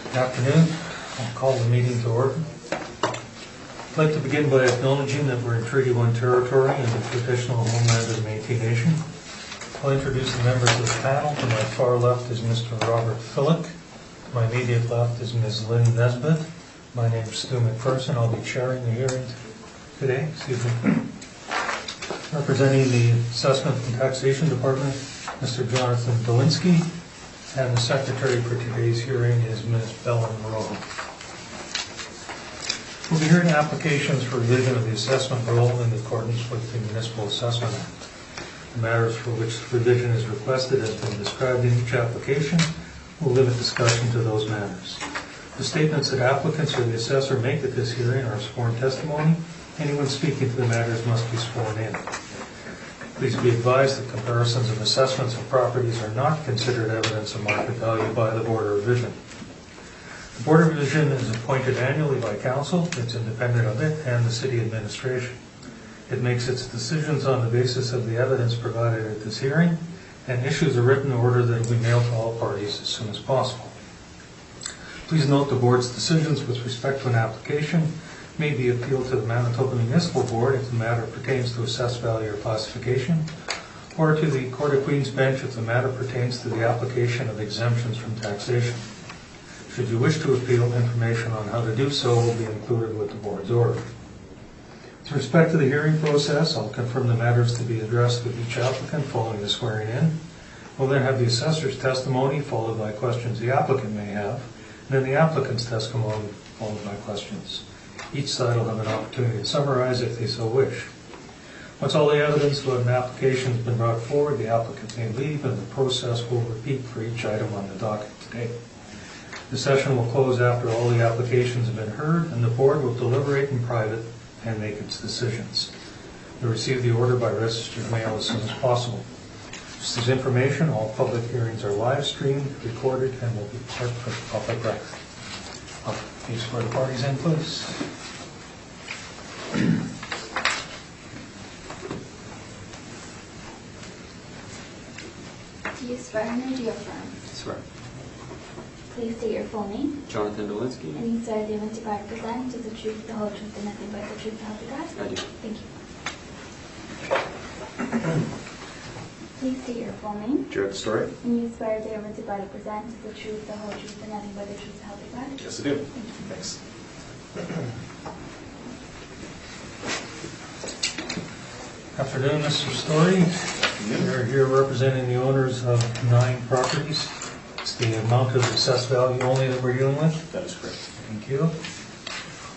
Good afternoon. I'll call the meeting to order. I'd like to begin by acknowledging that we're in Treaty 1 territory and the traditional homeland of the Métis Nation. I'll introduce the members of the panel. To my far left is Mr. Robert Phillick. To my immediate left is Ms. Lynn Nesbitt. My name is Stu McPherson. I'll be chairing the hearing today. Representing the Assessment and Taxation Department, Mr. Jonathan Dolinsky, and the secretary for today's hearing is Ms. Bella Rowe. We'll be hearing applications for revision of the assessment roll in accordance with the Municipal Assessment Act. The matters for which revision is requested has been described in each application. We'll limit discussion to those matters. The statements that applicants or the assessor make at this hearing are sworn testimony. Anyone speaking to the matters must be sworn in. Please be advised that comparisons of assessments of properties are not considered evidence of market value by the Board of Revision. The Board of Revision is appointed annually by Council. It's independent of it and the City Administration. It makes its decisions on the basis of the evidence provided at this hearing and issues a written order that will be mailed to all parties as soon as possible. Please note the Board's decisions with respect to an application may be appealed to the Manitoba Municipal Board if the matter pertains to assessed value or classification, or to the Court of Queen's Bench if the matter pertains to the application of exemptions from taxation. Should you wish to appeal, information on how to do so will be included with the Board's order. With respect to the hearing process, I'll confirm the matters to be addressed with each applicant following the swearing in. We'll then have the assessor's testimony followed by questions the applicant may have, and then the applicant's testimony followed by questions. Each side will have an opportunity to summarize if they so wish. Once all the evidence about an application has been brought forward, the applicant may leave and the process will repeat for each item on the docket today. The session will close after all the applications have been heard and the Board will deliberate in private and make its decisions. You'll receive the order by registered mail as soon as possible. Just as information, all public hearings are live streamed, recorded, and will be kept for public record. Please swear the parties in, please. Do you swear or do you affirm? Swear. Please state your full name. Jonathan Dolinsky. And you swear the event you represent is the truth, the whole truth, and nothing but the truth, so help you God? I do. Thank you. Please state your full name. Jared Story. And you swear the event you represent is the truth, the whole truth, and nothing but the truth, so help you God? Yes, I do. Thank you. Thanks. Afternoon, Mr. Story. We're here representing the owners of 9 properties. It's the amount of assessed value only that we're dealing with. That is correct. Thank you.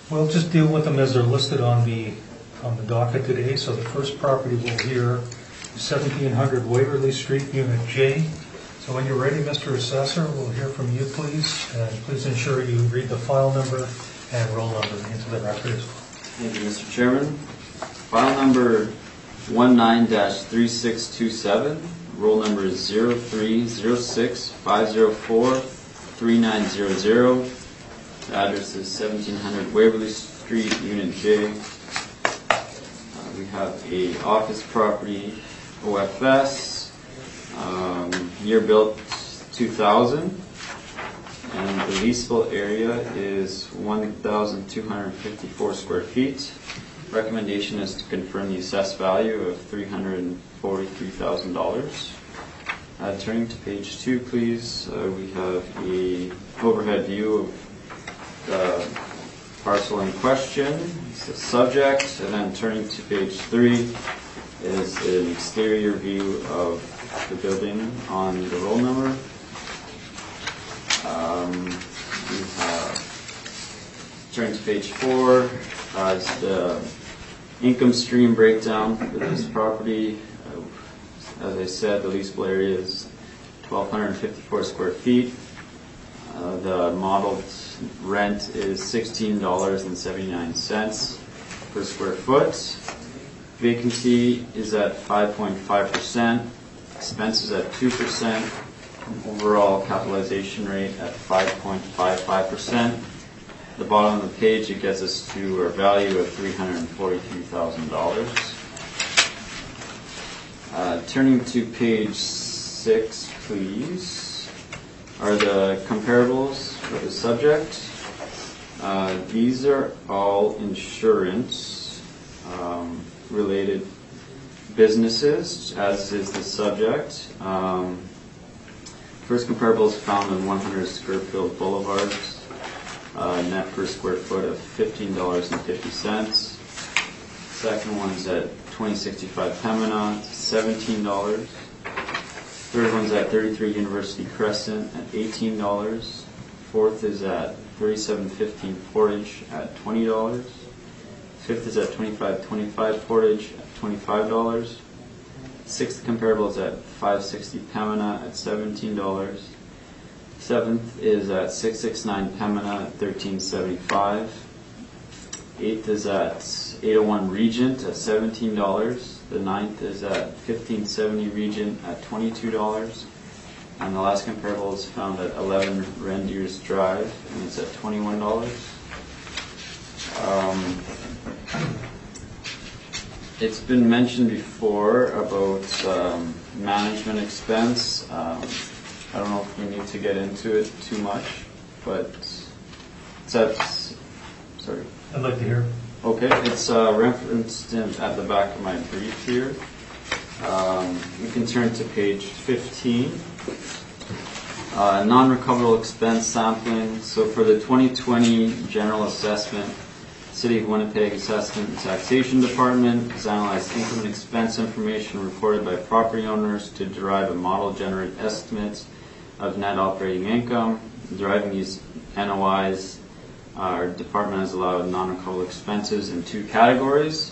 We'll just deal with them as they're listed on the docket today. So the first property we'll hear is 1700 Waverly Street, Unit J. So when you're ready, Mr. Assessor, we'll hear from you, please. And please ensure you read the file number and roll number into the record as well. Thank you, Mr. Chairman. File number 19-3627. Roll number is 0306-504-3900. The address is 1700 Waverly Street, Unit J. We have a office property, OFS, year built 2000, and the leasable area is 1,254 square feet. Recommendation is to confirm the assessed value of $343,000. Turning to page 2, please, we have a overhead view of the parcel in question. It's the subject, and then turning to page 3 is an exterior view of the building on the roll number. We have, turning to page 4, is the income stream breakdown for this property. As I said, the leasable area is 1,254 square feet. The modeled rent is $16.79 per square foot. Vacancy is at 5.5%. Expenses at 2%. Overall capitalization rate at 5.55%. The bottom of the page, it gets us to our value of $343,000. Turning to page 6, please, are the comparables for the subject. These are all insurance related businesses, as is the subject. First comparable is found on 100 Squarefield Boulevard, net per square foot of $15.50. Second one's at 2065 Pembina, $17. Third one's at 33 University Crescent at $18. Fourth is at 3715 Portage at $20. Fifth is at 2525 Portage at $25. Sixth comparable is at 560 Pembina at $17. Seventh is at 669 Pembina at $13.75. Eighth is at 801 Regent at $17. The ninth is at 1570 Regent at $22. And the last comparable is found at 11 Rendiers Drive, and it's at $21. It's been mentioned before about management expense. I don't know if we need to get into it too much, but it's at, sorry. I'd like to hear. Okay, it's referenced at the back of my brief here. We can turn to page 15. Non-recoverable expense sampling. So for the 2020 general assessment, City of Winnipeg Assessment and Taxation Department has analyzed income and expense information reported by property owners to derive a model-generated estimate of net operating income. Deriving these NOIs, our department has allowed non-recoverable expenses in two categories.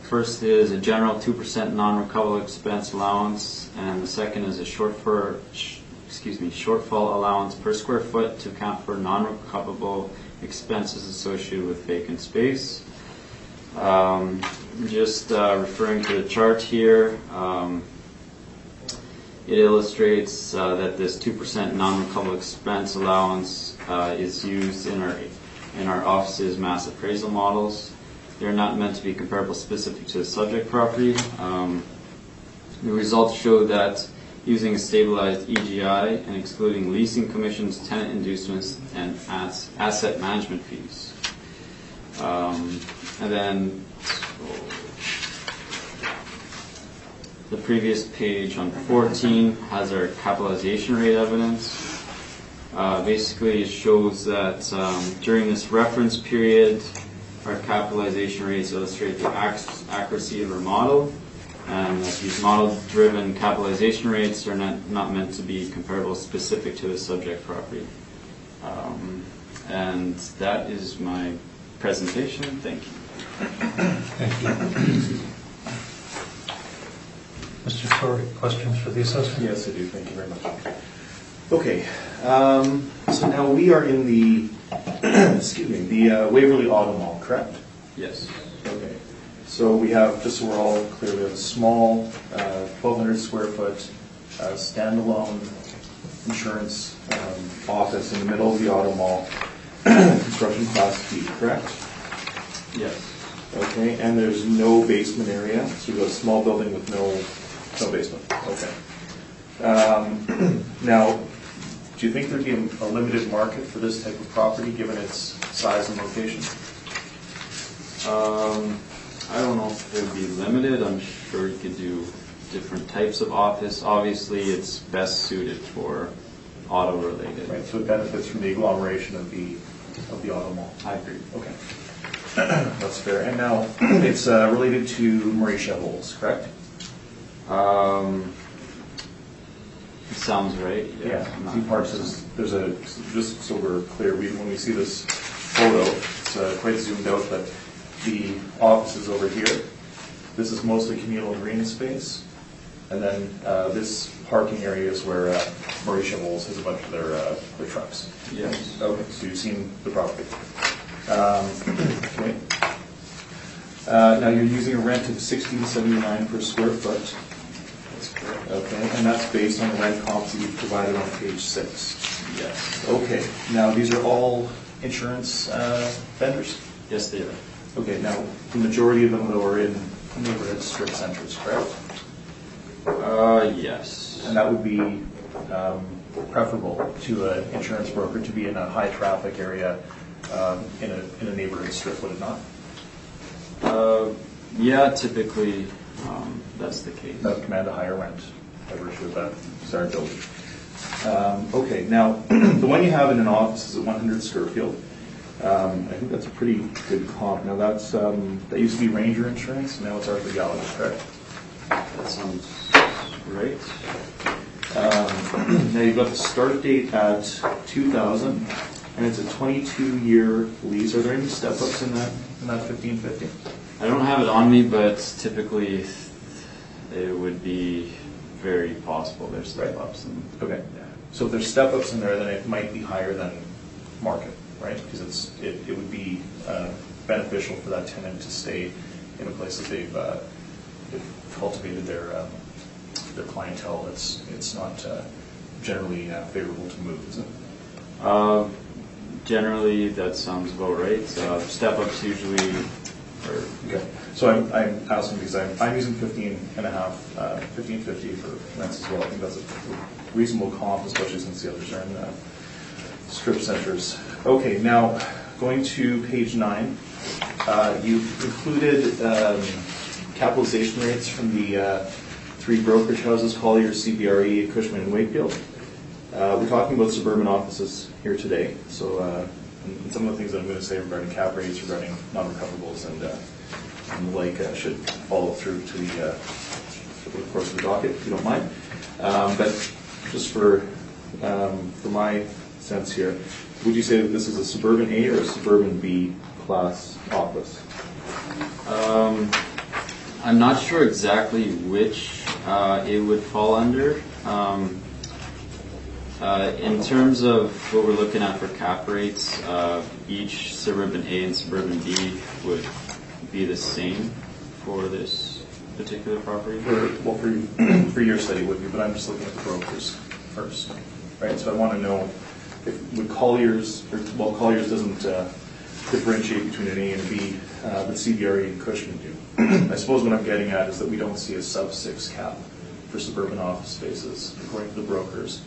First is a general 2% non-recoverable expense allowance, and the second is a shortfall allowance per square foot to account for non-recoverable expenses associated with vacant space. Just referring to the chart here, it illustrates that this 2% non-recoverable expense allowance is used in our office's mass appraisal models. They're not meant to be comparable specific to the subject property. The results show that using a stabilized EGI and excluding leasing commissions, tenant inducements, and asset management fees. And then the previous page on 14 has our capitalization rate evidence. Basically, it shows that during this reference period, our capitalization rates illustrate the accuracy of our model, and that these model-driven capitalization rates are not meant to be comparable specific to the subject property. And that is my presentation. Thank you. Thank you. Mr. Story, questions for the assessment? Yes, I do. Thank you very much. Okay, so now we are in the, the Waverly Auto Mall, correct? Yes. Okay, so we have, just so we're all clear, we have a small 1,200 square foot standalone insurance office in the middle of the auto mall, construction class B, correct? Yes. Okay, and there's no basement area, so we've got a small building with no basement. Okay. Now, do you think there'd be a limited market for this type of property given its size and location? I don't know if it would be limited. I'm sure you could do different types of office. Obviously, it's best suited for auto related. Right, so it benefits from the agglomeration of the auto mall. I agree. Okay. That's fair. And now, it's related to Marie Cheval's, correct? It sounds right. Yeah. T Parks is, there's a, just so we're clear, when we see this photo, it's quite zoomed out, but the office is over here. This is mostly communal green space. And then this parking area is where Marie Cheval's has a bunch of their trucks. Yes. Okay, so you've seen the property. Okay. Now you're using a rent of $16.79 per square foot. That's correct. Okay, and that's based on the rent comps that you've provided on page 6. Yes. Okay, now these are all insurance vendors? Yes, they are. Okay, now the majority of them though are in neighborhood strip centers, correct? Yes. And that would be preferable to an insurance broker to be in a high traffic area in a neighborhood strip, would it not? Yeah, typically that's the case. That would command a higher rent by virtue of that desirability. Okay, now the one you have in an office is at 100 Scourfield. I think that's a pretty good comp. Now that's that used to be Ranger Insurance, now it's Arthur Gallagher, correct? That sounds right. Now you've got the start date at 2000, and it's a 22-year lease. Are there any step-ups in that 1550? I don't have it on me, but typically it would be very possible there's step-ups. Okay, so if there's step-ups in there, then it might be higher than market, right? Because it would be beneficial for that tenant to stay in a place that they've cultivated their clientele. It's not generally favorable to move, is it? Generally, that sounds about right. Step-ups usually are... Okay, so I'm asking because I'm using 1550 for rents as well. I think that's a reasonable comp, especially since the others are in strip centers. Okay, now going to page 9, you've included capitalization rates from the 3 brokerage houses, Colliers, CBRE, Cushman, and Wakefield. We're talking about suburban offices here today, so and some of the things that I'm going to say regarding cap rates, regarding non-recoverables, and the like should follow through to the course of the docket, if you don't mind. But just for my sense here, would you say that this is a suburban A or a suburban B class office? I'm not sure exactly which it would fall under. In terms of what we're looking at for cap rates, each suburban A and suburban B would be the same for this particular property? For your study would be, but I'm just looking at the brokers first, right? So I want to know if would Colliers, Colliers doesn't differentiate between an A and a B, but CBRE and Cushman do. I suppose what I'm getting at is that we don't see a sub-6 cap for suburban office spaces, according to the brokers.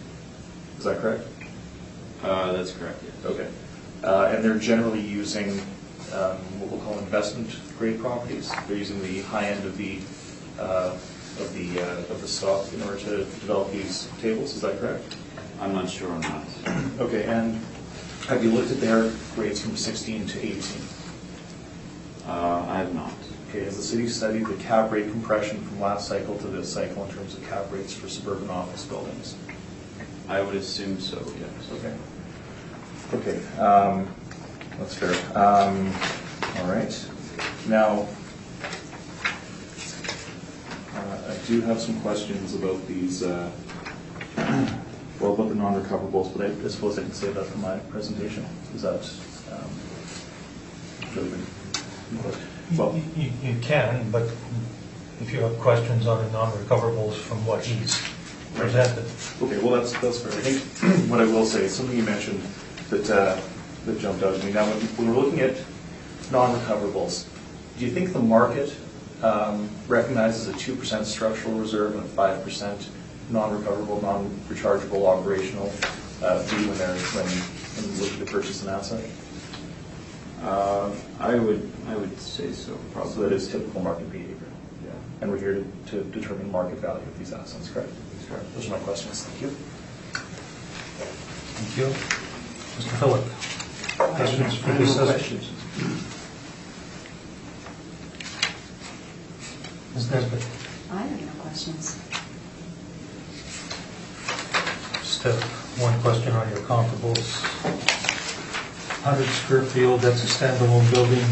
Is that correct? That's correct, yes. Okay. And they're generally using what we'll call investment-grade properties. They're using the high end of the stock in order to develop these tables. Is that correct? I'm not sure on that. Okay. And have you looked at their rates from 16 to 18? I have not. Okay. Has the city studied the cap rate compression from last cycle to this cycle in terms of cap rates for suburban office buildings? I would assume so, yes. Okay. Okay. That's fair. All right. Now, I do have some questions about these, about the non-recoverables, but I suppose I can save that for my presentation. Is that really good? Well, you can, but if you have questions on the non-recoverables from what he's presented. Okay, well, that's fair. I think what I will say is something you mentioned that jumped out at me. Now, when we're looking at non-recoverables, do you think the market recognizes a 2% structural reserve and a 5% non-recoverable, non-rechargeable operational fee when looking to purchase an asset? I would say so, probably. So that is typical market behavior. Yeah. And we're here to determine market value of these assets, correct? Correct. Those are my questions. Thank you. Thank you. Mr. Phillip. Questions for this questions. Ms. Nesbitt. I have no questions. Just one question on your comparables. 100 Scourfield, that's a standalone building,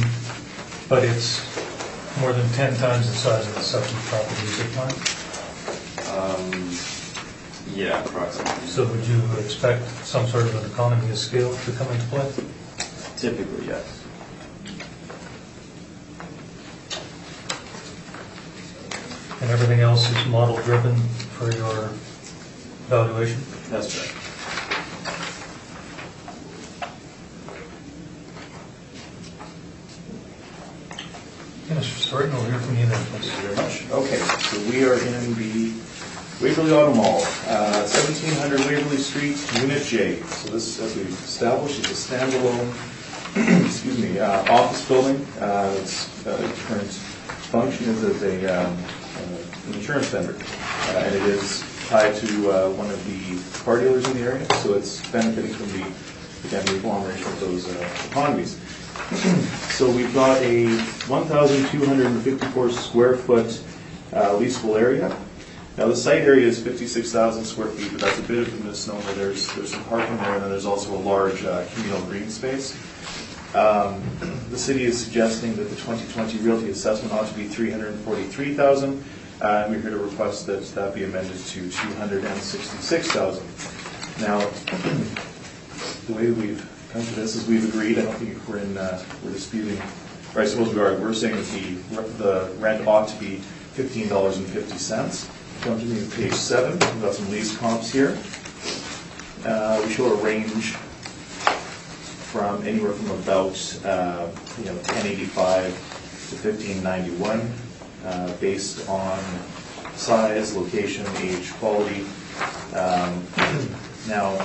but it's more than 10 times the size of the subject property, is it not? Yeah, approximately. So would you expect some sort of an economy of scale to come into play? Typically, yes. And everything else is model driven for your valuation? That's right. Mr. Story, we'll hear from you then, please. Thank you very much. Okay, so we are in the Waverly Auto Mall, 1700 Waverly Street, Unit J. So this, as we've established, is a standalone excuse me, office building. Its current function is as an insurance vendor, and it is tied to one of the car dealers in the area, so it's benefiting from the agglomeration of those economies. So we've got a 1,254 square foot leasable area. Now the site area is 56,000 square feet, but that's a bit of a misnomer. There's some parking there, and then there's also a large communal green space. The city is suggesting that the 2020 realty assessment ought to be $343,000, and we're here to request that that be amended to $266,000. Now, the way that we've come to this is we've agreed. I don't think we're disputing, or I suppose we are. We're saying that the rent ought to be $15.50. Come to me to page 7. We've got some lease comps here. We show a range from anywhere from about $10.85 to $15.91, based on size, location, age, quality. Now,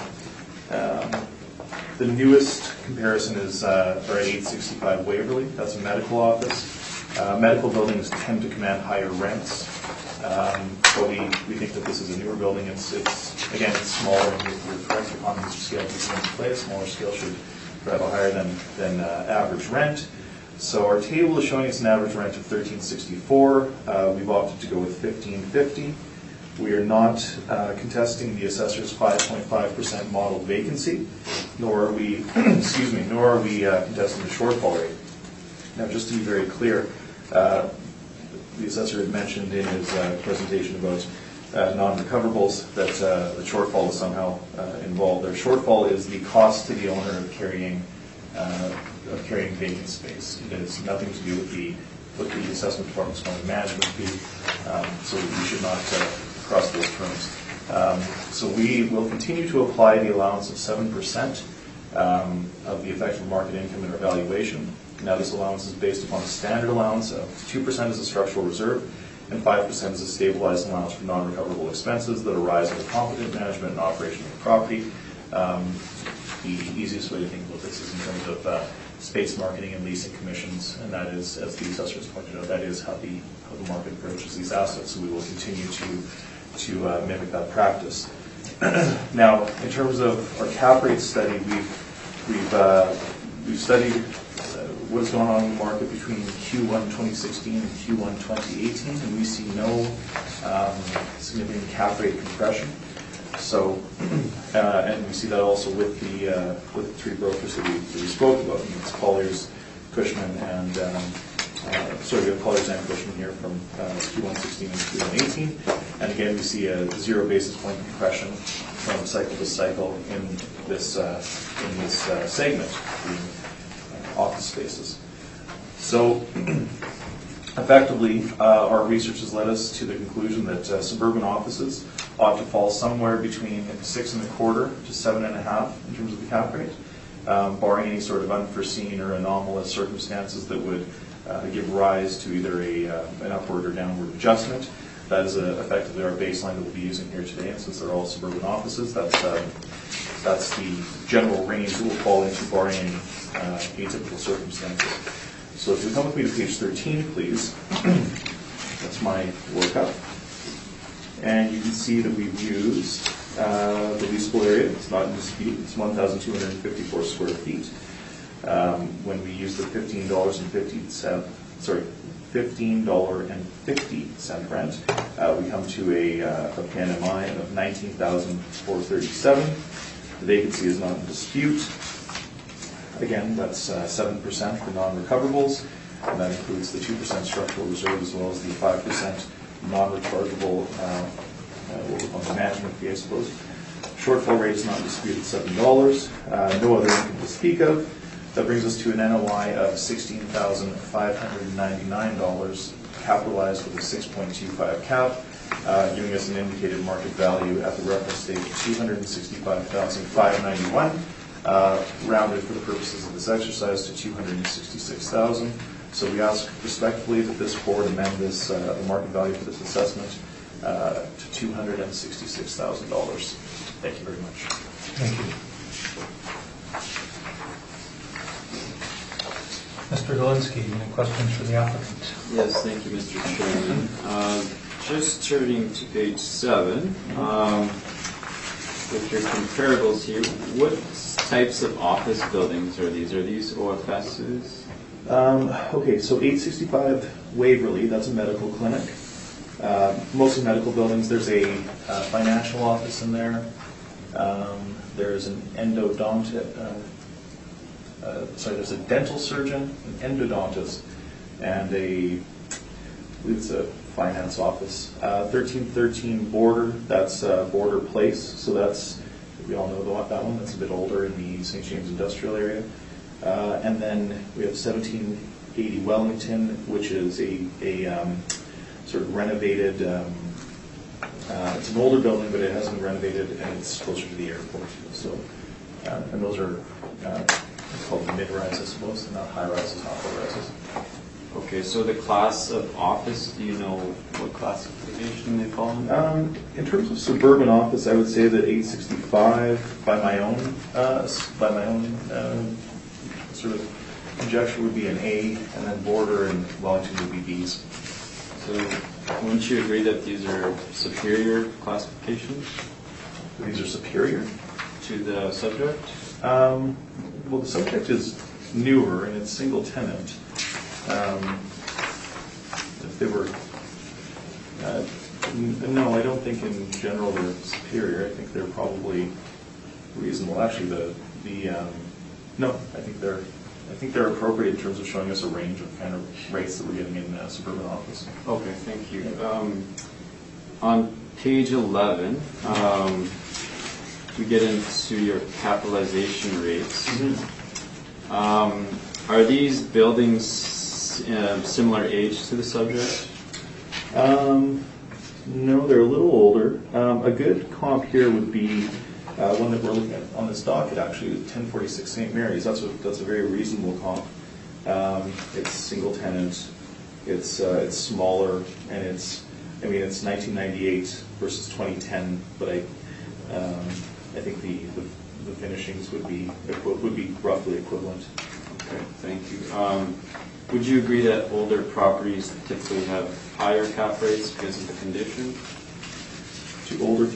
the newest comparison is our 865 Waverly. That's a medical office. Medical buildings tend to command higher rents, but we think that this is a newer building. It's smaller, and you're correct, economies of scale to play. A smaller scale should drive a higher than average rent. So our table is showing us an average rent of $13.64. We've opted to go with $15.50. We are not contesting the assessor's 5.5% model vacancy, nor are we, contesting the shortfall rate. Now, just to be very clear, the assessor had mentioned in his presentation about non-recoverables that the shortfall is somehow involved. Their shortfall is the cost to the owner of carrying vacant space. It has nothing to do with what the assessment department's going to management fee, so we should not cross those terms. So we will continue to apply the allowance of 7% of the effective market income in our valuation. Now, this allowance is based upon a standard allowance of 2% as a structural reserve and 5% as a stabilized allowance for non-recoverable expenses that arise out of competent management and operation of the property. The easiest way to think about this is in terms of space marketing and leasing commissions, and that is, as the assessor has pointed out, that is how the market approaches these assets. So we will continue to mimic that practice. Now, in terms of our cap rate study, we've studied what has gone on in the market between Q1 2016 and Q1 2018, and we see no significant cap rate compression. So, and we see that also with the three brokers that we spoke about. It's Colliers, Cushman, and we have Colliers and Cushman here from Q1 16 and Q1 18. And again, we see a 0 basis point compression from cycle to cycle in this segment, the office spaces. So, effectively, our research has led us to the conclusion that suburban offices ought to fall somewhere between 6.25 to 7.5 in terms of the cap rate, barring any sort of unforeseen or anomalous circumstances that would give rise to either an upward or downward adjustment. That is effectively our baseline that we'll be using here today, and since they're all suburban offices, that's the general range that will fall into, barring any atypical circumstances. So if you come with me to page 13, please. That's my workup. And you can see that we've used the leasable area. It's not in dispute. It's 1,254 square feet. When we use the $15.50 rent, we come to a PNMI of $19,437. The vacancy is not in dispute. Again, that's 7% for non-recoverables, and that includes the 2% structural reserve as well as the 5% non-rechargeable the management fee, I suppose. Shortfall rate is not in dispute at $7. No other income to speak of. That brings us to an NOI of $16,599, capitalized with a 6.25 cap, giving us an indicated market value at the reference date of $265,591. Rounded for the purposes of this exercise to $266,000. So we ask respectfully that this board amend this the market value for this assessment to $266,000. Thank you very much. Thank you. Mr. Dolinsky, any questions for the applicant? Yes, thank you, Mr. Chairman. Just turning to page 7, with your comparables here, what types of office buildings are these? Are these OFSs? Okay, so 865 Waverly, that's a medical clinic. Mostly medical buildings. There's a financial office in there. There's an there's a dental surgeon, an endodontist, and I believe it's a finance office. 1313 Border, that's Border Place, so that's, we all know that one, that's a bit older in the St. James industrial area. And then we have 1780 Wellington, which is a sort of renovated, it's an older building, but it hasn't been renovated, and it's closer to the airport. So, and those are it's called mid-rise, I suppose, and not high-rises, not low-rises. Okay, so the class of office, do you know what classification they fall in? In terms of suburban office, I would say that 865, by my own sort of conjecture, would be an A, and then Border and Wellington would be Bs. So wouldn't you agree that these are superior classifications These are superior to the subject? Well, the subject is newer and it's single tenant. If they were, no, I don't think in general they're superior. I think they're probably reasonable. Actually, no, I think they're appropriate in terms of showing us a range of kind of rates that we're getting in suburban office. Okay, thank you. On page 11, we get into your capitalization rates. Are these buildings similar age to the subject? No, they're a little older. A good comp here would be one that we're looking at on this docket, actually, 1046 St. Mary's. That's a very reasonable comp. It's single tenant, it's smaller, and it's 1998 versus 2010, but I think the finishings would be roughly equivalent. Okay, thank you. Would you agree that older properties typically have higher cap rates because of the condition? Older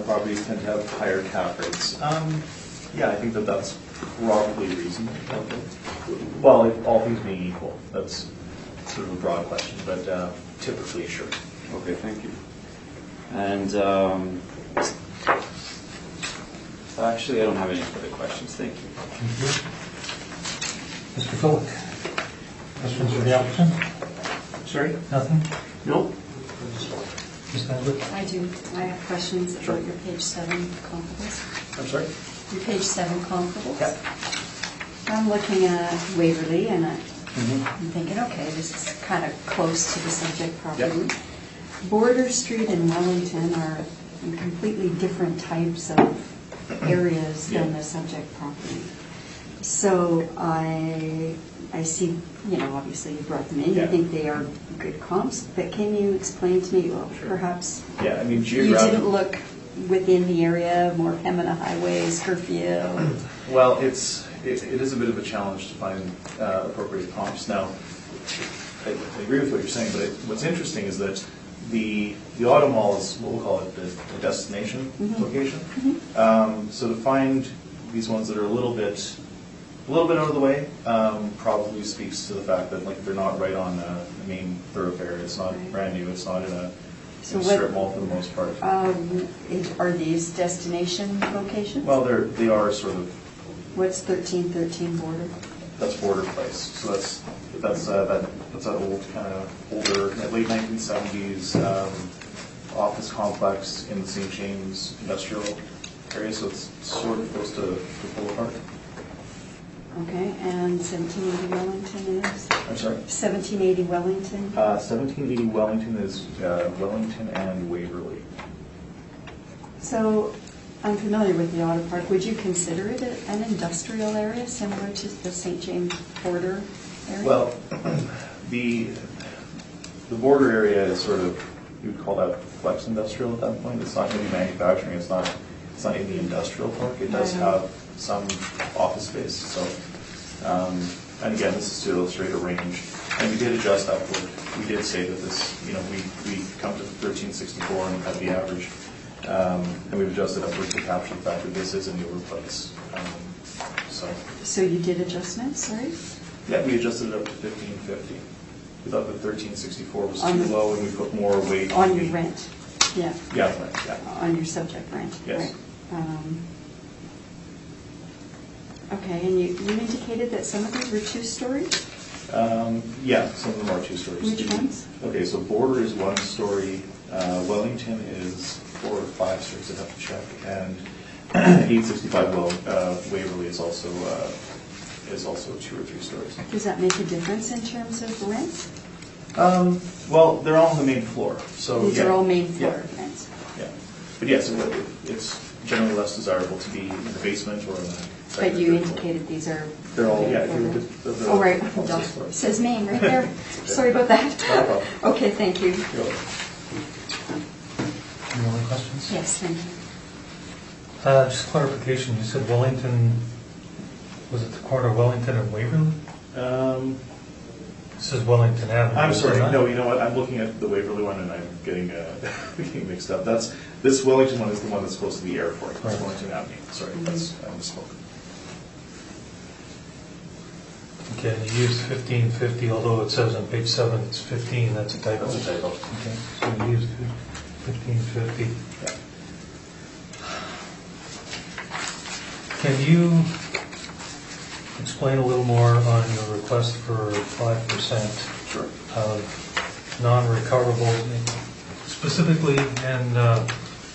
properties tend to have higher cap rates. Yeah, I think that's probably reasonable. Okay. Well, if all things being equal, that's sort of a broad question, but typically, sure. Okay, thank you. And actually, I don't have any further questions. Thank you. Thank you. Mr. Phillick, questions for the applicant? Sorry? Nothing? Nope. Ms. Nesbitt? I do. I have questions about your page 7 comparables. I'm sorry? Your page 7 comparables. Yep. I'm looking at Waverly, and I'm thinking, okay, this is kind of close to the subject property. Yep. Border Street and Wellington are in completely different types of areas than the subject property. So I see, obviously you brought them in. Yeah. You think they are good comps, but can you explain to me, well, Sure. perhaps Yeah, I mean, you geographically. didn't look within the area, more Pembina Highway, Scourfield? Well, it is a bit of a challenge to find appropriate comps. Now, I agree with what you're saying, but what's interesting is that the auto mall is what we'll call it the destination location. So to find these ones that are a little bit out of the way probably speaks to the fact that they're not right on the main thoroughfare. It's not brand new. It's not in a strip mall for the most part. Are these destination locations? Well, they are sort of. What's 1313 Border? That's Border Place. So that's that old kind of older late 1970s office complex in the St. James industrial area. So it's sort of close to Boulevard. Okay, and 1780 Wellington is? I'm sorry? 1780 Wellington? 1780 Wellington is Wellington and Waverly. So, I'm familiar with the auto park. Would you consider it an industrial area similar to the St. James Border area? Well, the border area is sort of you would call that flex industrial at that point. It's not going to be manufacturing. It's not in the industrial park. It does have some office space. So, and again, this is to illustrate a range. And we did adjust upward. We did say that this, we come to 1364 and have the average. And we've adjusted upward to capture the fact that this is a newer place. So you did adjustments, sorry? Yeah, we adjusted it up to 1550. We thought that 1364 was too low, and we put more weight on your rent. Yeah. Yeah, rent. Yeah. On your subject rent. Yes. Right. Okay, and you indicated that some of these were 2-story? Yeah, some of them are 2 stories. Which ones? Okay, so Border is 1 story. Wellington is 4 or 5 stories. I'd have to check. And 865 Waverly is also 2 or 3 stories. Does that make a difference in terms of rent? Well, they're all on the main floor. So These are all main floor yeah. rents. Yeah, but yes, it's generally less desirable to be in the basement or in the. But you indicated these are. They're all, yeah. If you look at the oh, right. It says main right there. Sorry about that. No problem. Okay, thank you. Any other questions? Yes, thank you. Just clarification, you said Wellington, was it the corner of Wellington and Waverly? This is Wellington Avenue. I'm is it sorry, not? no, you know what, I'm looking at the Waverly one and I'm getting mixed up. This Wellington one is the one that's close to the airport, Right. Wellington Avenue, sorry, I misspoke. Okay, and you used 1550, although it says on page 7 it's 15, that's a typo. That's a typo. Okay, so you used 1550. Yeah. Can you explain a little more on your request for 5% Sure. of non-recoverable, specifically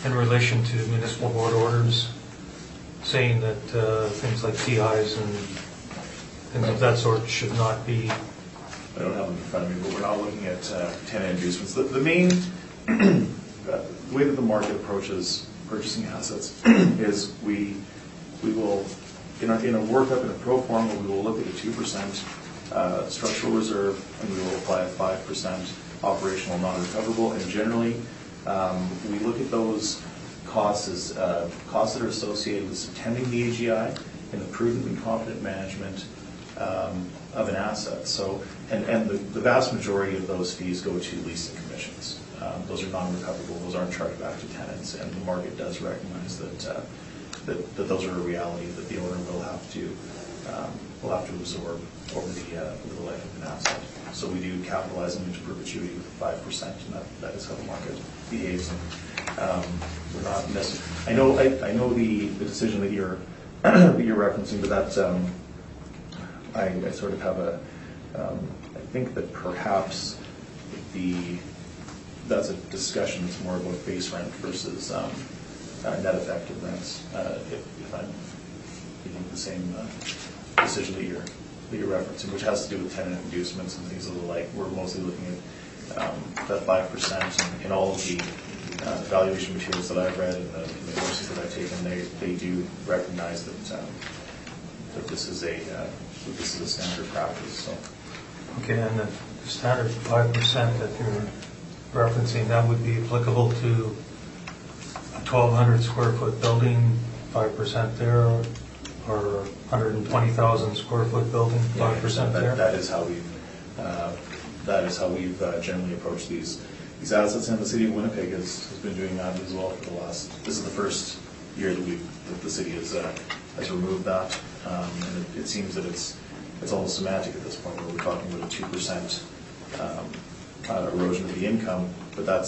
in relation to municipal board orders, saying that things like TIs and things of that sort should not be. I don't have them in front of me, but we're not looking at tenant inducements. The main way that the market approaches purchasing assets is we will, in a workup, in a pro forma, we will look at a 2% structural reserve, and we will apply a 5% operational non-recoverable. And generally, we look at those costs as costs that are associated with attending the AGI and the prudent and competent management of an asset. So, and the vast majority of those fees go to leasing commissions. Those are non-recoverable. Those aren't charged back to tenants, and the market does recognize that those are a reality that the owner will have to absorb over the life of an asset. So we do capitalize them into perpetuity with 5%, and that is how the market behaves. And we're not necessarily. I know the decision that you're referencing, but that I sort of have I think that perhaps that's a discussion that's more about base rent versus net effective rents. If I'm thinking the same decision that you're referencing, which has to do with tenant inducements and things of the like. We're mostly looking at that 5%, and all of the valuation materials that I've read and the courses that I've taken. They do recognize that this is a standard practice. So. Okay, and the standard 5% that you're referencing, that would be applicable to a 1,200 square foot building, 5% there, or 120,000 square foot building, 5% there? That is how we've generally approached these assets, and the city of Winnipeg has been doing that as well for the last. This is the first year that the city has removed that, and it seems that it's almost semantic at this point, where we're talking about a 2% erosion of the income, but that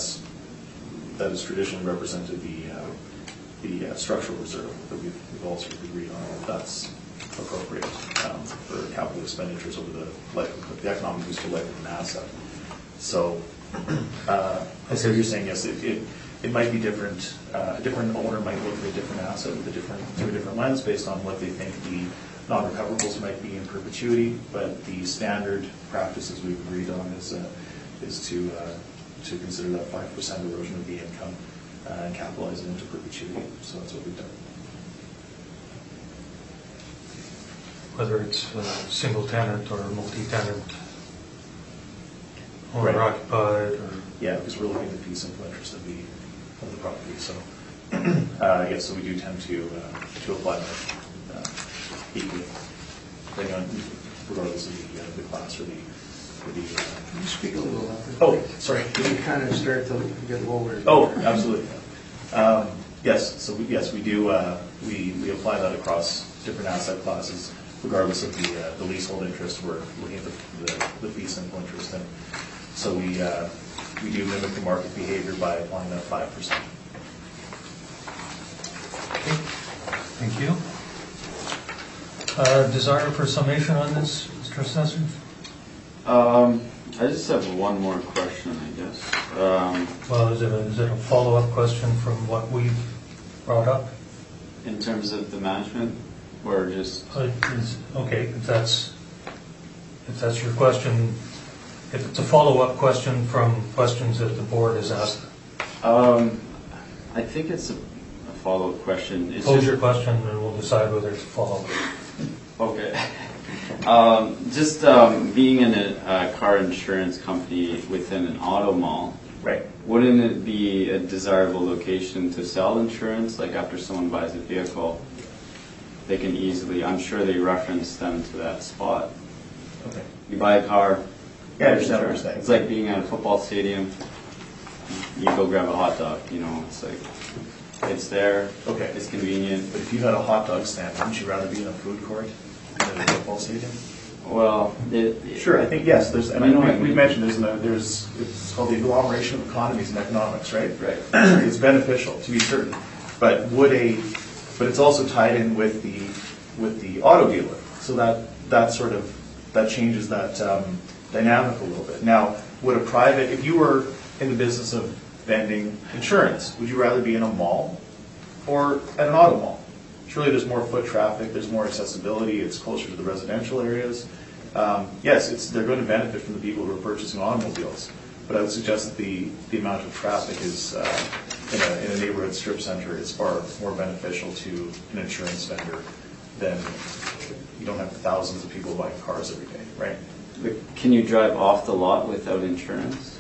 has traditionally represented the structural reserve that we've also agreed on. That's appropriate for capital expenditures over the economic useful life of an asset. So, as you're saying, yes, it might be different. A different owner might look at a different asset through a different lens based on what they think the non-recoverables might be in perpetuity. But the standard practices we've agreed on is to consider that 5% erosion of the income and capitalize it into perpetuity. So that's what we've done. Whether it's single tenant or multi-tenant. owner occupied, or? Yeah, because we're looking at the fee simple interest of the property, so, yes, so we do tend to apply that equally, depending on, regardless of the class or the. Can you speak a little louder? Oh, sorry. You kind of start to get lower. Oh, absolutely. Yes, so we do, we apply that across different asset classes, regardless of the leasehold interest. We're looking at the fee simple interest, and so we do mimic the market behavior by applying that 5%. Okay, thank you. Desire for summation on this, Mr. Assessor? I just have one more question, I guess. Well, is it a follow-up question from what we've brought up? In terms of the management, or just, Okay, if that's your question, if it's a follow-up question from questions that the board has asked, I think it's a follow-up question. It's pose just- your question and we'll decide whether it's a follow-up. Okay. Being in a car insurance company within an auto mall, Right. wouldn't it be a desirable location to sell insurance? Like after someone buys a vehicle, they can easily, I'm sure they reference them to that spot. Okay. You buy a car, Yeah, I understand what you're saying. it's like being at a football stadium, you go grab a hot dog, it's like, it's there, Okay. it's convenient. But if you had a hot dog stand, wouldn't you rather be in a food court than a football stadium? Well, Sure, I think, yes, there's, and I know what you we've mean. mentioned, it's called the agglomeration of economies and economics, right? Right. It's beneficial, to be certain, but it's also tied in with the auto dealer, so that changes that dynamic a little bit. Now, if you were in the business of vending insurance, would you rather be in a mall or at an auto mall? Surely there's more foot traffic, there's more accessibility, it's closer to the residential areas. Yes, they're going to benefit from the people who are purchasing automobiles, but I would suggest that the amount of traffic is in a neighborhood strip center is far more beneficial to an insurance vendor than you don't have thousands of people buying cars every day, right? But can you drive off the lot without insurance?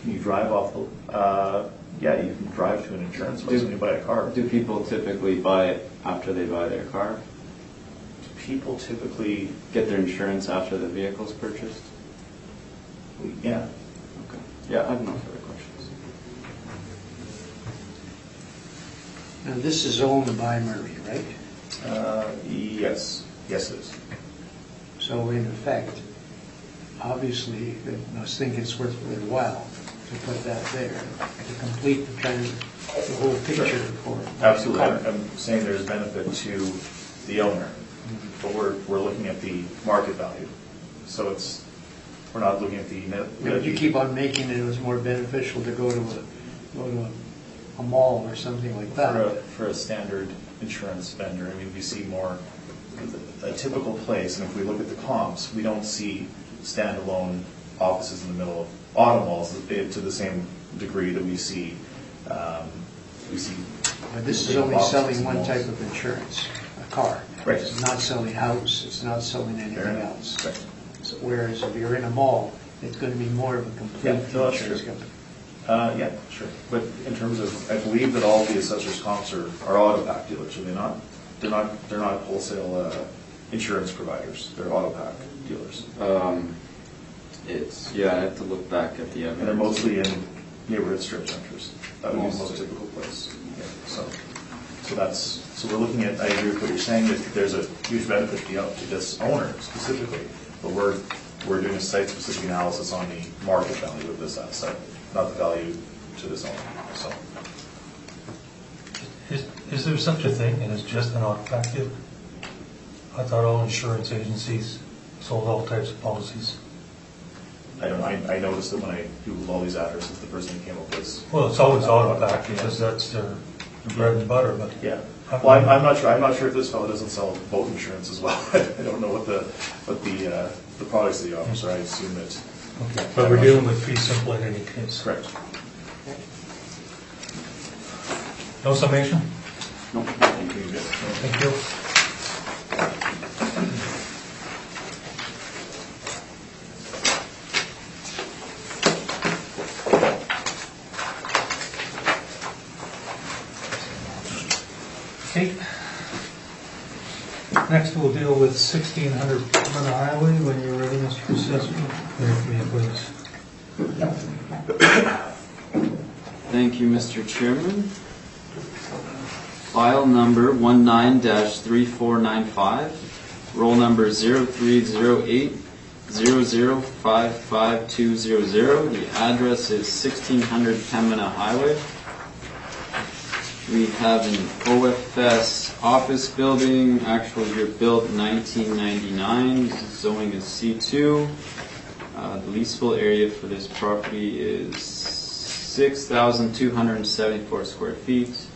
Can you drive off the? Yeah, you can drive to an insurance place when you buy a car. Do people typically buy it after they buy their car? People typically, Get their insurance after the vehicle's purchased? yeah. Okay. Yeah, I have no further questions. Now, this is owned by Murray, right? Yes, yes it is. So in effect, obviously, they must think it's worth their while to put that there, to complete the whole picture for. Absolutely. I'm saying there's benefit to the owner, but we're looking at the market value. So we're not looking at the net. But you keep on making it was more beneficial to go to a mall or something like that. For a standard insurance vendor, I mean, we see more, a typical place, and if we look at the comps, we don't see standalone offices in the middle of auto malls to the same degree that we see. But this is only selling one type of insurance, a car. Right. It's not selling house, it's not selling anything else. Right. So whereas if you're in a mall, it's going to be more of a complete Yeah, no, that's insurance true. company. Yeah, sure. But in terms of, I believe that all the assessors' comps are auto pack dealers, are they not? They're not wholesale insurance providers. They're auto pack dealers, I have to look back at the evidence. and they're mostly in neighborhood strip centers. That would be the most Mostly. typical place. Yeah, so we're looking at. I agree with what you're saying, that there's a huge benefit to this owner specifically, but we're doing a site-specific analysis on the market value of this asset, not the value to this owner. So. Is there such a thing as just an auto pack dealer? I thought all insurance agencies sold all types of policies. I don't know, I noticed that when I Googled all these addresses, the first thing that came up was. Well, it's always auto pack because that's their bread and butter, but. Yeah, well, I'm not sure if this fellow doesn't sell boat insurance as well. I don't know what the products that he offers are, I assume that. Okay, but we're dealing with fee simple in any case. Correct. No summation? No, thank you. Thank you. Next, we'll deal with 1600 Pembina Highway. When you're ready, Mr. Assessor. There for me, please. Thank you, Mr. Chairman. File number 19-3495, roll number 0308-0055200. The address is 1600 Pembina Highway. We have an OFS office building, actual year built 1999, zoning is C2. The leasable area for this property is 6,274 square feet.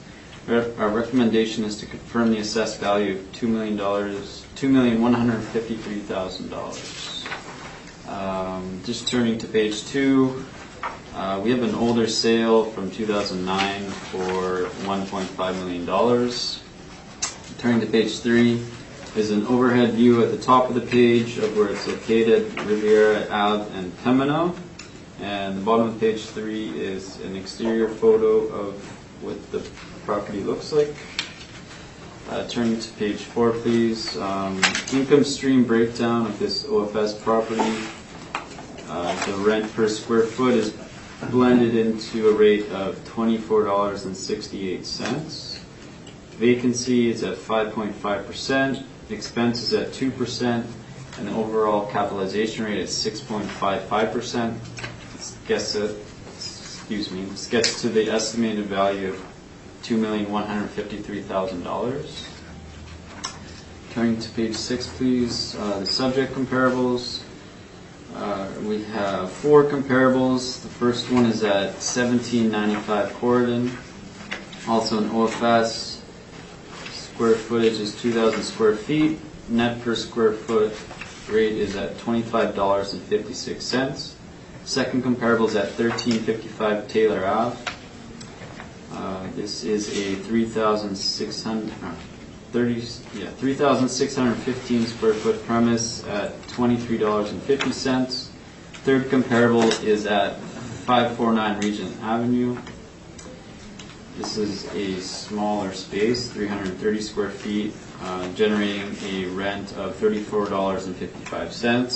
Our recommendation is to confirm the assessed value of $2,153,000. Just turning to page 2, we have an older sale from 2009 for $1.5 million. Turning to page 3 is an overhead view at the top of the page of where it's located, Riviera Ave and Pembina. And the bottom of page 3 is an exterior photo of what the property looks like. Turning to page 4, please. Income stream breakdown of this OFS property. The rent per square foot is blended into a rate of $24.68. Vacancy is at 5.5%. Expenses at 2%. And the overall capitalization rate is 6.55%. This gets to the estimated value of $2,153,000. Turning to page 6, please. The subject comparables. We have 4 comparables. The first one is at 1795 Corridon. Also an OFS. Square footage is 2,000 square feet. Net per square foot rate is at $25.56. Second comparable is at 1355 Taylor Ave. This is a 3,615 square foot premise at $23.50. Third comparable is at 549 Regent Avenue. This is a smaller space, 330 square feet, generating a rent of $34.55. And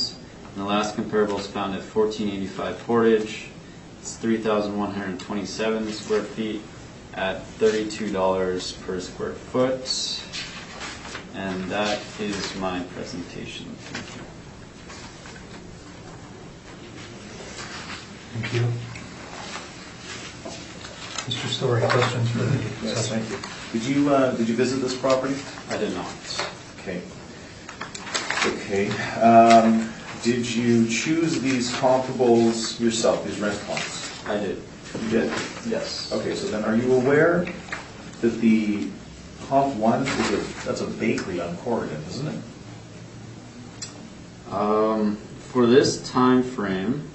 the last comparable is found at 1485 Portage. It's 3,127 square feet at $32 per square foot. And that is my presentation. Thank you. Thank you. Mr. Story, questions for the Yes, assessor? thank you. Did you visit this property? I did not. Okay. Okay. Did you choose these comparables yourself, these rent comps? I did. You did? Yes. Okay, so then are you aware that the comp 1 that's a bakery on Corridon, isn't it? For this time frame,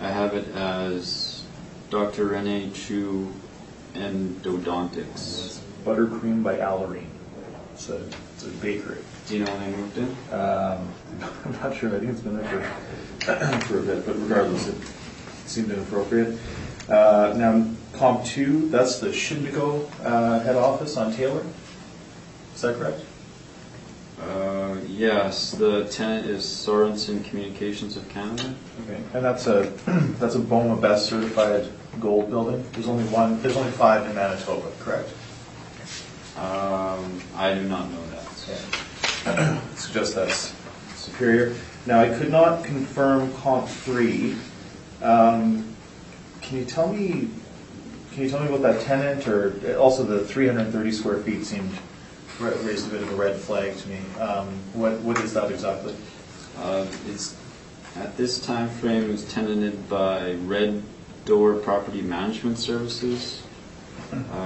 I have it as Dr. Rene Chu Endodontics. It's Buttercream by Allerine. It's a bakery. Do you know when they moved in? I'm not sure. I think it's been there for a bit, but regardless, it seemed inappropriate. Now, Comp 2, that's the Shindigo head office on Taylor. Is that correct? Yes, the tenant is Sorensen Communications of Canada. Okay, and that's a BOMA Best certified gold building. There's only 5 in Manitoba, correct? I do not know that. I suggest that's superior. Now, I could not confirm Comp 3. Can you tell me about that tenant, or also the 330 square feet seemed raised a bit of a red flag to me. What is that exactly? It's at this time frame is tenanted by Red Door Property Management Services.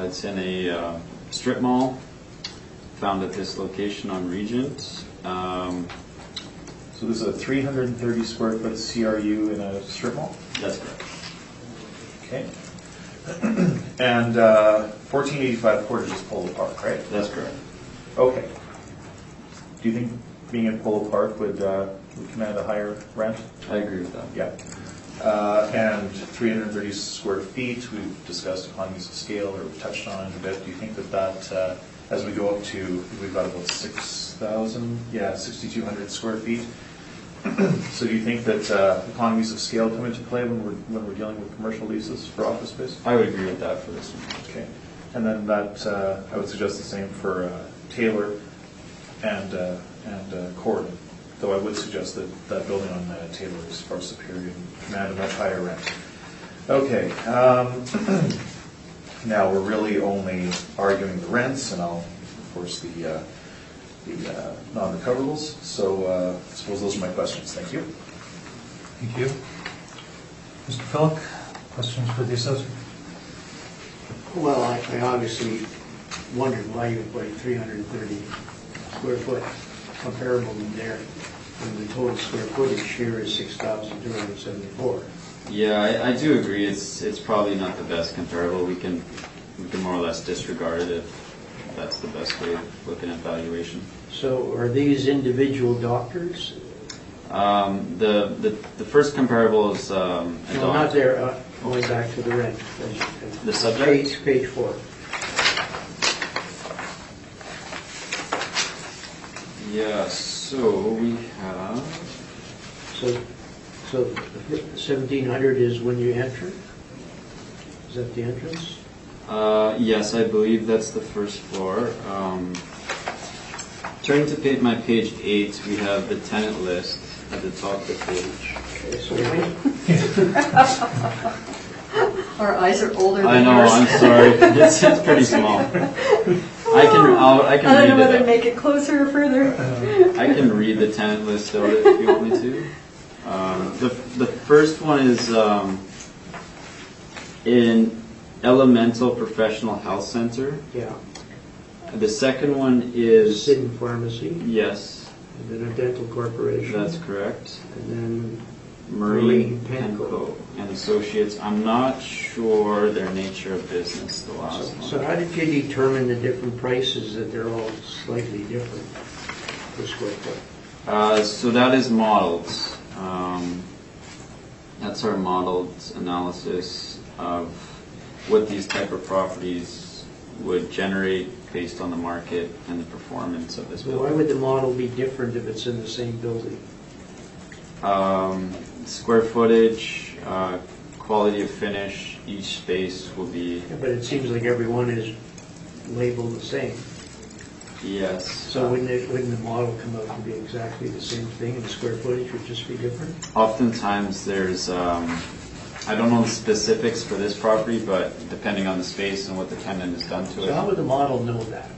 It's in a strip mall found at this location on Regent. So this is a 330 square foot CRU in a strip mall? That's correct. Okay. And 1485 Portage is Polo Park, right? That's correct. Okay. Do you think being in Polo Park would command a higher rent? I agree with that. Yeah. And 330 square feet, we've discussed economies of scale, or we've touched on it a bit. Do you think that as we go up to, we've got about 6,200 square feet. So do you think that economies of scale come into play when we're dealing with commercial leases for office space? I would agree with that for this one. Okay. And then that, I would suggest the same for Taylor and Corridor, though I would suggest that that building on Taylor is far superior and command a much higher rent. Okay. Now we're really only arguing the rents, and of course, the non-recoverables. So I suppose those are my questions. Thank you. Thank you. Mr. Phillick, questions for the assessor? Well, I obviously wondered why you would put a 330 square foot comparable in there when the total square footage here is 6,274. Yeah, I do agree. It's probably not the best comparable. We can more or less disregard it if that's the best way of looking at valuation. So are these individual doctors? The first comparable is a No, doc. not there, going back to the rent. The subject? Page 4. Yeah, so we have. So the 1,700 is when you enter? Is that the entrance? Yes, I believe that's the first floor. Turning to my page 8, we have the tenant list at the top of the page. Okay, so Our eyes are older I than know, yours. I'm sorry. It's pretty small. I can I don't read know whether to it. make it closer or further. I can read the tenant list out if you want me to. The first one is in Elemental Professional Health Center. yeah, The second one is Sin Pharmacy, yes, and then a dental corporation. that's correct. And then Marine Marine Penco and Associates. I'm not sure their nature of business. The last one. So how did you determine the different prices, that they're all slightly different per square foot? So that is modeled. That's our modeled analysis of what these type of properties would generate based on the market and the performance of this So why building. would the model be different if it's in the same building? Square footage, quality of finish, each space will be, Yeah, but it seems like every one is labeled the same. yes. So wouldn't the model come out to be exactly the same thing and the square footage would just be different? Oftentimes there's, I don't know the specifics for this property, but depending on the space and what the tenant has done to So how it, would the model know that?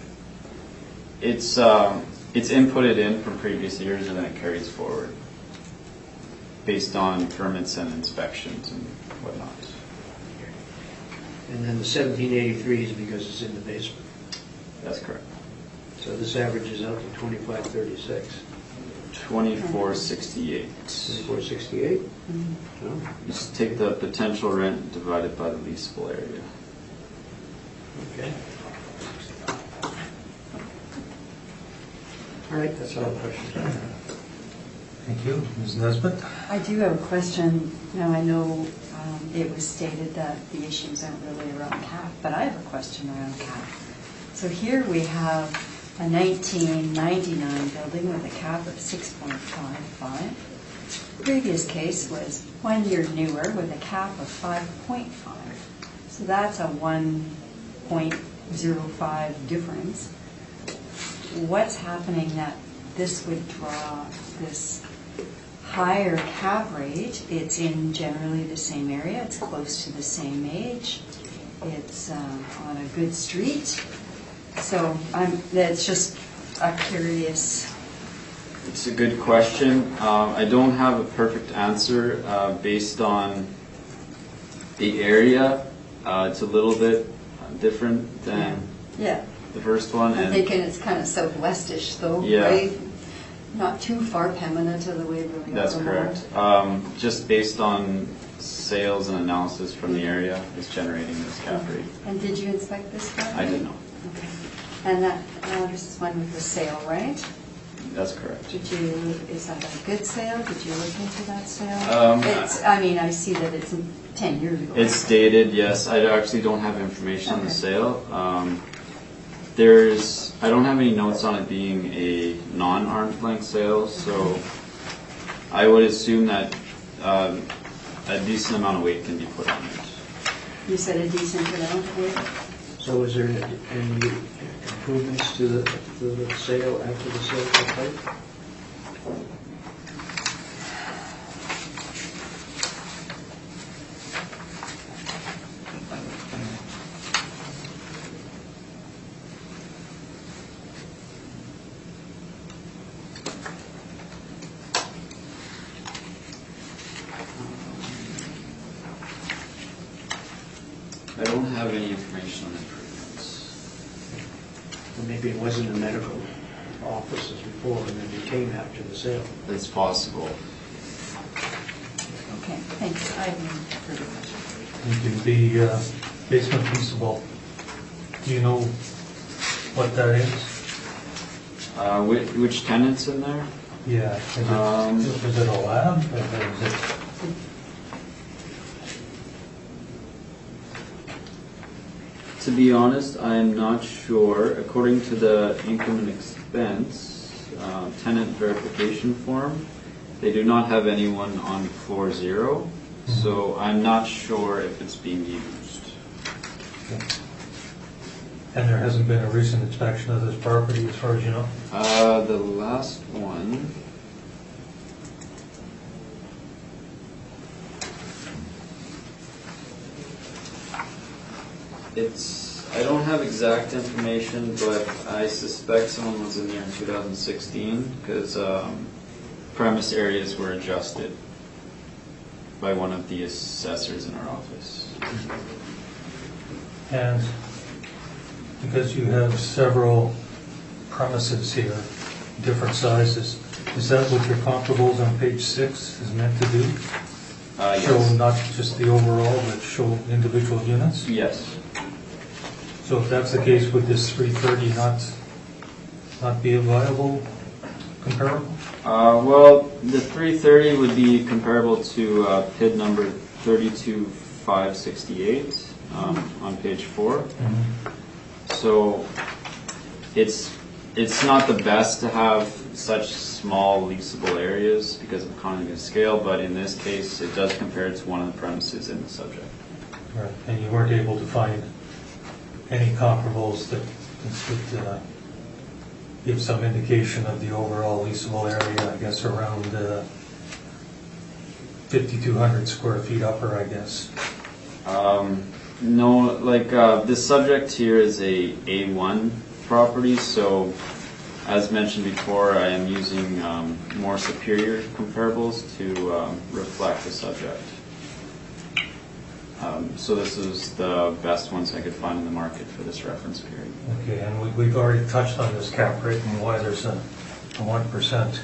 it's inputted in from previous years and then it carries forward based on permits and inspections and whatnot. And then the 1783 is because it's in the basement. That's correct. So this averages out to 2536. 2468. 2468? No? Just take the potential rent divided by the leasable area. Okay. All right, that's all the questions I have. Thank you. Ms. Nesbitt? I do have a question. Now, I know it was stated that the issues aren't really around CAP, but I have a question around CAP. So here we have a 1999 building with a cap of 6.55. The previous case was 1 year newer with a cap of 5.5. So that's a 1.05 difference. What's happening that this would draw this higher cap rate? It's in generally the same area, it's close to the same age, it's on a good street. So that's just a curious. It's a good question. I don't have a perfect answer based on the area. It's a little bit different than Yeah, the first one. I'm thinking it's kind of southwestish though, Yeah. right? Not too far Pembina to the Waverly. That's Aurora. correct. Just based on sales and analysis from the area is generating this cap rate. And did you inspect this one? I did not. Okay. And that, this is one with the sale, right? That's correct. Is that a good sale? Did you look into that sale? I see that it's 10 years ago. It's dated, yes. I actually don't have information on the Okay. sale. I don't have any notes on it being a non-arm's length sale, so I would assume that a decent amount of weight can be put on it. You said a decent amount of weight? So is there any improvements to the sale after the sale took place? I don't have any information on improvements. Or maybe it wasn't in medical offices before and then it came after the sale. It's possible. Okay, thanks. I have no further questions. Thank you. The basement feasible, do you know what that is? Which tenant's in there? Yeah. Is it a lab or is it? To be honest, I am not sure. According to the income and expense tenant verification form, they do not have anyone on floor 0, so I'm not sure if it's being used. Okay. And there hasn't been a recent inspection of this property as far as you know? The last one. I don't have exact information, but I suspect someone was in there in 2016 because premise areas were adjusted by one of the assessors in our office. And because you have several premises here, different sizes, is that what your comparables on page 6 is meant to do? Yes. Show not just the overall, but show individual units? Yes. So if that's the case, would this 330 not be a viable comparable? Well, the 330 would be comparable to PID number 32568 on page 4. Mm-hmm. So it's not the best to have such small leasable areas because of economy of scale, but in this case, it does compare to one of the premises in the subject. Right. And you weren't able to find any comparables that would give some indication of the overall leasable area, I guess around 5,200 square feet upper, I guess. No, like this subject here is a A1 property, so as mentioned before, I am using more superior comparables to reflect the subject. So this is the best ones I could find in the market for this reference period. Okay, and we've already touched on this cap rate and why there's a 1%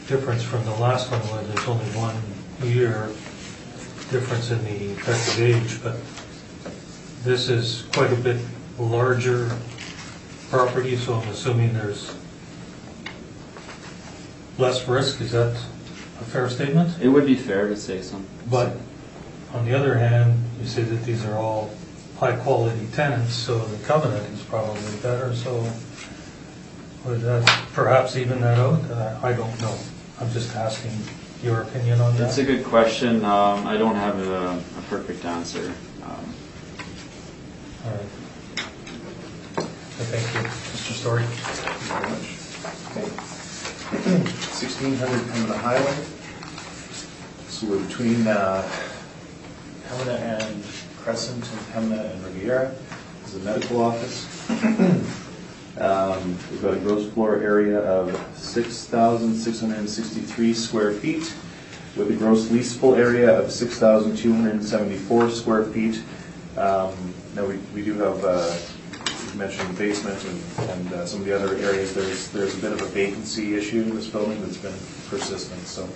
difference from the last one, where there's only 1 year difference in the effective age, but this is quite a bit larger property, so I'm assuming there's less risk. Is that a fair statement? It would be fair to say something. But on the other hand, you say that these are all high-quality tenants, so the covenant is probably better, so would that perhaps even that out? I don't know. I'm just asking your opinion on that. That's a good question. I don't have a perfect answer. All right. Thank you. Mr. Story? Thank you very much. Okay. 1600 Pembina Highway. So we're between Pembina and Crescent and Pembina and Riviera. This is a medical office. We've got a gross floor area of 6,663 square feet with a gross leasable area of 6,274 square feet. Now we do have, you mentioned the basement and some of the other areas. There's a bit of a vacancy issue in this building that's been persistent, so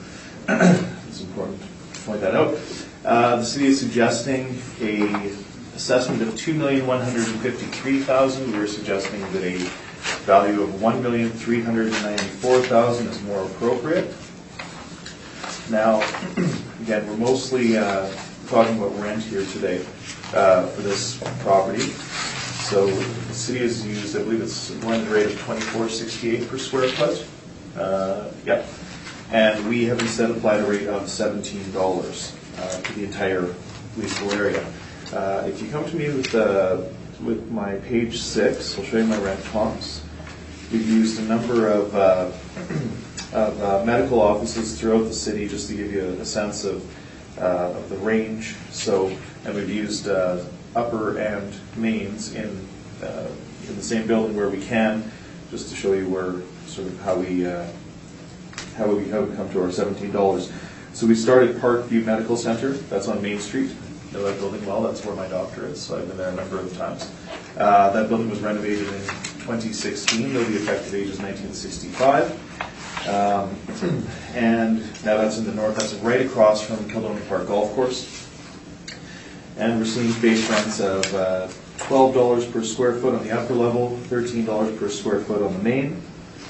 it's important to point that out. The city is suggesting a assessment of $2,153,000. We're suggesting that a value of $1,394,000 is more appropriate. Now, again, we're mostly talking about rent here today for this property. So the city has used, I believe it's a blended rate of $24.68 per square foot. Yep. And we have instead applied a rate of $17 to the entire leasable area. If you come to me with my page 6, I'll show you my rent comps. We've used a number of medical offices throughout the city just to give you a sense of the range. So, and we've used upper and mains in the same building where we can, just to show you where sort of how we come to our $17. So we started Parkview Medical Center. That's on Main Street. Know that building well. That's where my doctor is. So I've been there a number of times. That building was renovated in 2016, though the effective age is 1965. And now that's in the north. That's right across from Kildonan Park Golf Course. And we're seeing base rents of $12 per square foot on the upper level, $13 per square foot on the main,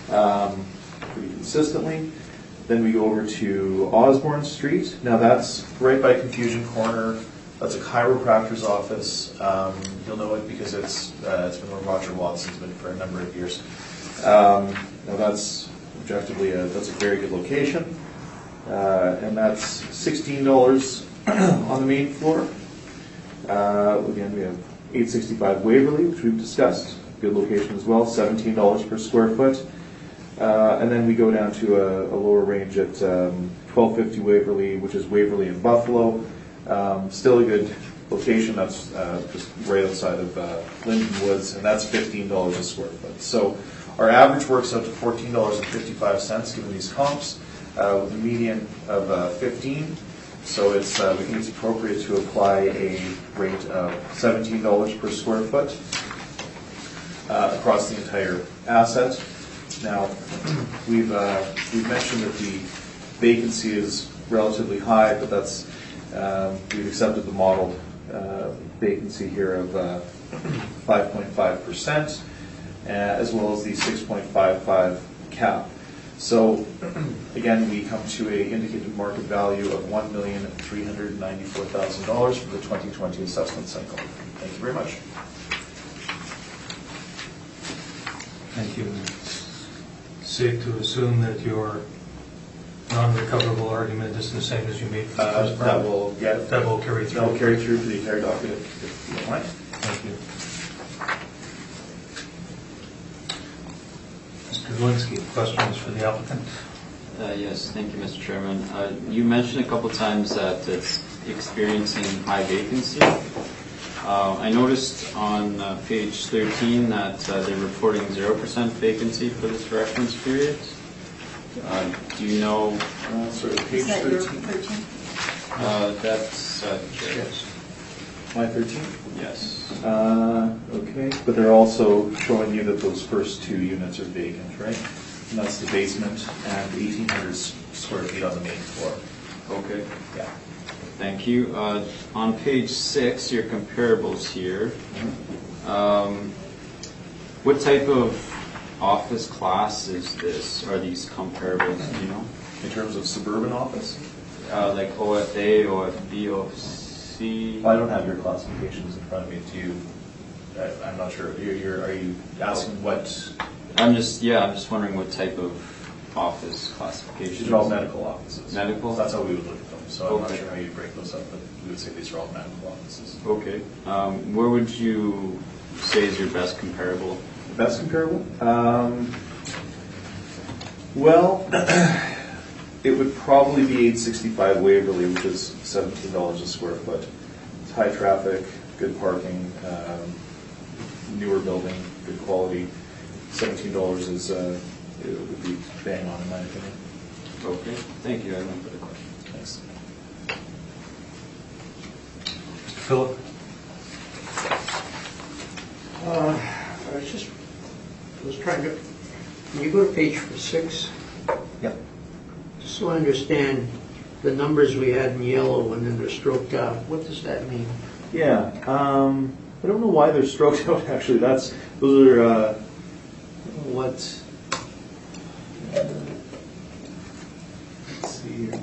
pretty consistently. Then we go over to Osborne Street. Now that's right by Confusion Corner. That's a chiropractor's office. You'll know it because it's been where Roger Watson's been for a number of years. Now that's objectively that's a very good location, and that's $16 on the main floor. Again, we have 865 Waverly, which we've discussed. Good location as well, $17 per square foot. And then we go down to a lower range at 1250 Waverly, which is Waverly and Buffalo. Still a good location. That's just right outside of Linden Woods, and that's $15 a square foot. So our average works out to $14.55 given these comps, with a median of 15. So it's we think it's appropriate to apply a rate of $17 per square foot across the entire asset. Now, we've mentioned that the vacancy is relatively high, but that's we've accepted the modeled vacancy here of 5.5%, as well as the 6.55 cap. So, again, we come to a indicated market value of $1,394,000 for the 2020 assessment cycle. Thank you very much. Thank you. Safe to assume that your non-recoverable argument is the same as you made for the first part? That will carry through. That will carry through for the entire document, if you don't mind. Thank you. Mr. Galinsky, questions for the applicant? Yes, thank you, Mr. Chairman. You mentioned a couple times that it's experiencing high vacancy. I noticed on page 13 that they're reporting 0% vacancy for this reference period. Do you know? Sorry, page Is that your 13. 13? That's Yes. My 13? yes. Okay, but they're also showing you that those first two units are vacant, right? And that's the basement and 1,800 square feet on the main floor. Okay. Yeah. Thank you. On page 6, your comparables here. What type of office class is this? Are these comparables, do you know? In terms of suburban office? Like OFA, OFB, OFC? I don't have your classifications in front of me. Do you? I'm not sure. Are you asking what? I'm just wondering what type of office classification. These are all medical offices. Medical? That's how we would look at them. So I'm not Okay. sure how you break those up, but we would say these are all medical offices. Okay. Where would you say is your best comparable? Best comparable? Well, it would probably be 865 Waverly, which is $17 a square foot. It's high traffic, good parking, newer building, good quality. $17 is it would be bang on in my opinion. Okay. Thank you. I have no further questions. Thanks. Mr. Phillip? I was trying to, when you go to page 6, Yep. just so I understand the numbers we had in yellow and then they're stroked out, what does that mean? Yeah. I don't know why they're stroked out. Actually, those are I don't know what. Let's see here.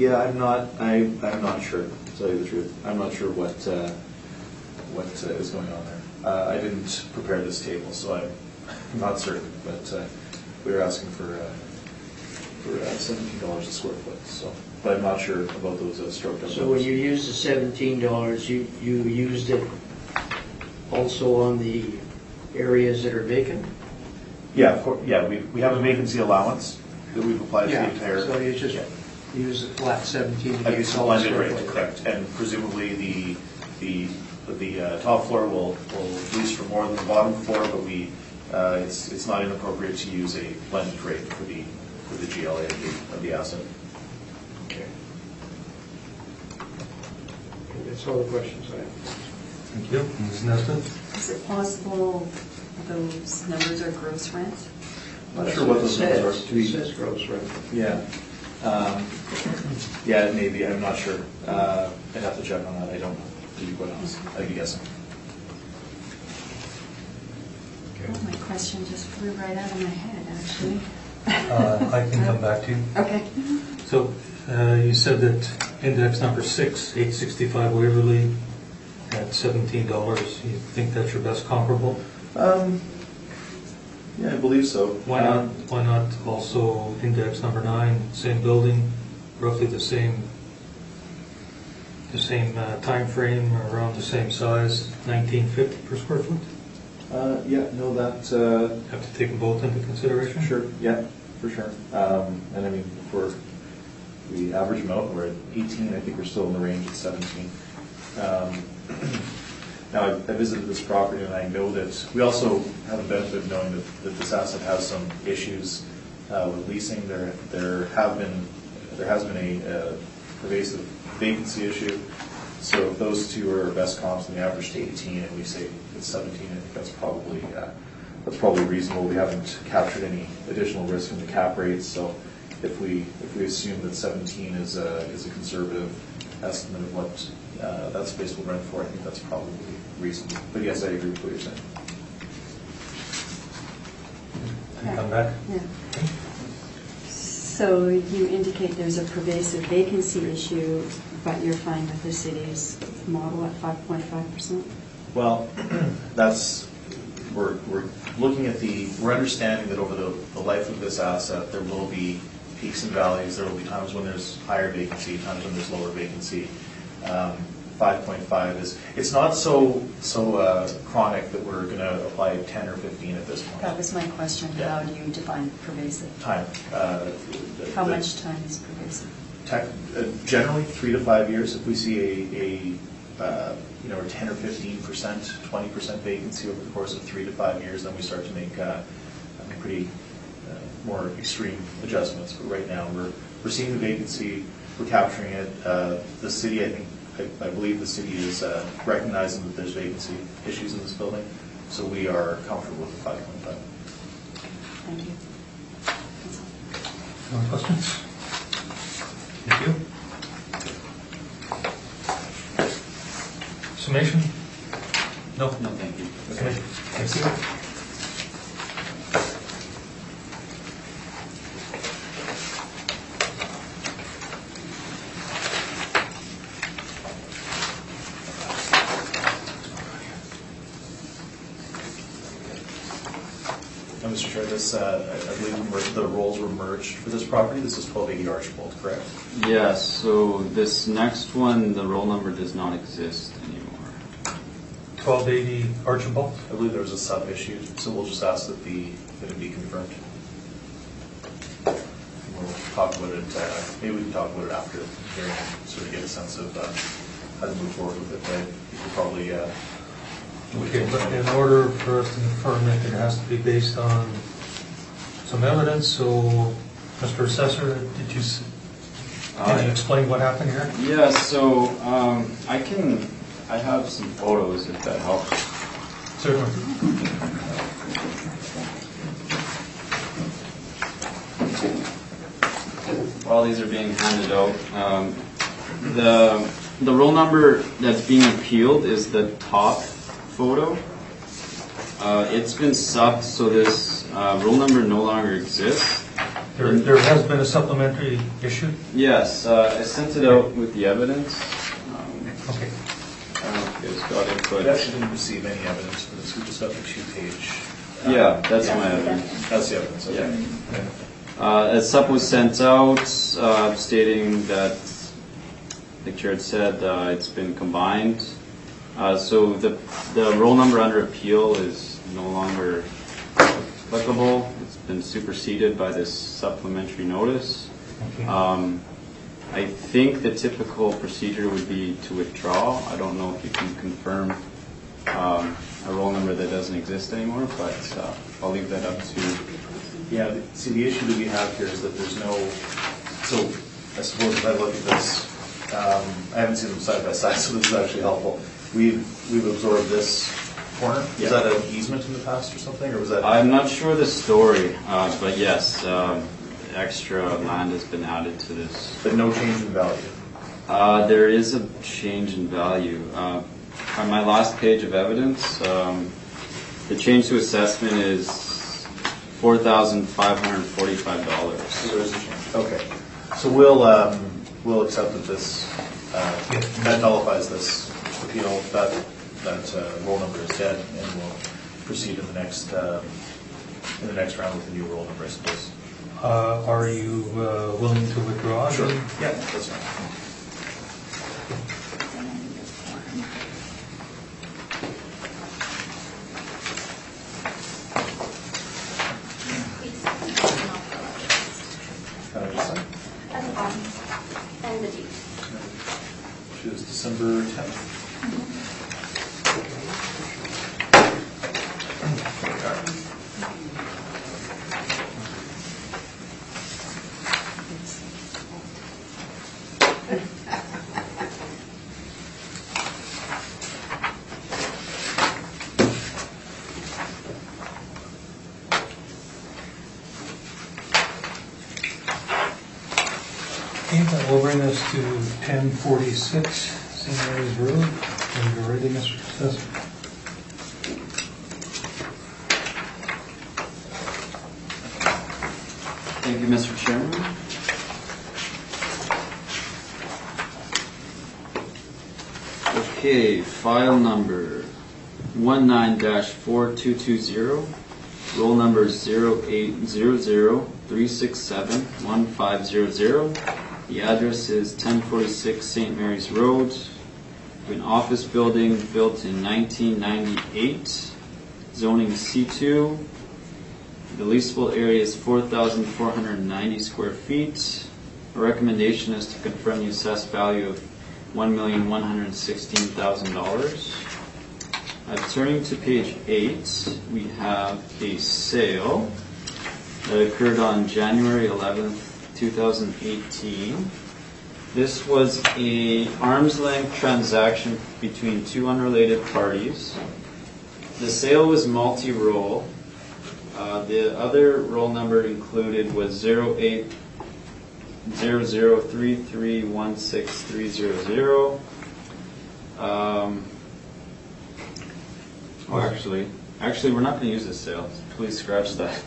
Yeah, I'm not sure, to tell you the truth. I'm not sure what is going on there. I didn't prepare this table, so I'm not certain, but we were asking for $17 a square foot, so, but I'm not sure about those stroked up. So when you used the $17, you used it also on the areas that are vacant? Yeah, of course, yeah, we have a vacancy allowance that we've applied to the entire. So you just use the flat 17 I guess against all the blended square rate, footage. correct, and presumably the top floor will lease for more than the bottom floor, but it's not inappropriate to use a blended rate for the GLA of the asset. Okay. That's all the questions I have. Thank you. Ms. Nesbitt? Is it possible those numbers are gross rent? Not sure what those numbers are. It says gross rent. Yeah. Yeah, it may be. I'm not sure. I'd have to check on that. I don't know, to be quite honest. I'd be guessing. Oh, my question just flew right out of my head, actually. I can come back to you. Okay. So you said that index number 6, 865 Waverly, at $17. You think that's your best comparable? Yeah, I believe so. Why not also index number 9, same building, roughly the same time frame, around the same size, 1950 per square foot? Yeah, no, that. Have to take them both into consideration? Sure, yeah, for sure. And I mean, if we average them out, we're at 18, I think we're still in the range of 17. Now, I visited this property and I know that we also have the benefit of knowing that this asset has some issues with leasing. There has been a pervasive vacancy issue. So if those two are our best comps and we average to 18 and we say it's 17, I think that's probably reasonable. We haven't captured any additional risk in the cap rates, so if we assume that 17 is a conservative estimate of what that space will rent for, I think that's probably reasonable. But yes, I agree with what you're saying. Can you come back? Yeah. So you indicate there's a pervasive vacancy issue, but you're fine with the city's model at 5.5%? Well, we're looking at we're understanding that over the life of this asset, there will be peaks and valleys. There will be times when there's higher vacancy, times when there's lower vacancy. 5.5 it's not so chronic that we're going to apply 10 or 15 at this point. That was my question. Yeah. How do you define pervasive? Time. How much time is pervasive? Generally 3 to 5 years. If we see a 10 or 15%, 20% vacancy over the course of 3 to 5 years, then we start to make pretty more extreme adjustments. But right now we're seeing the vacancy, we're capturing it. The city, I believe the city is recognizing that there's vacancy issues in this building, so we are comfortable with the 5.5. Thank you. No questions? Thank you. Summation? No? No, thank you. Okay. Thank you. Mr. Chair, this, I believe the roles were merged for this property. This is 1280 Archibald, correct? Yes, so this next one, the roll number does not exist anymore. 1280 Archibald? I believe there was a sub issued, so we'll just ask that it be confirmed. And we'll talk about it, maybe we can talk about it after the hearing and sort of get a sense of how to move forward with it. But you could probably... Okay, but in order for us to confirm it, it has to be based on some evidence. So, Mr. Assessor, can you explain what happened here? Yeah, so I have some photos if that helps. Certainly. While these are being handed out, the roll number that's being appealed is the top photo. It's been subbed, so this roll number no longer exists. There has been a supplementary issued? Yes, I sent it out with the evidence. Okay. I don't know if you guys got it, We but actually didn't receive any evidence for this, we just got the 2-page. yeah, that's my evidence. That's the evidence, okay. A sup was sent out stating that, like Jared said, it's been combined. So the roll number under appeal is no longer applicable. It's been superseded by this supplementary notice. Okay. I think the typical procedure would be to withdraw. I don't know if you can confirm a roll number that doesn't exist anymore, but I'll leave that up to. Yeah, see, the issue that we have here is that there's no, so I suppose if I look at this, I haven't seen them side by side, so this is actually helpful. We've absorbed this corner. Yeah. Is that an easement in the past or something, or was that? I'm not sure the story, but yes, extra land has been added to this. But no change in value? There is a change in value. On my last page of evidence, the change to assessment is $4,545. So there is a change. Okay. So we'll accept that this, that nullifies this appeal, that roll number is dead, and we'll proceed in the next round with the new roll number, I suppose. Are you willing to withdraw? Sure. Yeah, that's fine. Just sign. At the bottom, and the date. Which is December 10th. Okay, that will bring us to 1046 St. Mary's Road. When you're ready, Mr. Assessor. Thank you, Mr. Chairman. Okay, file number 19-4220, roll number 0800-367-1500. The address is 1046 St. Mary's Road, an office building built in 1998, zoning C2. The leasable area is 4,490 square feet. A recommendation is to confirm the assessed value of $1,116,000. Turning to page 8, we have a sale that occurred on January 11th, 2018. This was a arm's length transaction between two unrelated parties. The sale was multi-roll. The other roll number included was 0800331630. Actually, we're not going to use this sale. Please scratch that.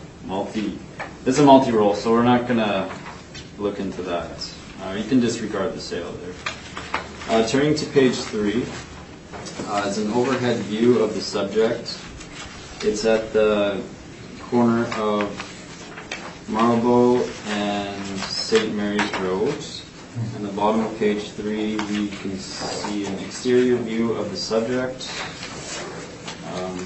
This is a multi-roll, so we're not going to look into that. You can disregard the sale there. Turning to page 3, is an overhead view of the subject. It's at the corner of Marlborough and St. Mary's Roads. On the bottom of page 3, we can see an exterior view of the subject.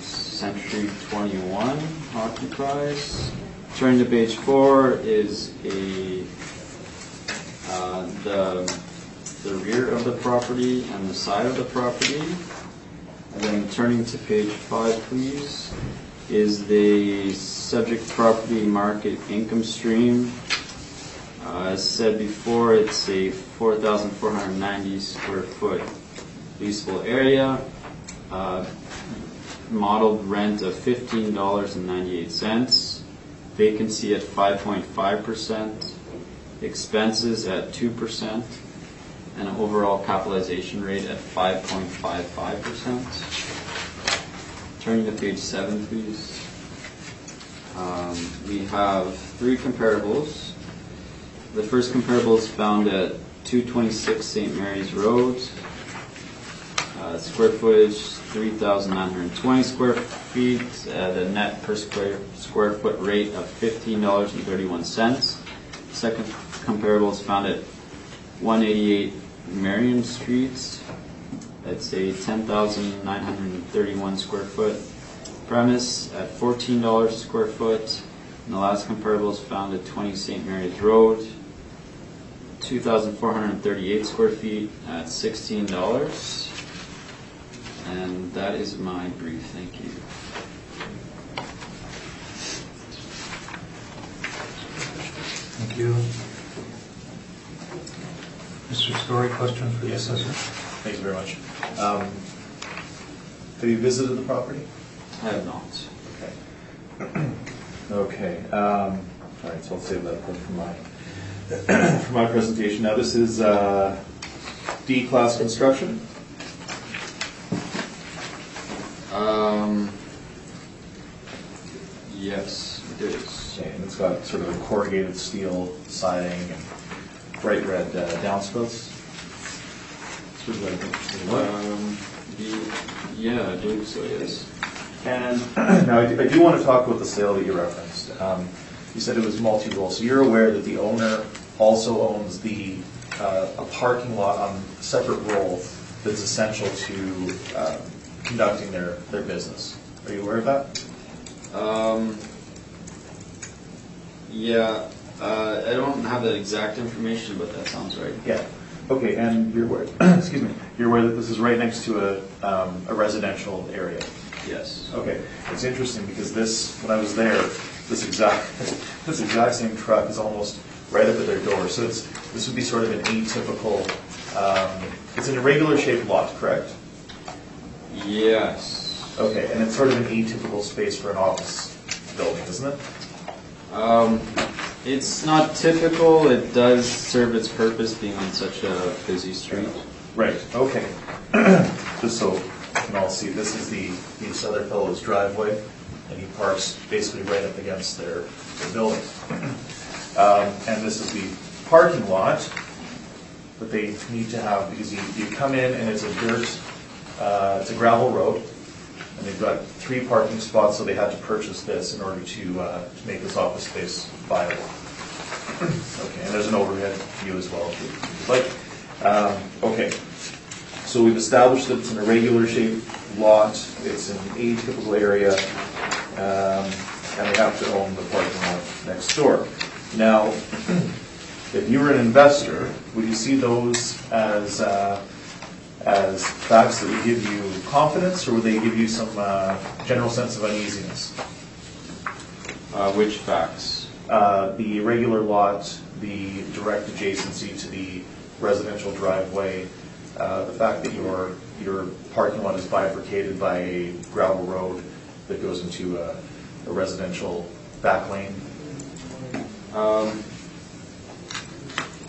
Century 21 occupies. Turning to page 4 is the rear of the property and the side of the property. And then turning to page 5, please, is the subject property market income stream. As said before, it's a 4,490 square foot leasable area. Modeled rent of $15.98. Vacancy at 5.5%. Expenses at 2%. And an overall capitalization rate at 5.55%. Turning to page 7, please. We have 3 comparables. The first comparable is found at 226 St. Mary's Road. Square footage 3,920 square feet at a net per square foot rate of $15.31. Second comparable is found at 188 Marion Street. That's a 10,931 square foot premise at $14 a square foot. And the last comparable is found at 20 St. Mary's Road, 2,438 square feet at $16. And that is my brief. Thank you. Thank you. Mr. Story, question for the assessor? Thank you very much. Have you visited the property? I have not. Okay. Okay. All right, so I'll save that for my presentation. Now, this is D-class construction. Yes, it is. Okay, and it's got sort of a corrugated steel siding and bright red downspouts. Sort of like Yeah, I believe so, yes. And now I do want to talk about the sale that you referenced. You said it was multi-role, so you're aware that the owner also owns a parking lot on a separate role that's essential to conducting their business. Are you aware of that? Yeah, I don't have that exact information, but that sounds right. Yeah. Okay, and you're aware, excuse me, you're aware that this is right next to a residential area. Yes. Okay, it's interesting because when I was there, this exact same truck is almost right up at their door. So this would be sort of an atypical. It's an irregular shaped lot, correct? Yes. Okay, and it's sort of an atypical space for an office building, isn't it? It's not typical. It does serve its purpose being on such a busy street. Right. Okay. Just so you can all see, this is this other fellow's driveway, and he parks basically right up against their building. And this is the parking lot that they need to have, because you come in and it's a gravel road, and they've got 3 parking spots, so they had to purchase this in order to make this office space viable. Okay, and there's an overhead view as well, if you'd like. Okay, so we've established that it's an irregular shaped lot, it's an atypical area, and they have to own the parking lot next door. Now, if you were an investor, would you see those as facts that would give you confidence, or would they give you some general sense of uneasiness? Which facts? The irregular lot, the direct adjacency to the residential driveway, the fact that your parking lot is bifurcated by a gravel road that goes into a residential back lane.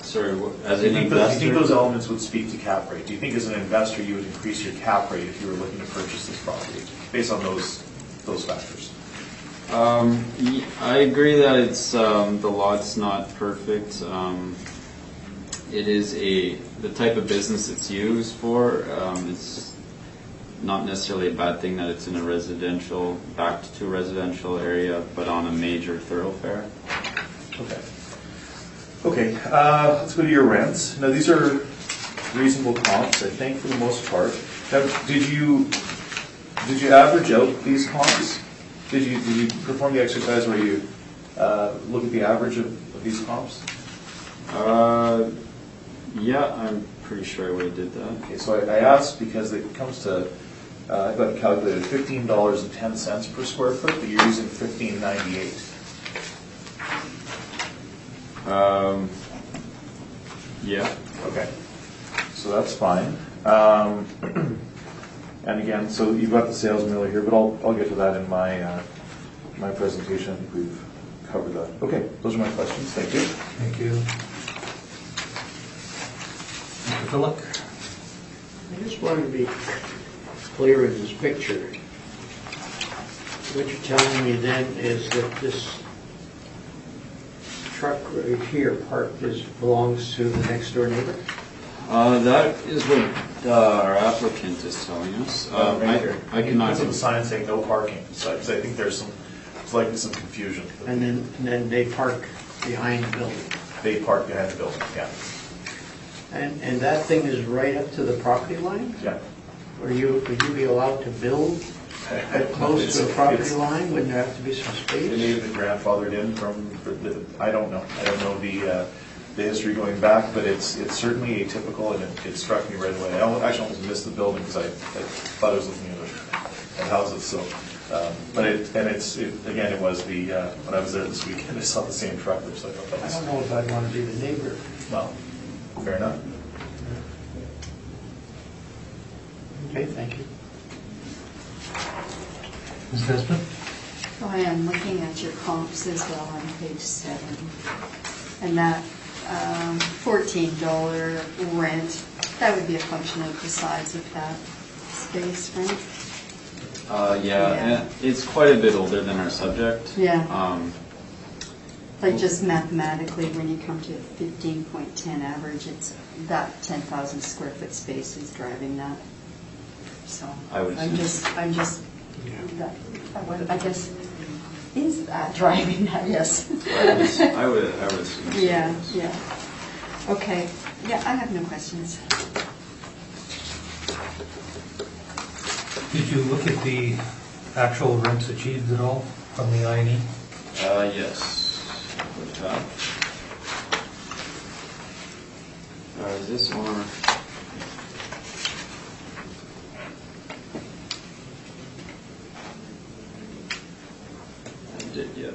Sorry, as Do an you investor? think those elements would speak to cap rate? Do you think as an investor you would increase your cap rate if you were looking to purchase this property based on those factors? I agree that it's the lot's not perfect. It is the type of business it's used for. It's not necessarily a bad thing that it's in a residential, backed to a residential area, but on a major thoroughfare. Okay. Okay, let's go to your rents. Now, these are reasonable comps, I think, for the most part. Now, did you average out these comps? Did you perform the exercise where you look at the average of these comps? Yeah, I'm pretty sure I would have did that. Okay, so I asked because it comes to, I've got it calculated $15.10 per square foot, but you're using $15.98. Yeah. Okay, so that's fine. And again, so you've got the sales mailer here, but I'll get to that in my my presentation. I think we've covered that. Okay, those are my questions. Thank you. Thank you. Mr. Philip? I just wanted to be clear in this picture. What you're telling me then is that this truck right here parked belongs to the next door neighbor? That is what our applicant is telling us. Right here. I cannot. It's on the sign saying no parking, so I think there's likely some confusion. And then they park behind the building. They park behind the building, yeah. And that thing is right up to the property line? Yeah. Would you be allowed to build close to the property line? Wouldn't there have to be some It may space? have been grandfathered in from, I don't know. I don't know the history going back, but it's certainly atypical, and it struck me right away. I actually almost missed the building because I thought I was looking at houses, so. Again, it was when I was there this weekend, I saw the same truck, which I thought that I was, don't know if I'd want to be the neighbor. well, fair enough. Okay, thank you. Ms. Nesbitt? Oh, I am looking at your comps as well on page 7. And that $14 rent, that would be a function of the size of that space, right? Yeah, and it's quite a bit older than our subject. Yeah. Like just mathematically, when you come to 15.10 average, it's that 10,000 square foot space is driving that. So I would I'm assume. just, I guess, is that driving that? Yes. I would assume. So. Yeah, yeah. Okay. Yeah, I have no questions. Did you look at the actual rents achieved at all from the INE? Yes. Would have. Is this or? I did, yeah.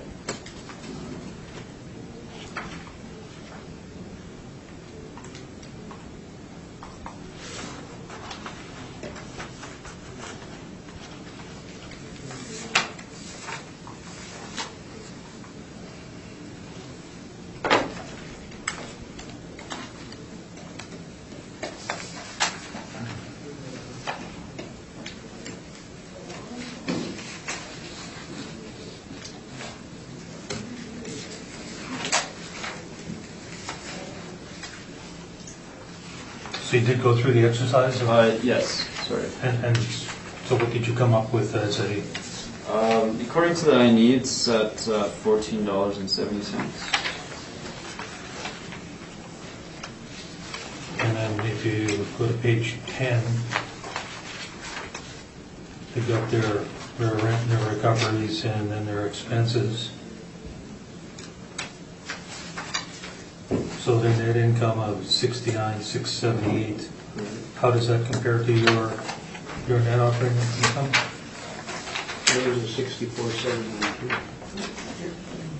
So you did go through the exercise? Yes, sorry. And so what did you come up with as a, According to the INE, it's at $14.70. and then if you go to page 10, they've got their rent, their recoveries, and then their expenses. So their net income of 69,678. How does that compare to your net operating income? There's a 64,792.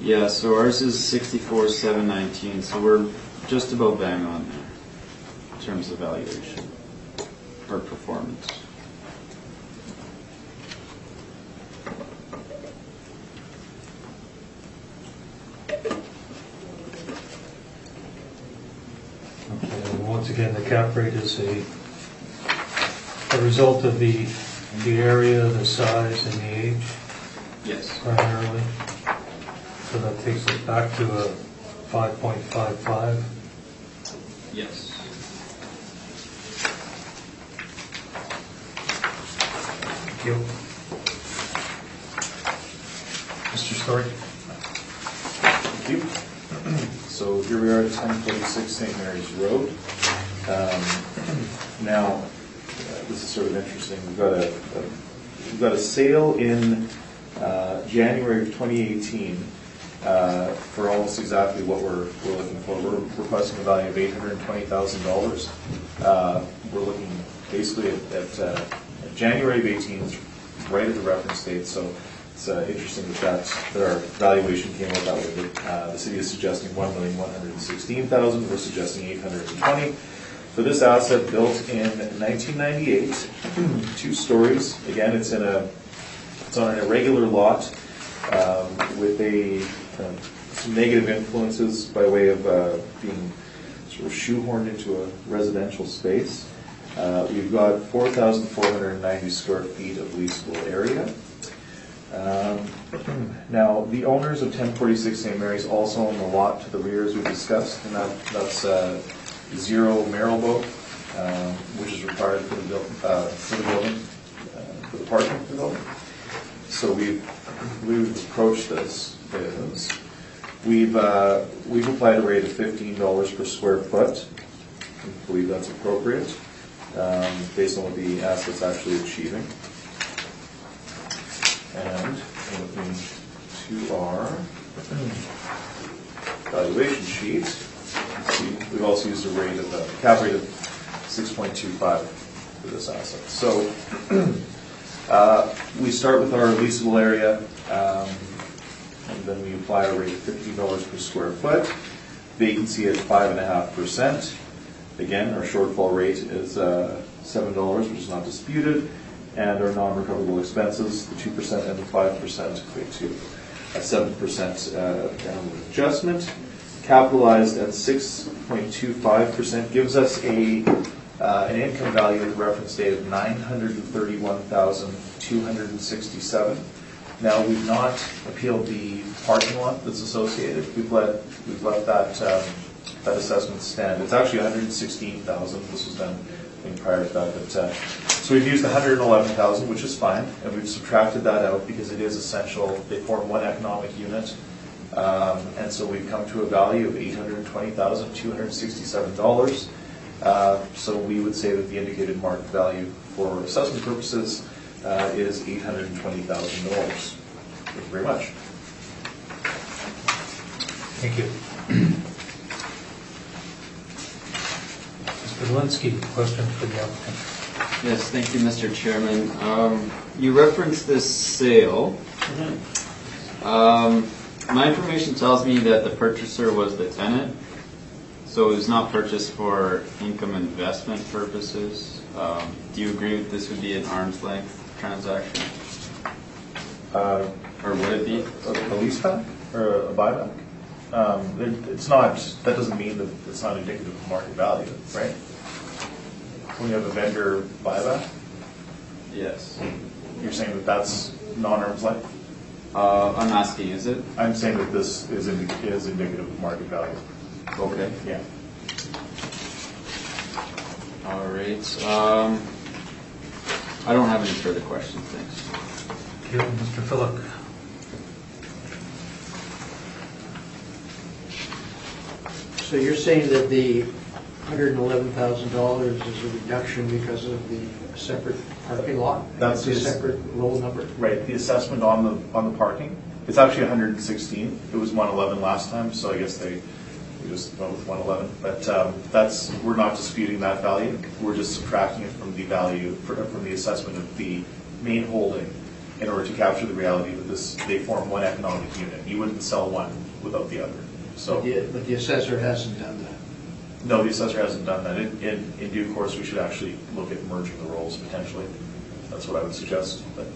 Yeah, so ours is 64,719, so we're just about bang on there in terms of valuation or performance. Okay, and once again, the cap rate is a result of the area, the size, and the age Yes. primarily. So that takes us back to a 5.55. Yes. Thank you. Mr. Story? Thank you. So here we are at 1046 St. Mary's Road. Now, this is sort of interesting. We've got a sale in January of 2018 for almost exactly what we're looking for. We're requesting a value of $820,000. We're looking basically at January of 18, right at the reference date. So it's interesting that our valuation came out that way. The city is suggesting $1,116,000. We're suggesting $820,000. For this asset built in 1998, 2 stories. Again, it's on an irregular lot with some negative influences by way of being sort of shoehorned into a residential space. We've got 4,490 square feet of leasable area. Now, the owners of 1046 St. Mary's also own the lot to the rear, as we discussed, and that's 0 Marylebow, which is required for the building, for the parking for the building. So we've approached this. We've applied a rate of $15 per square foot. I believe that's appropriate, based on what the asset's actually achieving. And looking to our valuation sheet, see, we've also used a cap rate of 6.25 for this asset. So we start with our leasable area, and then we apply a rate of $15 per square foot. Vacancy at 5.5%. Again, our shortfall rate is $7, which is not disputed, and our non-recoverable expenses, the 2% and the 5%, equate to a 7% downward adjustment. Capitalized at 6.25% gives us an income value at the reference date of $931,267. Now, we've not appealed the parking lot that's associated. We've left that assessment stand. It's actually $116,000. This was done prior to that. But, so we've used $111,000, which is fine, and we've subtracted that out because it is essential. They form one economic unit, and so we've come to a value of $820,267. So we would say that the indicated market value for assessment purposes is $820,000. Thank you very much. Thank you. Mr. Linsky, question for the applicant. Yes, thank you, Mr. Chairman. You referenced this sale. My information tells me that the purchaser was the tenant, so it was not purchased for income investment purposes. Do you agree that this would be an arm's length transaction? Or would it be? A lease back or a buyback? It's not. That doesn't mean that it's not indicative of market value, right? When you have a vendor buyback, Yes. you're saying that that's non-arm's length? I'm asking, is it? I'm saying that this is indicative of market value. Okay. Yeah. All right. I don't have any further questions, thanks. Thank you. Mr. Phillick. So you're saying that the $111,000 is a reduction because of the separate parking lot? That's a just- separate roll number? Right. The assessment on the parking, it's actually 116. It was 111 last time, so I guess we just went with 111. But we're not disputing that value. We're just subtracting it from the value from the assessment of the main holding in order to capture the reality that they form one economic unit. You wouldn't sell one without the other. So. But the assessor hasn't done that. No, the assessor hasn't done that. In due course, we should actually look at merging the roles potentially. That's what I would suggest. But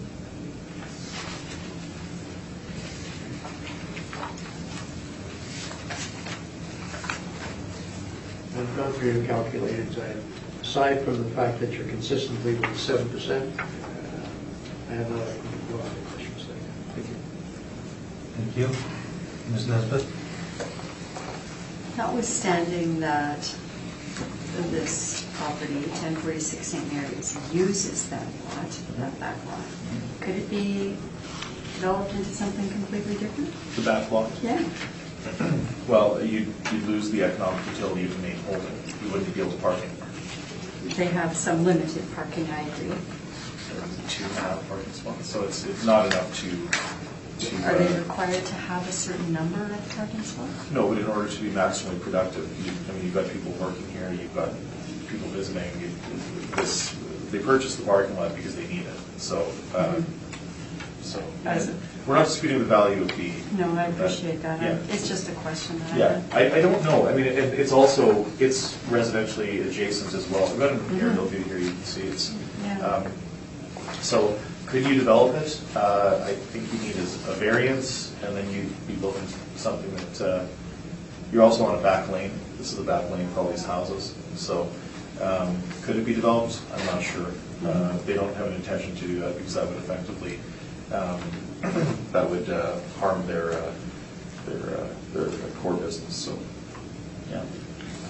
I've gone through your calculators. Aside from the fact that you're consistently with 7%, I have no other questions. Thank you. Thank you. Ms. Nesbitt. Notwithstanding that this property, 1046 St. Mary's, uses that lot, that back lot, could it be developed into something completely different? the back lot. Yeah. Well, you'd lose the economic utility of the main holding. You wouldn't be able to park anywhere. They have some limited parking, I agree. 2.5 parking spots, so it's not enough to. Are they required to have a certain number of parking spots? No, but in order to be maximally productive, you've got people working here, you've got people visiting. They purchase the parking lot because they need it. So, we're not disputing the value of the. No, I appreciate that. Yeah. It's just a question that I Yeah, had. I don't know. I mean, it's residentially adjacent as well. We've got it here, they'll be here, you can see it's. Yeah. So could you develop it? I think you need a variance, and then you'd be building something that, you're also on a back lane. This is the back lane for all these houses. So could it be developed? I'm not sure. They don't have an intention to do that because that would effectively that would harm their core business, so, yeah.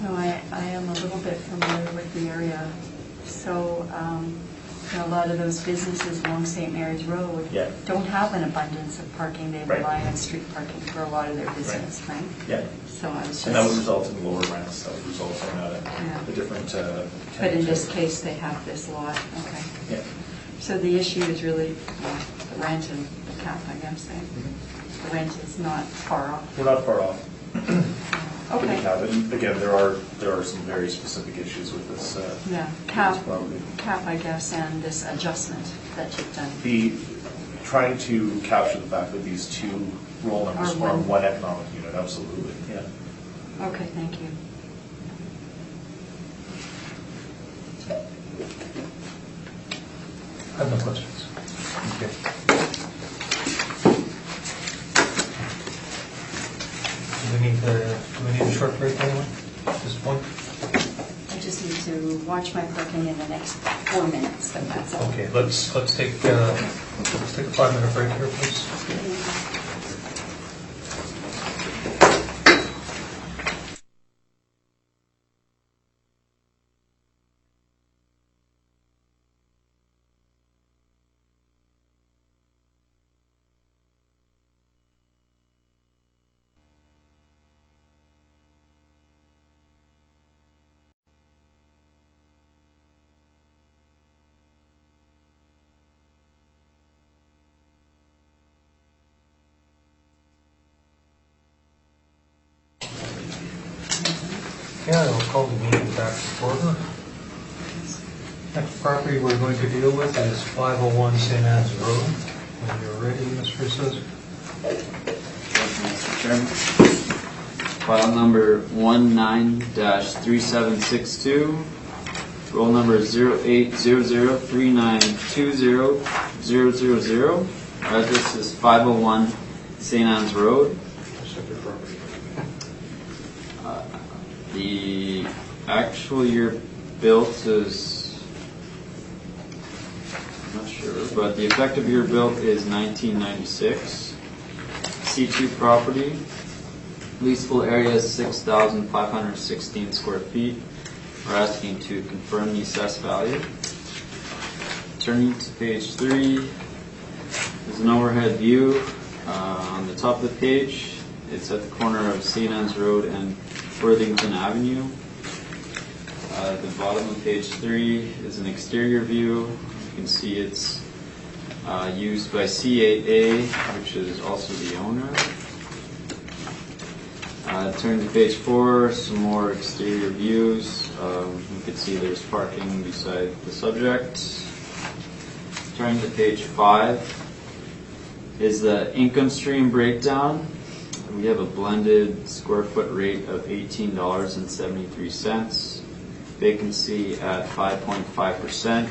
No, I am a little bit familiar with the area. So a lot of those businesses along St. Mary's Road Yeah. don't have an abundance of parking. They Right. rely on street parking for a lot of their business, right? Yeah. So I was just... And that would result in lower rents, that would result in a different... But in this case, they have this lot, okay. Yeah. So the issue is really the rent and the cap, I guess. The rent is not far off. We're not far off. Okay. With the cap. And again, there are some very specific issues with this. Yeah, this property. cap, I guess, and this adjustment that you've done. Trying to capture the fact that these two roll numbers Are form one. one economic unit, absolutely, yeah. Okay, thank you. I have no questions. Okay. Do we need a short break anyway at this point? I just need to watch my parking in the next 4 minutes, but that's all. Okay, let's take a 5-minute break here, please. Yeah, I'll call the meeting back to order. Next property we're going to deal with is 501 St. Anne's Road. When you're ready, Mr. Souza. Thank you, Mr. Chairman. File number 19-3762. Roll number 0800392000. Address is 501 St. Anne's Road. The actual year built is, I'm not sure, but the effective year built is 1996. C2 property. Leasable area is 6,516 square feet. We're asking to confirm the assessed value. Turning to page 3, there's an overhead view. On the top of the page, it's at the corner of St. Anne's Road and Worthington Avenue. At the bottom of page 3 is an exterior view. You can see it's used by CAA, which is also the owner. Turn to page 4, some more exterior views. You can see there's parking beside the subject. Turning to page 5 is the income stream breakdown. We have a blended square foot rate of $18.73, vacancy at 5.5%,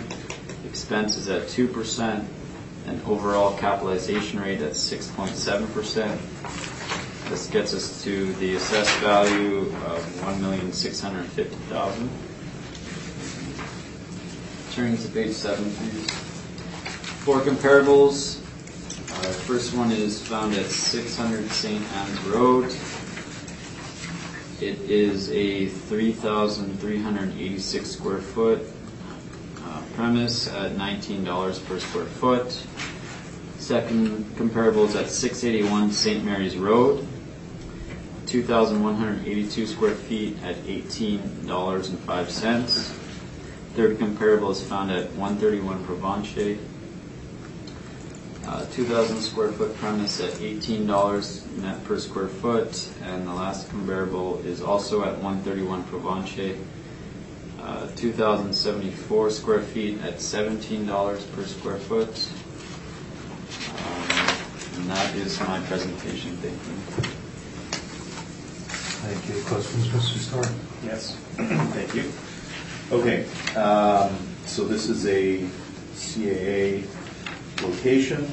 expenses at 2%, and overall capitalization rate at 6.7%. This gets us to the assessed value of $1,650,000. Turning to page 7, please. 4 comparables. First one is found at 600 St. Anne's Road. It is a 3,386 square foot premise at $19 per square foot. Second comparable is at 681 St. Mary's Road. 2,182 square feet at $18.05. Third comparable is found at 131 Provencher. 2,000 square foot premise at $18 net per square foot, and the last comparable is also at 131 Provencher. 2,074 square feet at $17 per square foot. And that is my presentation. Thank you. Thank you. Questions, Mr. Starr? Yes, thank you. Okay, so this is a CAA location.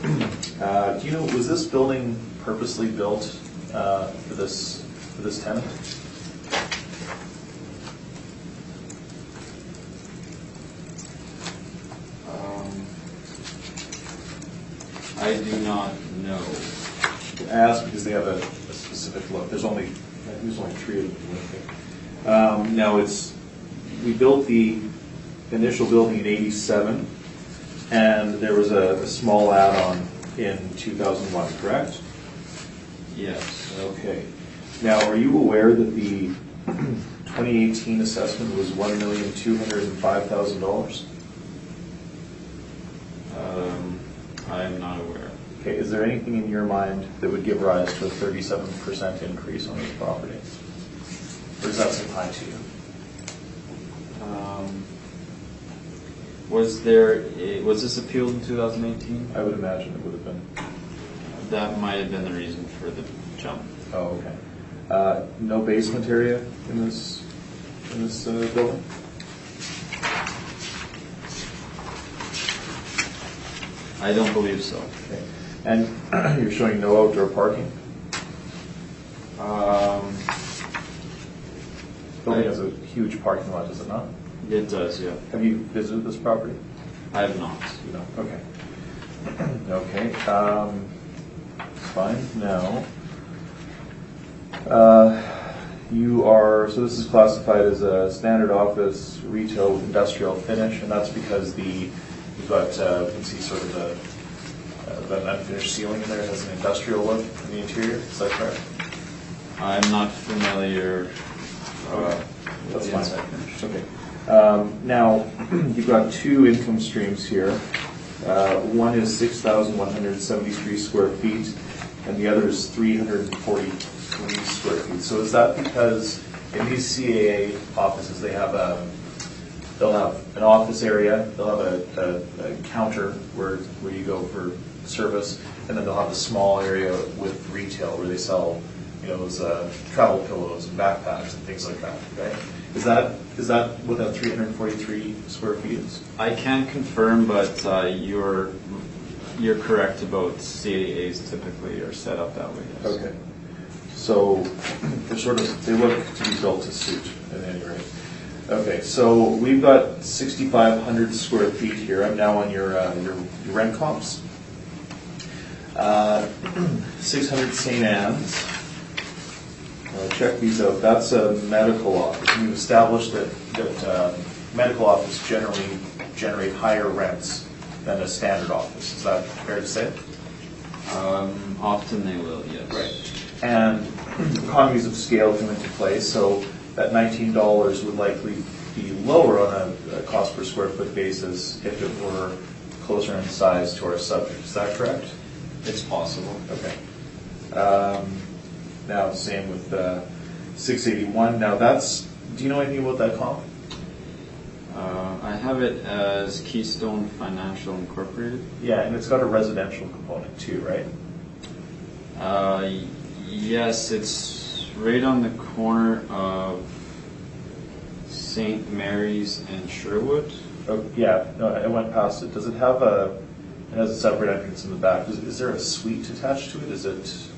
Do you know, was this building purposely built for this tenant? I do not know. I asked because they have a specific look. There's only 3 of them, I think. Now we built the initial building in '87, and there was a small add-on in 2001, correct? Yes. Okay. Now, are you aware that the 2018 assessment was $1,205,000? I am not aware. Okay, is there anything in your mind that would give rise to a 37% increase on this property? Or does that seem high to you? Was this appealed in 2018? I would imagine it would have been. That might have been the reason for the jump. Oh, okay. No basement area in this building? I don't believe so. Okay. And you're showing no outdoor parking? Building has a huge parking lot, does it not? It does, yeah. Have you visited this property? I have not. You don't? Okay. Okay. Fine. Now, so this is classified as a standard office retail with industrial finish, and that's because you've got, you can see sort of an unfinished ceiling in there. It has an industrial look in the interior. Is that correct? I'm not familiar with That's the fine. inside finish. Okay. Now, you've got 2 income streams here. One is 6,173 square feet, and the other is 343 square feet. So is that because in these CAA offices, they'll have an office area, they'll have a counter where you go for service, and then they'll have a small area with retail where they sell, those travel pillows and backpacks and things like that, right? Is that what that 343 square feet is? I can't confirm, but you're correct about CAAs typically are set up that way. Yes. Okay. So they look to be built to suit at any rate. Okay, so we've got 6,500 square feet here. I'm now on your rent comps. 600 St. Anne's. Check these out. That's a medical office. And we've established that medical offices generally generate higher rents than a standard office. Is that fair to say? Often they will, yes. Right. And economies of scale come into play, so that $19 would likely be lower on a cost per square foot basis if it were closer in size to our subject. Is that correct? It's possible. Okay. Now, same with 681. Now, do you know anything about that comp? I have it as Keystone Financial Incorporated. Yeah, and it's got a residential component too, right? Yes, it's right on the corner of St. Mary's and Sherwood. Oh, yeah, no, I went past it. Does it have it has a separate entrance in the back. Is there a suite attached to it? Is it?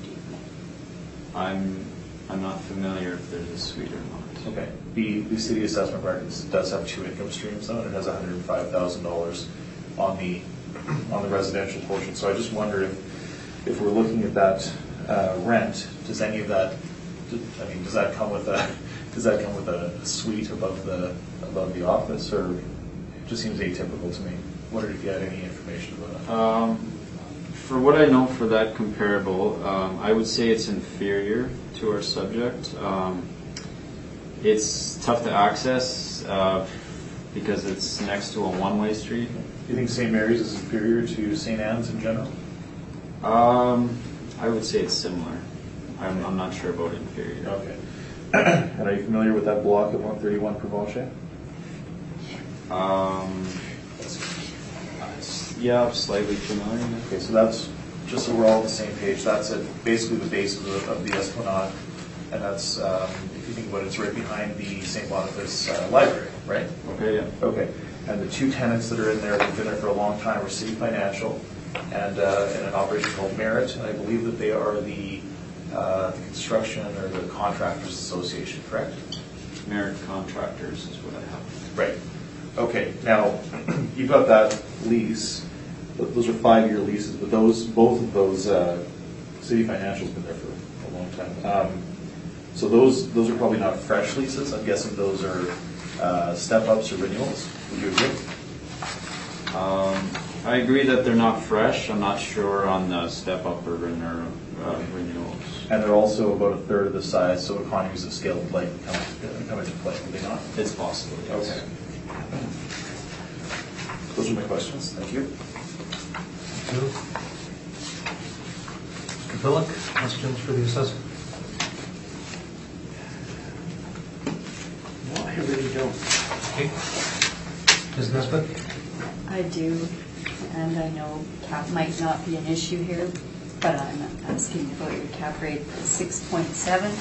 I'm not familiar if there's a suite or not. Okay. The city assessment records does have 2 income streams though, and it has $105,000 on the residential portion. So I just wonder if we're looking at that rent, does any of that? I mean, does that come with a suite above the office, or it just seems atypical to me? Wondered if you had any information about that. For what I know for that comparable, I would say it's inferior to our subject. It's tough to access because it's next to a one-way street. Do you think St. Mary's is inferior to St. Anne's in general? I would say it's similar. I'm not sure about inferior. Okay. And are you familiar with that block at 131 Provencher? Yeah, I'm slightly familiar. Okay, so that's, just so we're all on the same page, that's basically the base of the Esplanade, and that's, if you think about it, it's right behind the St. Boniface Library, right? Okay, yeah. Okay, and the 2 tenants that are in there, have been there for a long time, are City Financial and an operation called Merit, and I believe that they are the construction or the contractors association, correct? Merit Contractors is what I have. Right. Okay, now, you've got that lease. those are 5-year leases, but both of those, City Financial's been there for a long time. So those are probably not fresh leases. I'm guessing those are step-ups or renewals. Would you agree? I agree that they're not fresh. I'm not sure on the step-up or renewals. And they're also about a third of the size, so economies of scale would likely come into play, would they not? It's possible, yes. Okay. Those are my questions. Thank you. Thank you. Mr. Billick, questions for the assessor? No, I really don't. Okay. Ms. Nesbitt? I do, and I know cap might not be an issue here, but I'm asking about your cap rate, 6.7.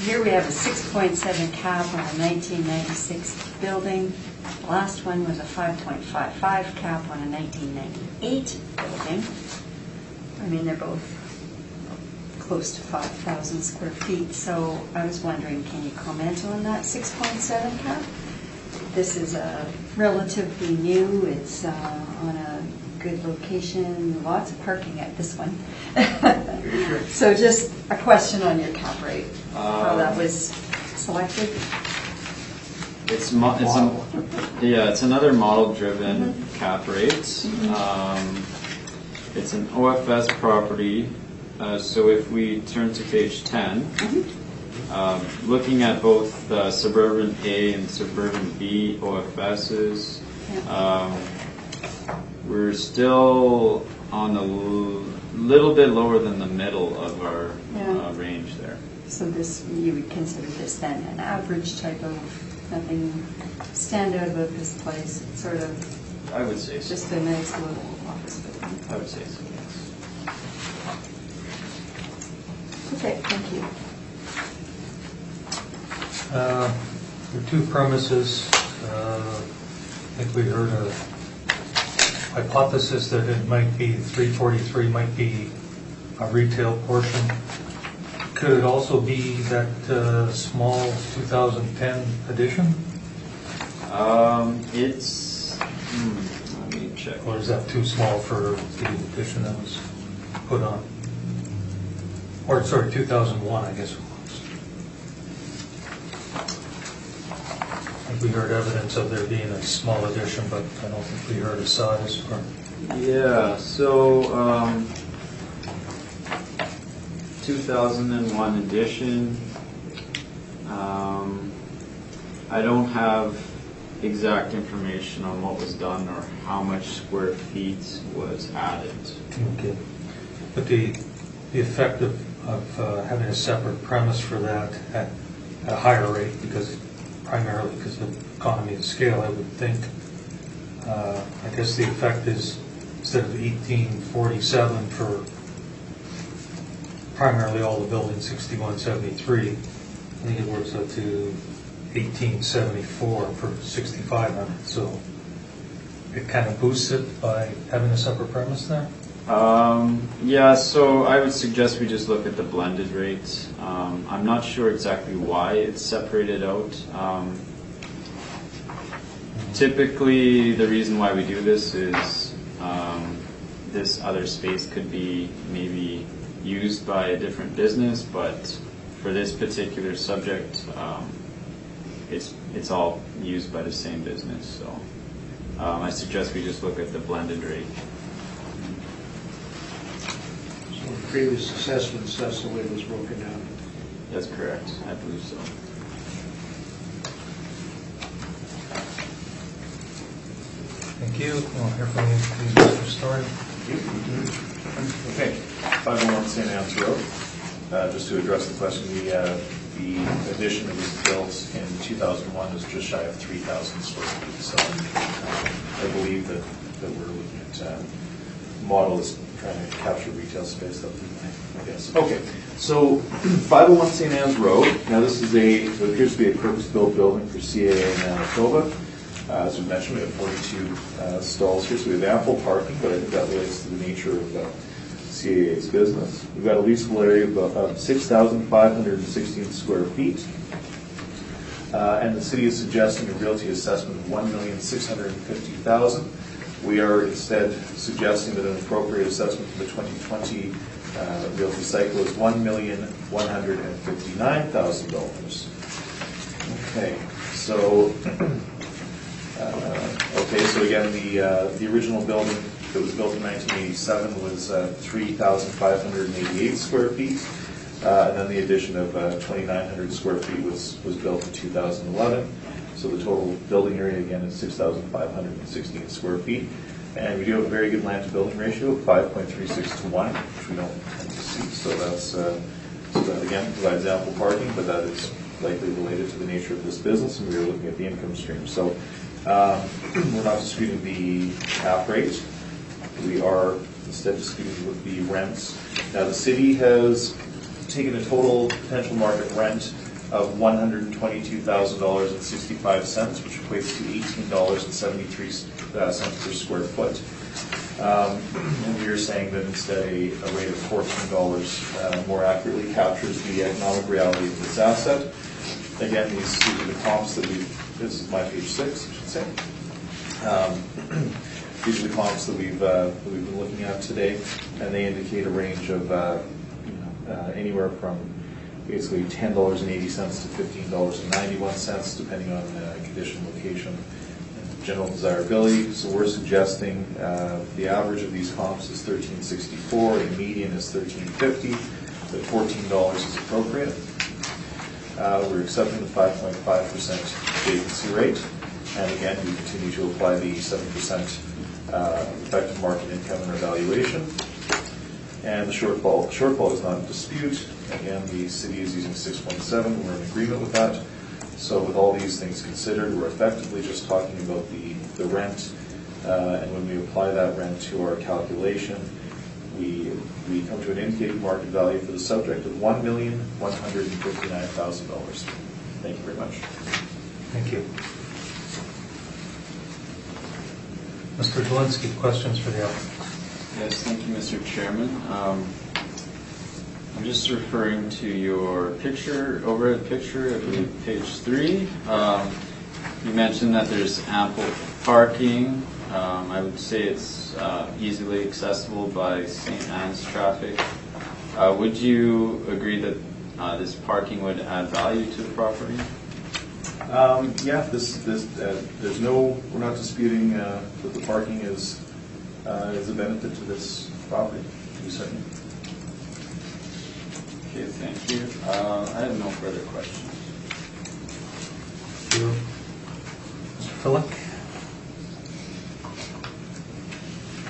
Here we have a 6.7 cap on a 1996 building. The last one was a 5.55 cap on a 1998 building. I mean, they're both close to 5,000 square feet, so I was wondering, can you comment on that 6.7 cap? This is relatively new. It's on a good location, lots of parking at this one. So just a question on your cap rate, how that was selected? It's another model-driven cap rate. It's an OFS property. So if we turn to page 10, looking at both Suburban A and Suburban B OFSs, we're still on a little bit lower than the middle of our range there. So this, you would consider this then an average type of, nothing stand out about this place, it's sort of I would say so. just a nice little office building. I would say so, yes. Okay, thank you. There are two premises. I think we heard a hypothesis that it might be 343 might be a retail portion. Could it also be that small 2010 addition? Let me check. Or is that too small for the addition that was put on? Or, sorry, 2001, I guess it was. I think we heard evidence of there being a small addition, but I don't think we heard a size. Or Yeah, so 2001 edition. I don't have exact information on what was done or how much square feet was added. okay. But the effect of having a separate premise for that at a higher rate, primarily because of economy of scale, I would think. I guess the effect is, instead of 1847 for primarily all the buildings, 6173, I think it works out to 1874 for 6500. So it kind of boosts it by having a separate premise there? Yeah, so I would suggest we just look at the blended rate. I'm not sure exactly why it's separated out. Typically, the reason why we do this is this other space could be maybe used by a different business, but for this particular subject, it's all used by the same business. So I suggest we just look at the blended rate. So in previous assessments, that's the way it was broken down. That's correct. I believe so. Thank you. We'll hear from you, please, Mr. Story. Okay, 501 St. Anne's Road. Just to address the question, the addition that was built in 2001 is just shy of 3,000 square feet. So I believe that we're looking at model is trying to capture retail space, I guess. Okay, so 501 St. Anne's Road. Now this is it appears to be a purpose-built building for CAA in Manitoba. As we mentioned, we have 42 stalls here, so we have ample parking, but I think that relates to the nature of CAA's business. We've got a leasable area of 6,516 square feet, and the city is suggesting a realty assessment of $1,650,000 We are instead suggesting that an appropriate assessment for the 2020 realty cycle is $1,159,000. Okay, so so again, the original building that was built in 1987 was 3,588 square feet, and then the addition of 2,900 square feet was built in 2011. So the total building area again is 6,516 square feet, and we do have a very good land to building ratio of 5.36 to 1, which we don't tend to see. So that's so that again provides ample parking, but that is likely related to the nature of this business, and we are looking at the income stream. So we're not disputing the cap rate. We are instead disputing with the rents. Now the city has taken a total potential market rent of $122,000.65, which equates to $18.73 per square foot. And we are saying that instead a rate of $14 more accurately captures the economic reality of this asset. Again, these are the comps that this is my page 6, I should say. These are the comps that we've been looking at today, and they indicate a range of anywhere from basically $10.80 to $15.91, depending on condition, location, and general desirability. So we're suggesting the average of these comps is $13.64, a median is $13.50, but $14 is appropriate. We're accepting the 5.5% vacancy rate, and again, we continue to apply the 7% effective market income in our valuation. And the shortfall is not in dispute. Again, the city is using 6.7. We're in agreement with that. So with all these things considered, we're effectively just talking about the rent, and when we apply that rent to our calculation, we come to an indicated market value for the subject of $1,159,000. Thank you very much. Thank you. Mr. Dolinsky, questions for the applicant? Yes, thank you, Mr. Chairman. I'm just referring to your picture, overhead picture, I believe page 3. You mentioned that there's ample parking. I would say it's easily accessible by St. Anne's traffic. Would you agree that this parking would add value to the property? Yeah, we're not disputing that the parking is a benefit to this property, to be certain. Okay, thank you. I have no further questions. Thank you. Mr. Phillick?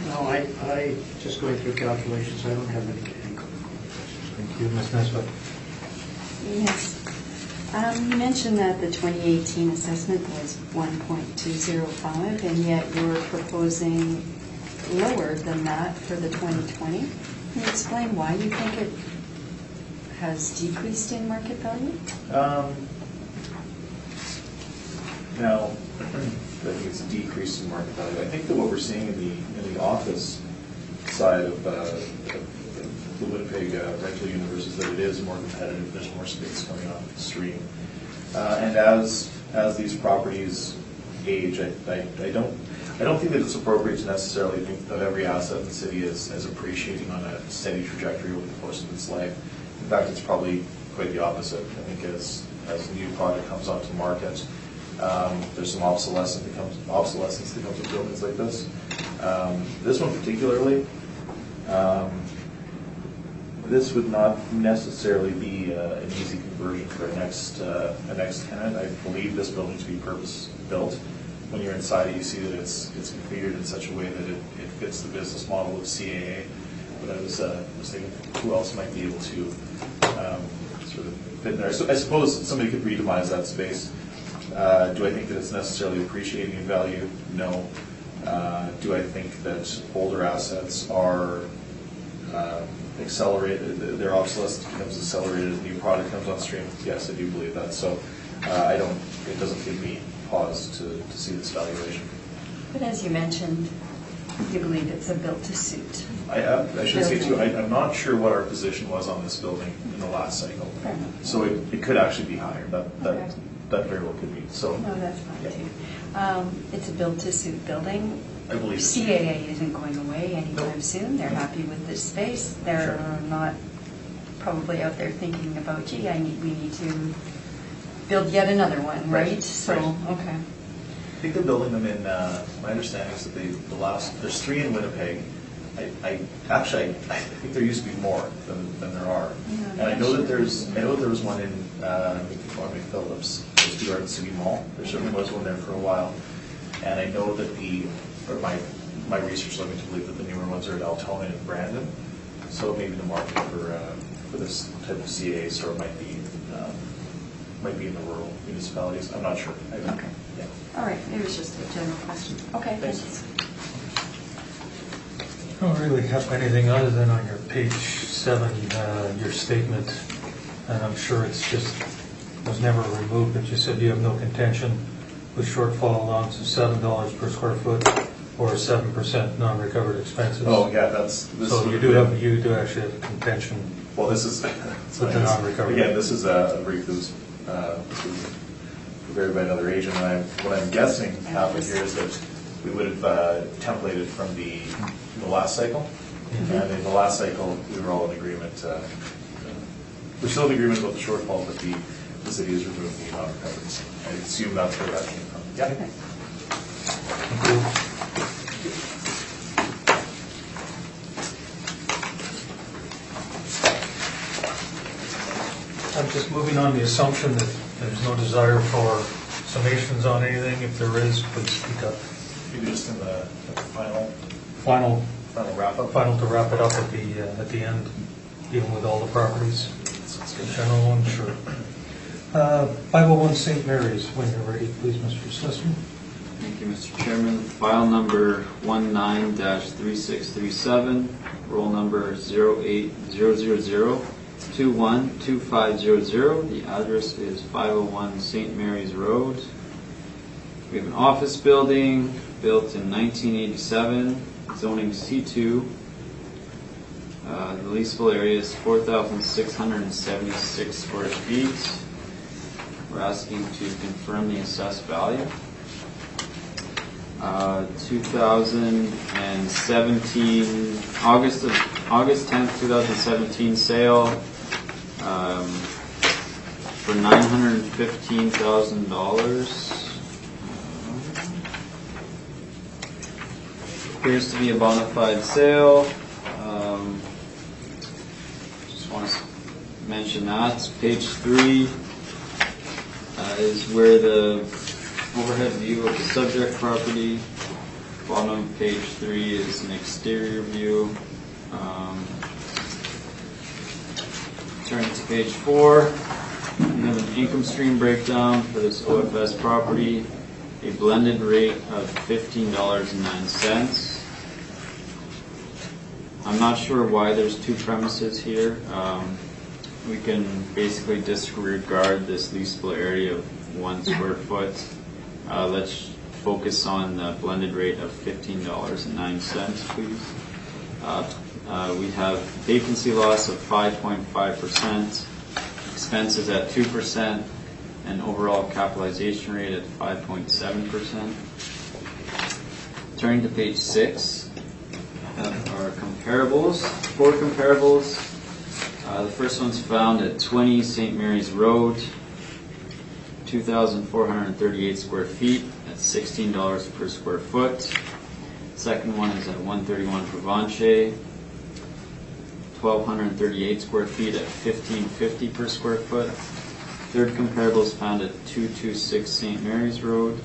No, I just going through calculations, I don't have any questions. Thank you. Ms. Nesbitt? Yes. You mentioned that the 2018 assessment was 1.205, and yet you're proposing lower than that for the 2020. Can you explain why you think it has decreased in market value? Now, I think it's a decrease in market value. I think that what we're seeing in the office side of the Winnipeg rental universe is that it is more competitive. There's more space coming off the stream, and as these properties age, I don't think that it's appropriate to necessarily think that every asset in the city is appreciating on a steady trajectory over the course of its life. In fact, it's probably quite the opposite. I think as a new product comes onto market, there's some obsolescence that comes with buildings like this. This one particularly, this would not necessarily be an easy conversion for a next tenant. I believe this building to be purpose-built. When you're inside it, you see that it's configured in such a way that it fits the business model of CAA. But I was thinking, who else might be able to sort of fit in there? So I suppose somebody could re-demise that space. Do I think that it's necessarily appreciating in value? No. Do I think that older assets are accelerated, their obsolescence becomes accelerated as a new product comes on stream? Yes, I do believe that. So it doesn't give me pause to see this valuation. But as you mentioned, you believe it's a built-to-suit. I should say too, I'm not sure what our position was on this building in the last cycle. So it could actually be higher. That very well could be. So no, that's fine too. It's a built-to-suit building. I believe it. CAA isn't going away anytime soon. They're happy with this space. They're not probably out there thinking about, gee, we need to build yet another one, right? So, okay. I think they're building them in, my understanding is that there's 3 in Winnipeg. I think there used to be more than there are. Yeah, And I know that there was one in McPhillips, the Garden City Mall. There certainly was one there for a while. And I know that my research led me to believe that the newer ones are at Altona and Brandon. So maybe the market for this type of CAA store might be in the rural municipalities. I'm not sure. Okay. Yeah. All right, it was just a general question. Okay, Thanks. thanks. I don't really have anything other than on your page 7, your statement, and I'm sure it's just, was never removed, but you said you have no contention with shortfall allowance of $7 per square foot or 7% non-recovered expenses. Oh, yeah, this So you do actually have contention. Well, this is, With the non-recovery. again, this is a brief that was prepared by another agent, and what I'm guessing happened here is that we would have templated from the last cycle, and in the last cycle, we were all in agreement, we're still in agreement about the shortfall, but the city has removed the non-recovered. I assume that's where that came from. Yeah. Okay. I'm just moving on the assumption that there's no desire for summations on anything. If there is, please speak up. Maybe just in the final wrap-up. Final to wrap it up at the end, dealing with all the properties. The general one, sure. 501 St. Mary's, when you're ready, please, Mr. Sussman. Thank you, Mr. Chairman. File number 19-3637, roll number 08000212500. The address is 501 St. Mary's Road. We have an office building built in 1987, zoning C2. The leasable area is 4,676 square feet. We're asking to confirm the assessed value. 2017, August 10th, 2017 sale for $915,000. Appears to be a bona fide sale. Just want to mention that. Page 3 is where the overhead view of the subject property. Bottom of page 3 is an exterior view. Turning to page 4, we have an income stream breakdown for this OFS property. A blended rate of $15.09. I'm not sure why there's 2 premises here. We can basically disregard this leasable area of 1 square foot. Let's focus on the blended rate of $15.09, please. We have vacancy loss of 5.5%, expenses at 2%, and overall capitalization rate at 5.7%. Turning to page 6, our comparables, 4 comparables. The first one's found at 20 St. Mary's Road, 2,438 square feet at $16 per square foot. Second one is at 131 Provencher, 1,238 square feet at $15.50 per square foot. Third comparable is found at 226 St. Mary's Road.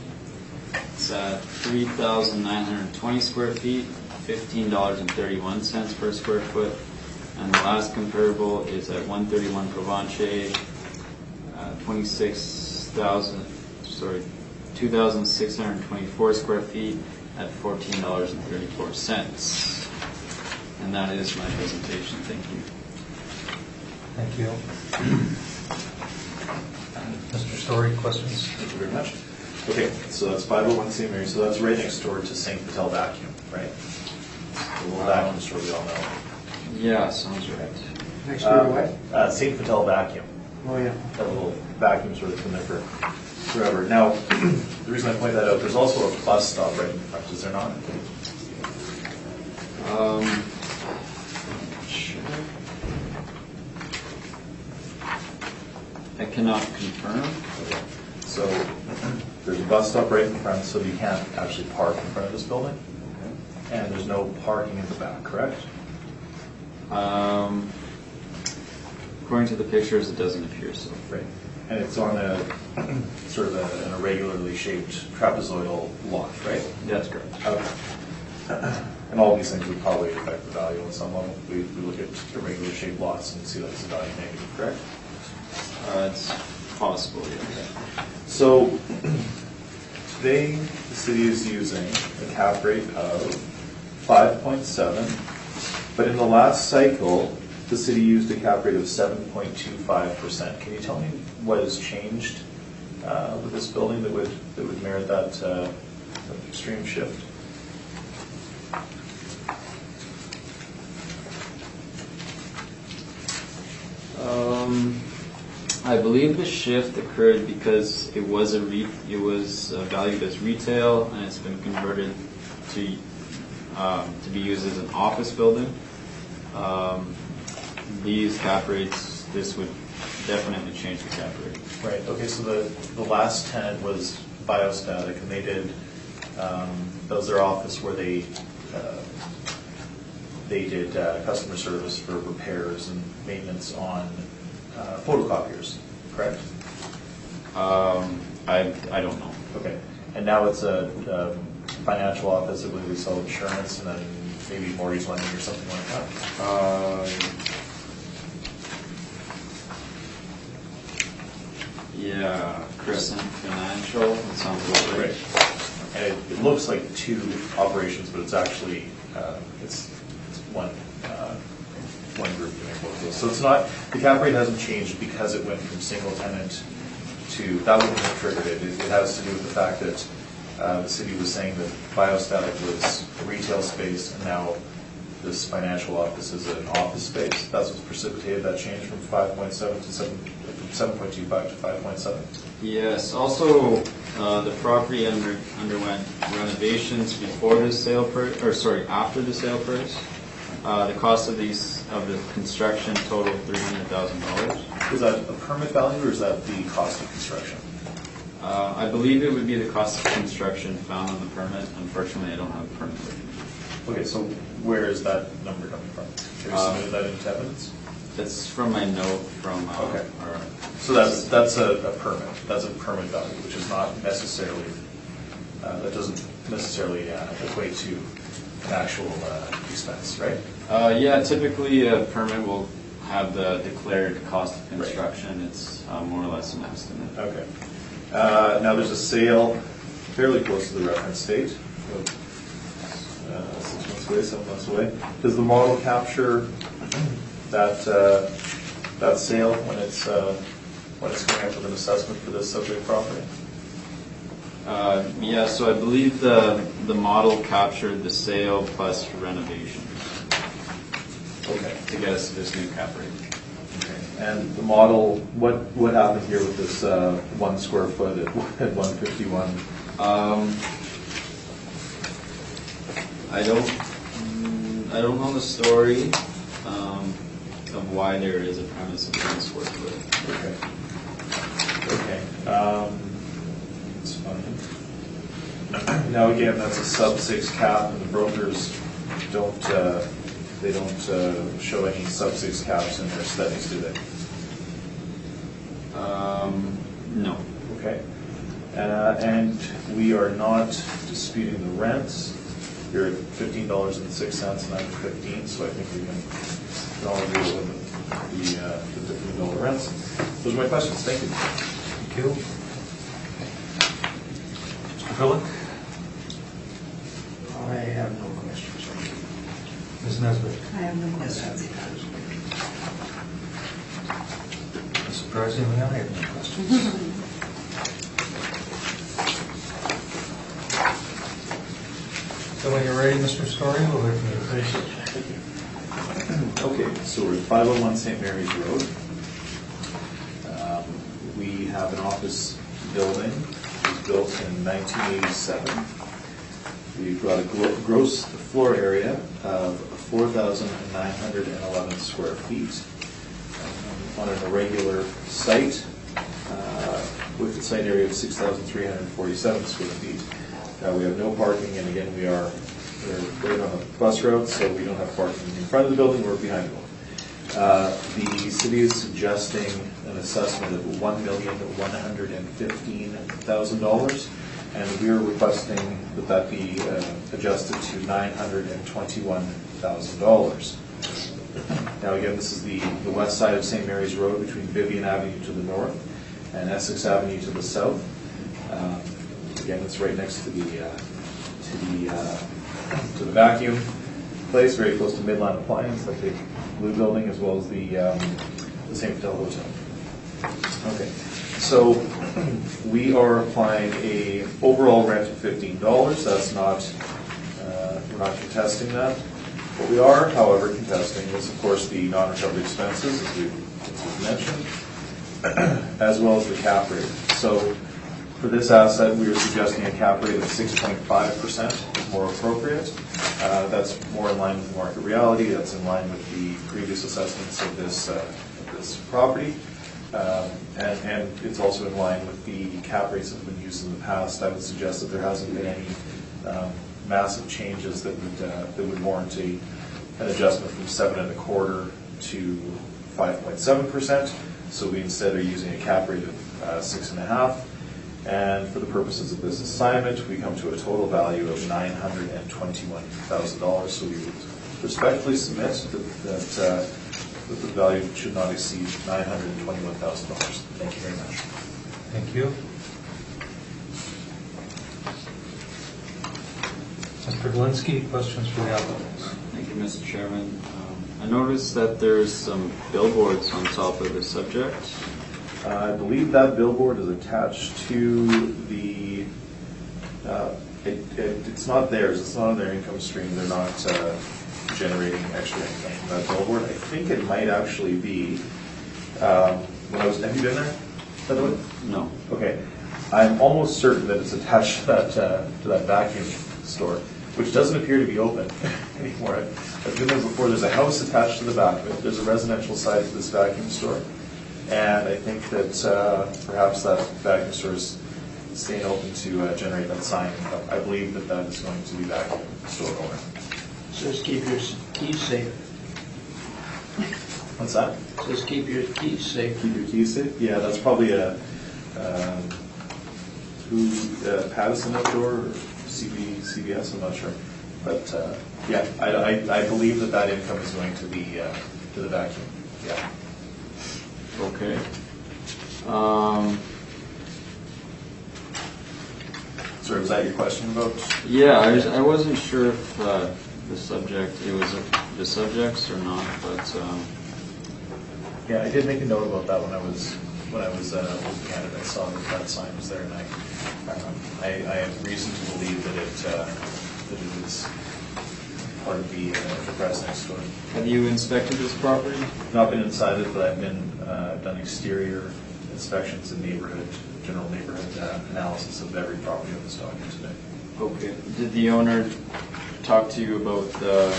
It's at 3,920 square feet, $15.31 per square foot. And the last comparable is at 131 Provencher, 2,624 square feet at $14.34. And that is my presentation. Thank you. Thank you. Mr. Story, questions? Thank you very much. Okay, so that's 501 St. Mary, so that's right next door to St. Patel Vacuum, right? The little vacuum store we all know. Yeah, sounds right. Next door to what? St. Patel Vacuum. Oh, yeah. That little vacuum store that's been there for forever. Now, the reason I point that out, there's also a bus stop right in front, is there not? Sure. I cannot confirm. So there's a bus stop right in front, so you can't actually park in front of this building. And there's no parking in the back, correct? According to the pictures, it doesn't appear so. Right. And it's on a sort of an irregularly shaped trapezoidal lot, right? That's correct. Okay. And all these things would probably affect the value on some level. We look at irregular shaped lots and see that it's a value negative, correct? It's possible, yeah. So today, the city is using a cap rate of 5.7, but in the last cycle, the city used a cap rate of 7.25%. Can you tell me what has changed with this building that would merit that extreme shift? I believe the shift occurred because it was valued as retail, and it's been converted to be used as an office building. These cap rates, this would definitely change the cap rate. Right. Okay. So the last tenant was Biostatic, and they did that was their office where they did customer service for repairs and maintenance on photocopiers, correct? I don't know. Okay. And now it's a financial office. I believe they sell insurance and then maybe mortgage lending or something like that. Yeah, Crescent Financial. That sounds about right. And it looks like two operations, but it's actually it's one group doing both of those. So it's not, the cap rate hasn't changed because it went from single tenant to, that wouldn't have triggered it. It has to do with the fact that the city was saying that Biostatic was a retail space, and now this financial office is an office space. That's what precipitated that change from 5.7 to 7.25 to 5.7. Yes. Also, the property underwent renovations before the sale price, or sorry, after the sale price. The cost of the construction totaled $300,000. Is that a permit value, or is that the cost of construction? I believe it would be the cost of construction found on the permit. Unfortunately, I don't have a permit with me. Okay, so where is that number coming from? Have you submitted that into evidence? That's from my note from Okay. our... So that's a permit. That's a permit value, which is not necessarily, that doesn't necessarily equate to an actual expense, right? Yeah, typically a permit will have the declared cost of construction. Right. It's more or less an estimate. Okay. Now there's a sale fairly close to the reference date, 6 months away, 7 months away. Does the model capture that sale when it's coming up with an assessment for this subject property? Yeah, so I believe the model captured the sale plus renovations. Okay. To get us to this new cap rate. Okay. And the model, what happened here with this 1 square foot at 151? I don't know the story of why there is a premise of 1 square foot. Okay. That's fine. Now again, that's a sub 6 cap, and the brokers don't show any sub 6 caps in their studies, do they? No. Okay. And we are not disputing the rents. You're at $15.06 and I'm at 15, so I think we can all agree with the $15 rents. Those are my questions. Thank you. Thank you. Mr. Phillips? I have no questions. Ms. Nesbitt? I have no questions. Surprisingly, I have no questions. So when you're ready, Mr. Story, we'll hear from you. Thank you. Okay, so we're at 501 St. Mary's Road. We have an office building. It was built in 1987. We've got a gross floor area of 4,911 square feet on an irregular site with a site area of 6,347 square feet. We have no parking, and again, we're right on a bus route, so we don't have parking in front of the building or behind the building. The city is suggesting an assessment of $1,115,000, and we're requesting that that be adjusted to $921,000. Now again, this is the west side of St. Mary's Road between Vivian Avenue to the north and Essex Avenue to the south. Again, it's right next to the vacuum place, very close to Midland Appliance, that big blue building, as well as the St. Patel Hotel. Okay, so we are applying a overall rent of $15. That's not, we're not contesting that. What we are, however, contesting is, of course, the non-recovered expenses, as we've mentioned, as well as the cap rate. So for this asset, we are suggesting a cap rate of 6.5% is more appropriate. That's more in line with the market reality. That's in line with the previous assessments of this property. And it's also in line with the cap rates that have been used in the past. I would suggest that there hasn't been any massive changes that would warrant an adjustment from 7.25% to 5.7%. So we instead are using a cap rate of 6.5%. And for the purposes of this assignment, we come to a total value of $921,000. So we would respectfully submit that the value should not exceed $921,000. Thank you very much. Thank you. Mr. Galinsky, questions for the applicants? Thank you, Mr. Chairman. I noticed that there's some billboards on top of the subject. I believe that billboard is attached to the, it's not theirs, it's not on their income stream, they're not generating extra income from that billboard. I think it might actually be, have you been there, by the way? No. Okay. I'm almost certain that it's attached to that vacuum store, which doesn't appear to be open anymore. I've been there before. There's a house attached to the back of it. There's a residential side to this vacuum store. And I think that perhaps that vacuum store is staying open to generate that sign. I believe that that is going to be vacuum store owner. Says keep your keys safe. What's that? Says keep your keys safe. Keep your keys safe? Yeah, that's probably a Pattison Outdoor or CBS, I'm not sure. But yeah, I believe that income is going to be to the vacuum. Yeah. Okay. Sorry, was that your question about? Yeah, I wasn't sure if the subjects or not, but yeah, I did make a note about that when I was looking at it. I saw that sign was there, and I have reason to believe that it is part of the press next door. have you inspected this property? Not been inside it, but I've done exterior inspections and general neighborhood analysis of every property on this document today. Okay. Did the owner talk to you about the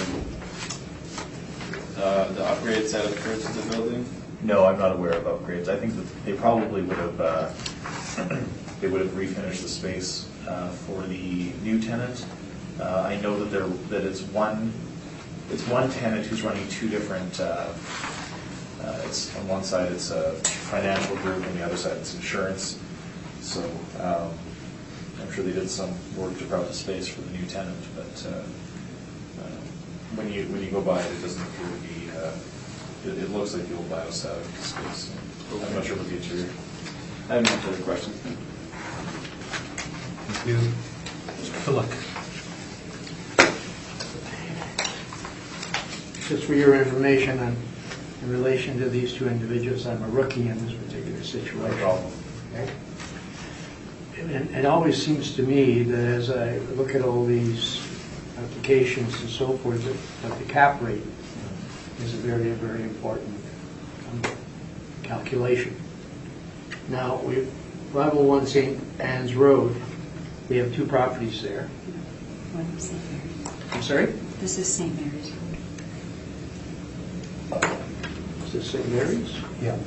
upgrades that occurred to the building? No, I'm not aware of upgrades. I think that they probably would have refinished the space for the new tenant. I know that it's one tenant who's running two different. It's on one side it's a financial group, on the other side it's insurance. So I'm sure they did some work to prep the space for the new tenant, but when you go by it doesn't appear to be. It looks like the old biostatic space. Okay. I'm not sure about the interior. I have no further questions. Thank you. Mr. Phillick. Just for your information, in relation to these two individuals, I'm a rookie in this particular situation. No problem. Okay? And it always seems to me that as I look at all these applications and so forth, that the cap rate is a very, very important calculation. Now, 501 St. Anne's Road, we have two properties there. What is St. Mary's? I'm sorry? This is St. Mary's Road. Is this St. Mary's? Yeah.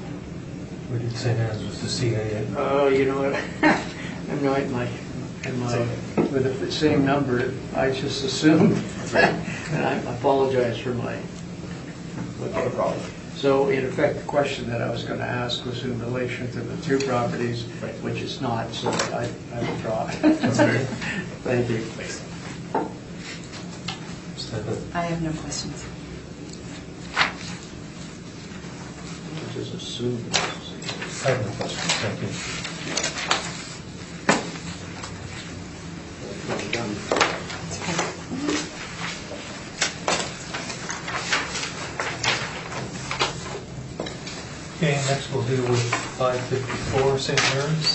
We did say that was the CAA. Oh, you know what? I'm not with the same number, I just assumed. And I apologize for my. Not a problem. So in effect, the question that I was going to ask was in relation to the two properties, Right. which is not, so I withdraw. That's fair. Thank you. Thanks. Is that it? I have no questions. I just assumed. I have no questions, thank you. Done. It's okay. Okay, next we'll deal with 554 St. Mary's.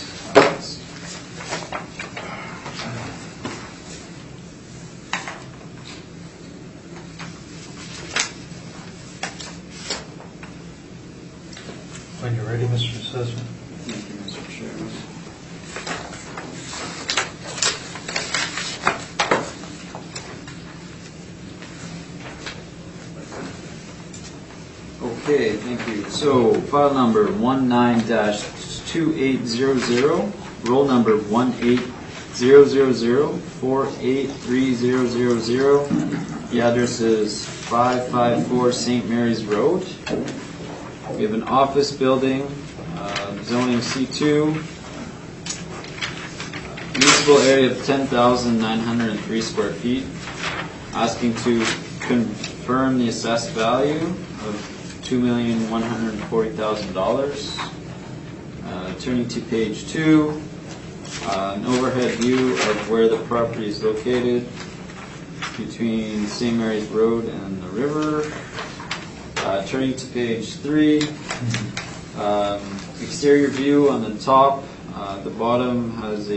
When you're ready, Mr. Sussman. Thank you, Mr. Chairman. Okay, thank you. So, file number 19-2800, roll number 18000483000. The address is 554 St. Mary's Road. We have an office building, zoning C2, usable area of 10,903 square feet, asking to confirm the assessed value of $2,140,000. Turning to page 2, an overhead view of where the property is located between St. Mary's Road and the river. Turning to page 3, exterior view on the top. The bottom has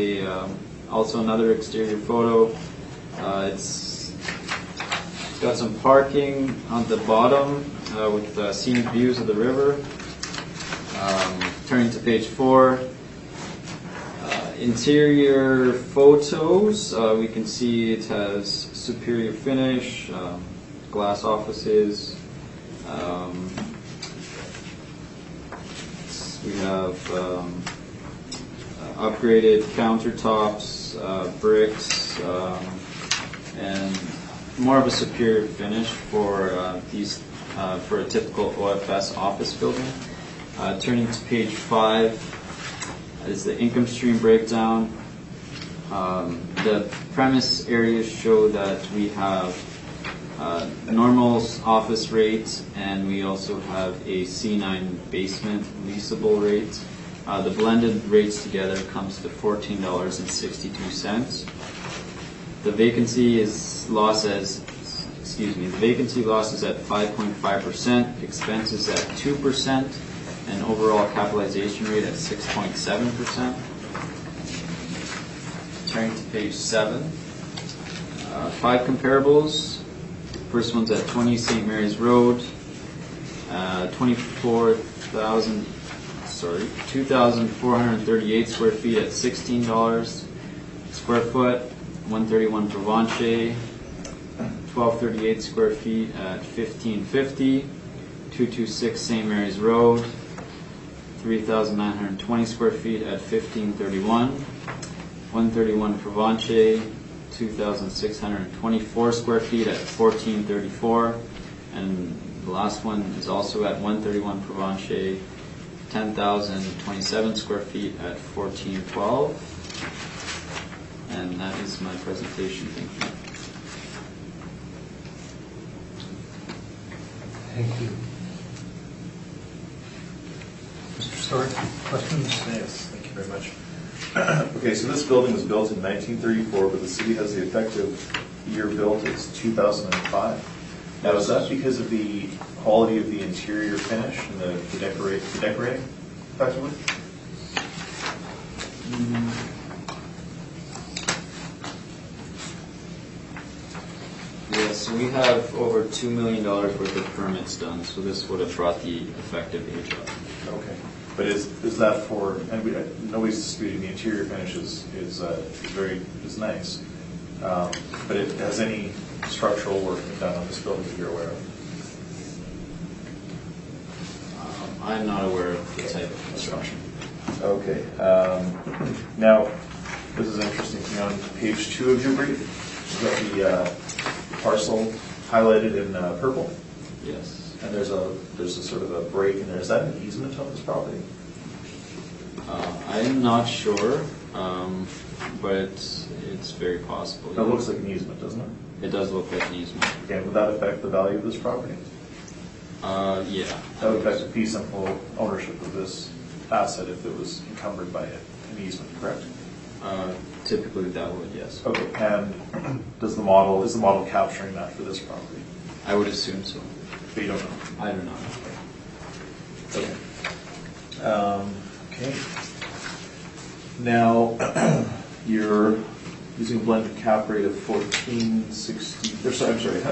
also another exterior photo. It's got some parking on the bottom with scenic views of the river. Turning to page 4, interior photos. We can see it has superior finish, glass offices. We have upgraded countertops, bricks, and more of a superior finish for for a typical OFS office building. Turning to page 5 is the income stream breakdown. The premise areas show that we have normal office rate, and we also have a C9 basement leasable rate. The blended rates together comes to $14.62. The vacancy loss is at 5.5%, expenses at 2%, and overall capitalization rate at 6.7%. Turning to page 7, 5 comparables. First one's at 20 St. Mary's Road, 2,438 square feet at $16 square foot. 131 Provencher, 1,238 square feet at $15.50. 226 St. Mary's Road, 3,920 square feet at $15.31. 131 Provencher, 2,624 square feet at $14.34, and the last one is also at 131 Provencher, 10,027 square feet at $14.12. And that is my presentation. Thank you. Thank you. Mr. Stewart, questions? Yes, thank you very much. Okay, so this building was built in 1934, but the city has the effective year built as 2005. Now, is that because of the quality of the interior finish and the decorating, effectively? Yes, so we have over $2 million worth of permits done, so this would have brought the effective age up. Okay, but is that for? And nobody's disputing the interior finish is nice. But has any structural work been done on this building that you're aware of? I'm not aware of the type of construction. Okay. Now, this is interesting to me. On page 2 of your brief, you've got the parcel highlighted in purple, Yes. and there's a sort of a break in there. Is that an easement on this property? I'm not sure, but it's very possible. That looks like an easement, doesn't it? It does look like an easement. Okay, would that affect the value of this property? Yeah. That would affect the fee simple ownership of this asset if it was encumbered by an easement, correct? Typically that would, yes. Okay, and is the model capturing that for this property? I would assume so. But you don't know? I do not know. Okay. Okay. Now, you're using a blended cap rate of $14.60. I'm sorry,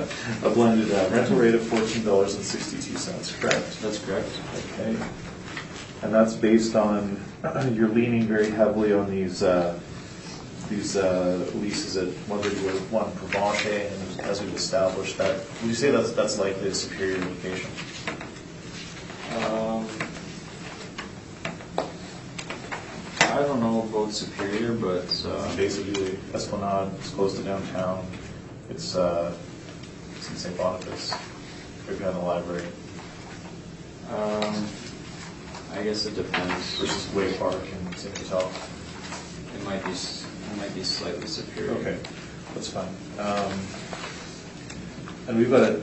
a blended rental rate of $14.62, correct? That's correct. Okay. And that's based on, you're leaning very heavily on these leases at 131 Provence, and as we've established that, would you say that's likely a superior location? I don't know about Superior, but Basically, Esplanade is close to downtown. It's in St. Boniface, right behind the library, I guess it depends. versus Way Park and St. Hotel. It might be slightly superior. Okay, that's fine. And we've got a,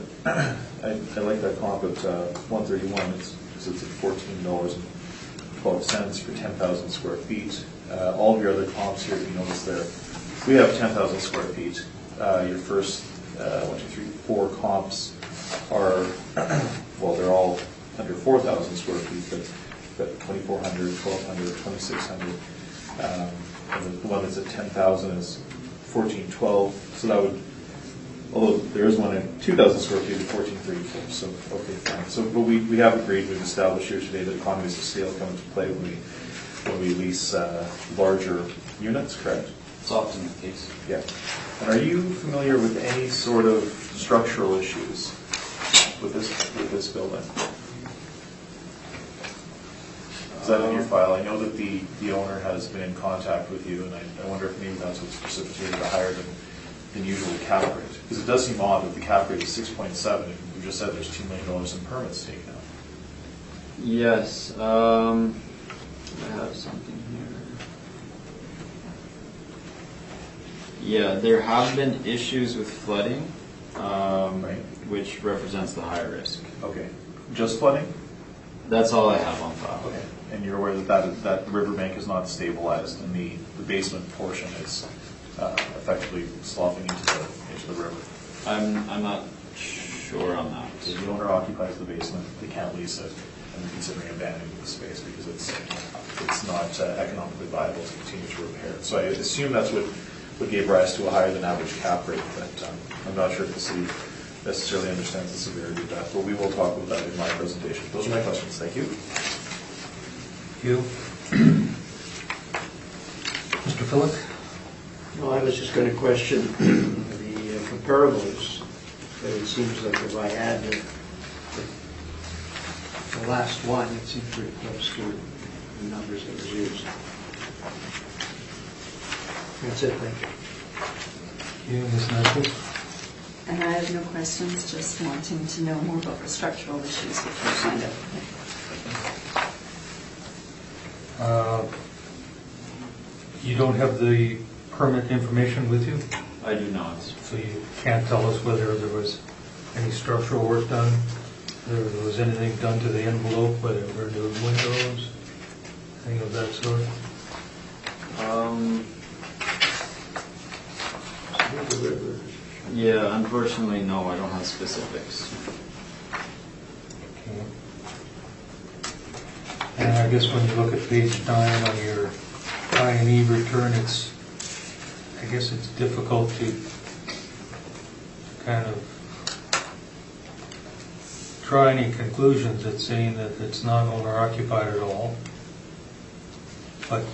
I like that comp at 131, it's at $14.12 for 10,000 square feet. All of your other comps here, if you notice there, we have 10,000 square feet. Your first 4 comps are, well, they're all under 4,000 square feet, but 2,400, 1,200, 2,600. And the one that's at 10,000 is 1412. So that would, although there is one at 2,000 square feet at 1434. So okay, fine. So, but we have agreed, we've established here today that economies of scale come into play when we lease larger units, correct? It's often the case. Yeah. And are you familiar with any sort of structural issues with this building? Is that in your file? I know that the owner has been in contact with you, and I wonder if maybe that's what's precipitated a higher than usual cap rate. Because it does seem odd that the cap rate is 6.7. We just said there's $2 million in permits taken out. Yes. I have something here. Yeah, there have been issues with flooding, Right. which represents the high risk. Okay. Just flooding? That's all I have on file. Okay. And you're aware that riverbank is not stabilized, and the basement portion is effectively sloughing into the river. I'm not sure on that. So the owner occupies the basement, they can't lease it, and they're considering abandoning the space because it's not economically viable to continue to repair it. So I assume that's what gave rise to a higher than average cap rate, but I'm not sure if the city necessarily understands the severity of that, but we will talk about that in my presentation. Those are my questions. Thank you. Thank you. Mr. Phillips? No, I was just going to question the comparables. It seems like if I add the last one, it seems pretty close to the numbers that was used. That's it, thank you. You, Ms. Knightley? And I have no questions, just wanting to know more about the structural issues which we'll find out. You don't have the permit information with you, I do not. so you can't tell us whether there was any structural work done, whether there was anything done to the envelope, whether there were new windows, anything of that sort? Yeah, unfortunately, no, I don't have specifics. Okay. And I guess when you look at page 9 on your I&E return, I guess it's difficult to kind of draw any conclusions. It's saying that it's not owner occupied at all, but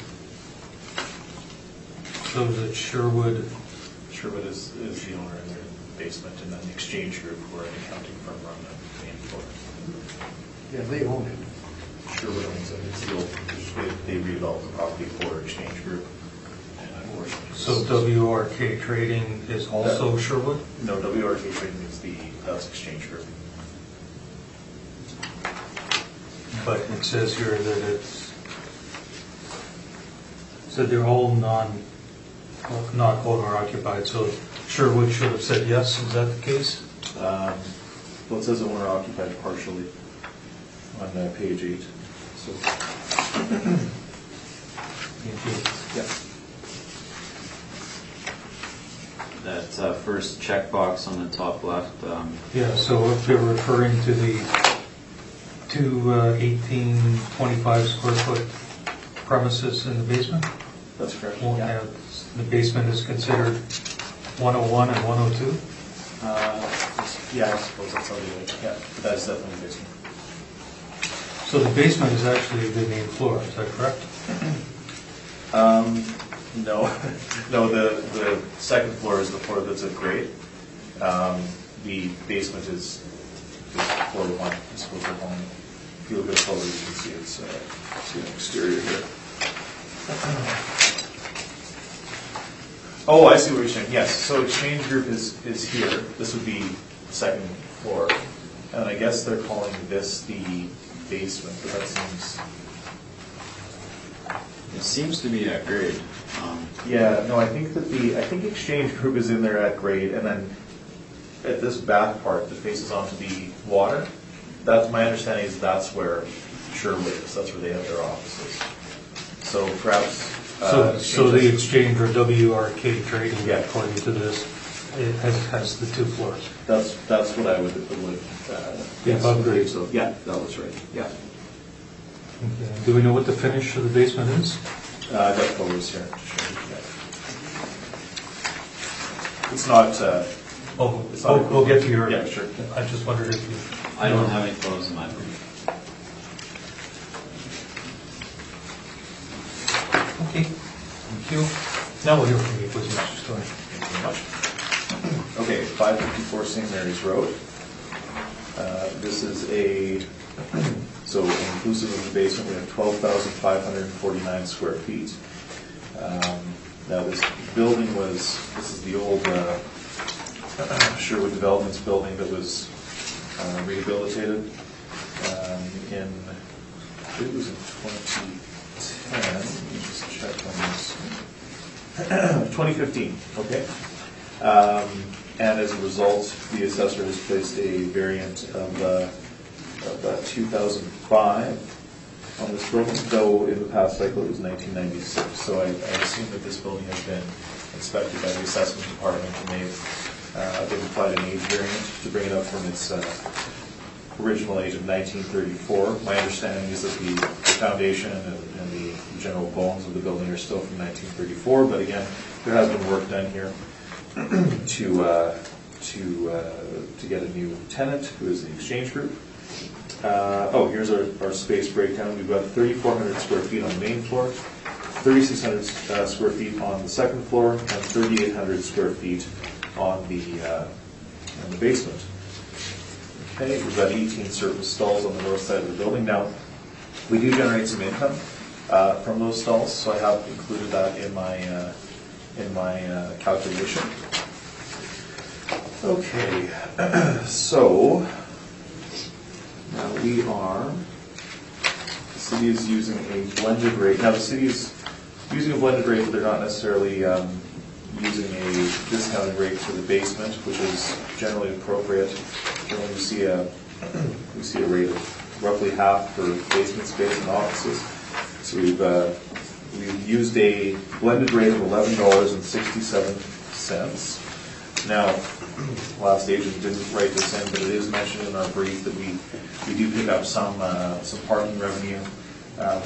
shows that Sherwood Sherwood is the owner in their basement, and then the Exchange Group, who are an accounting firm, on the main floor. Yeah, they own it. Sherwood owns it. It's the old, they redeveloped the property for Exchange Group. And unfortunately, So WRK Trading is also Sherwood? No, WRK Trading is that's Exchange Group. But it says here that so they're all not owner occupied, so Sherwood should have said yes, is that the case? Well, it says owner occupied partially on page 8. So, yeah. That first checkbox on the top left, Yeah, so if you're referring to the 1825 square foot premises in the basement, That's correct. won't Yeah. have, the basement is considered 101 and 102? Yeah, I suppose that's how they do it. Yeah, but that is definitely the basement. So the basement is actually the main floor, is that correct? No, no. The second floor is the floor that's at grade. The basement is floor 1. I suppose we're going. If you look at the photo, you can see it's see the exterior here. Oh, I see what you're saying. Yes. So Exchange Group is here. This would be the second floor, and I guess they're calling this the basement. But that seems. it seems to be at grade. Yeah, no, I think Exchange Group is in there at grade, and then at this back part that faces onto the water, that's my understanding is that's where Sherwood is. That's where they have their offices. So perhaps. So the exchange or WRK Trading, Yeah. according to this, it has the two floors. That's what I would Yeah, upgrade. So yeah, that was right. Yeah, Okay. Do we know what the finish of the basement is? that photo is here. It's not. We'll get to your. Yeah, sure. I just wondered if you. I don't have any photos in my room. Okay, thank you. Now we'll hear from you, please, Mr. Story. Thank you very much. Okay, 554 St. Mary's Road. This is so inclusive of the basement, we have 12,549 square feet. Now this building this is the old Sherwood Developments building that was rehabilitated I believe it was in 2010. Let me just check on this. 2015, okay. And as a result, the assessor has placed a variant of 2005 on this building, though in the past cycle it was 1996. So I assume that this building has been inspected by the assessment department, and they've applied an age variant to bring it up from its original age of 1934. My understanding is that the foundation and the general bones of the building are still from 1934, but again, there has been work done here to get a new tenant, who is the Exchange Group. Here's our space breakdown. We've got 3,400 square feet on the main floor, 3,600 square feet on the second floor, and 3,800 square feet on the basement. Okay, we've got 18 surface stalls on the north side of the building. Now, we do generate some income from those stalls, so I have included that in my calculation. Okay, so now the city is using a blended rate. Now the city is using a blended rate, but they're not necessarily using a discounted rate for the basement, which is generally appropriate. Generally, we see a rate of roughly half for basement space and offices. So we've used a blended rate of $11.67. Now, last agent didn't write this in, but it is mentioned in our brief that we do pick up some parking revenue.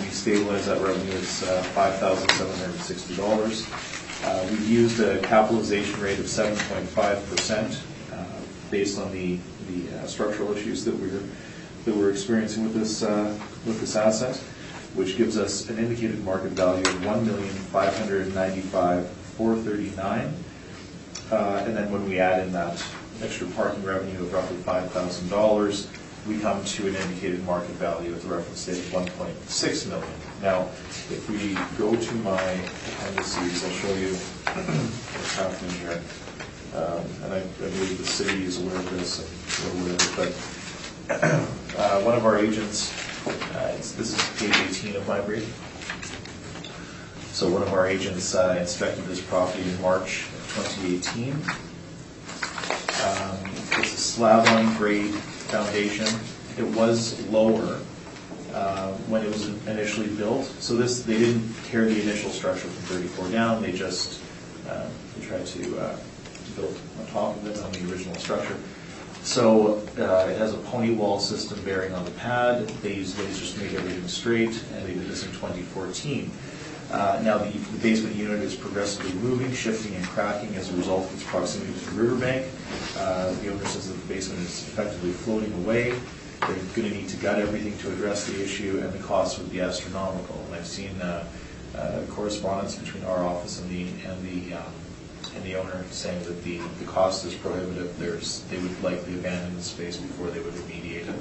We stabilize that revenue as $5,760. We've used a capitalization rate of 7.5% based on the structural issues that we're experiencing with this asset, which gives us an indicated market value of $1,595,439. And then when we add in that extra parking revenue of roughly $5,000, we come to an indicated market value at the reference date of $1.6 million. Now, if we go to my appendices, I'll show you what's happening here. And I believe the city is aware of this, and we're aware of it, but one of our agents, this is page 18 of my brief. So one of our agents inspected this property in March of 2018. It's a slab-on-grade foundation. It was lower when it was initially built. So they didn't tear the initial structure from 34 down. They just they tried to build on top of it on the original structure. So it has a pony wall system bearing on the pad. They used lasers to make everything straight, and they did this in 2014. Now the basement unit is progressively moving, shifting, and cracking as a result of its proximity to the riverbank. The owner says that the basement is effectively floating away. They're going to need to gut everything to address the issue, and the cost would be astronomical. And I've seen correspondence between our office and the owner saying that the cost is prohibitive. They would likely abandon the space before they would remediate it.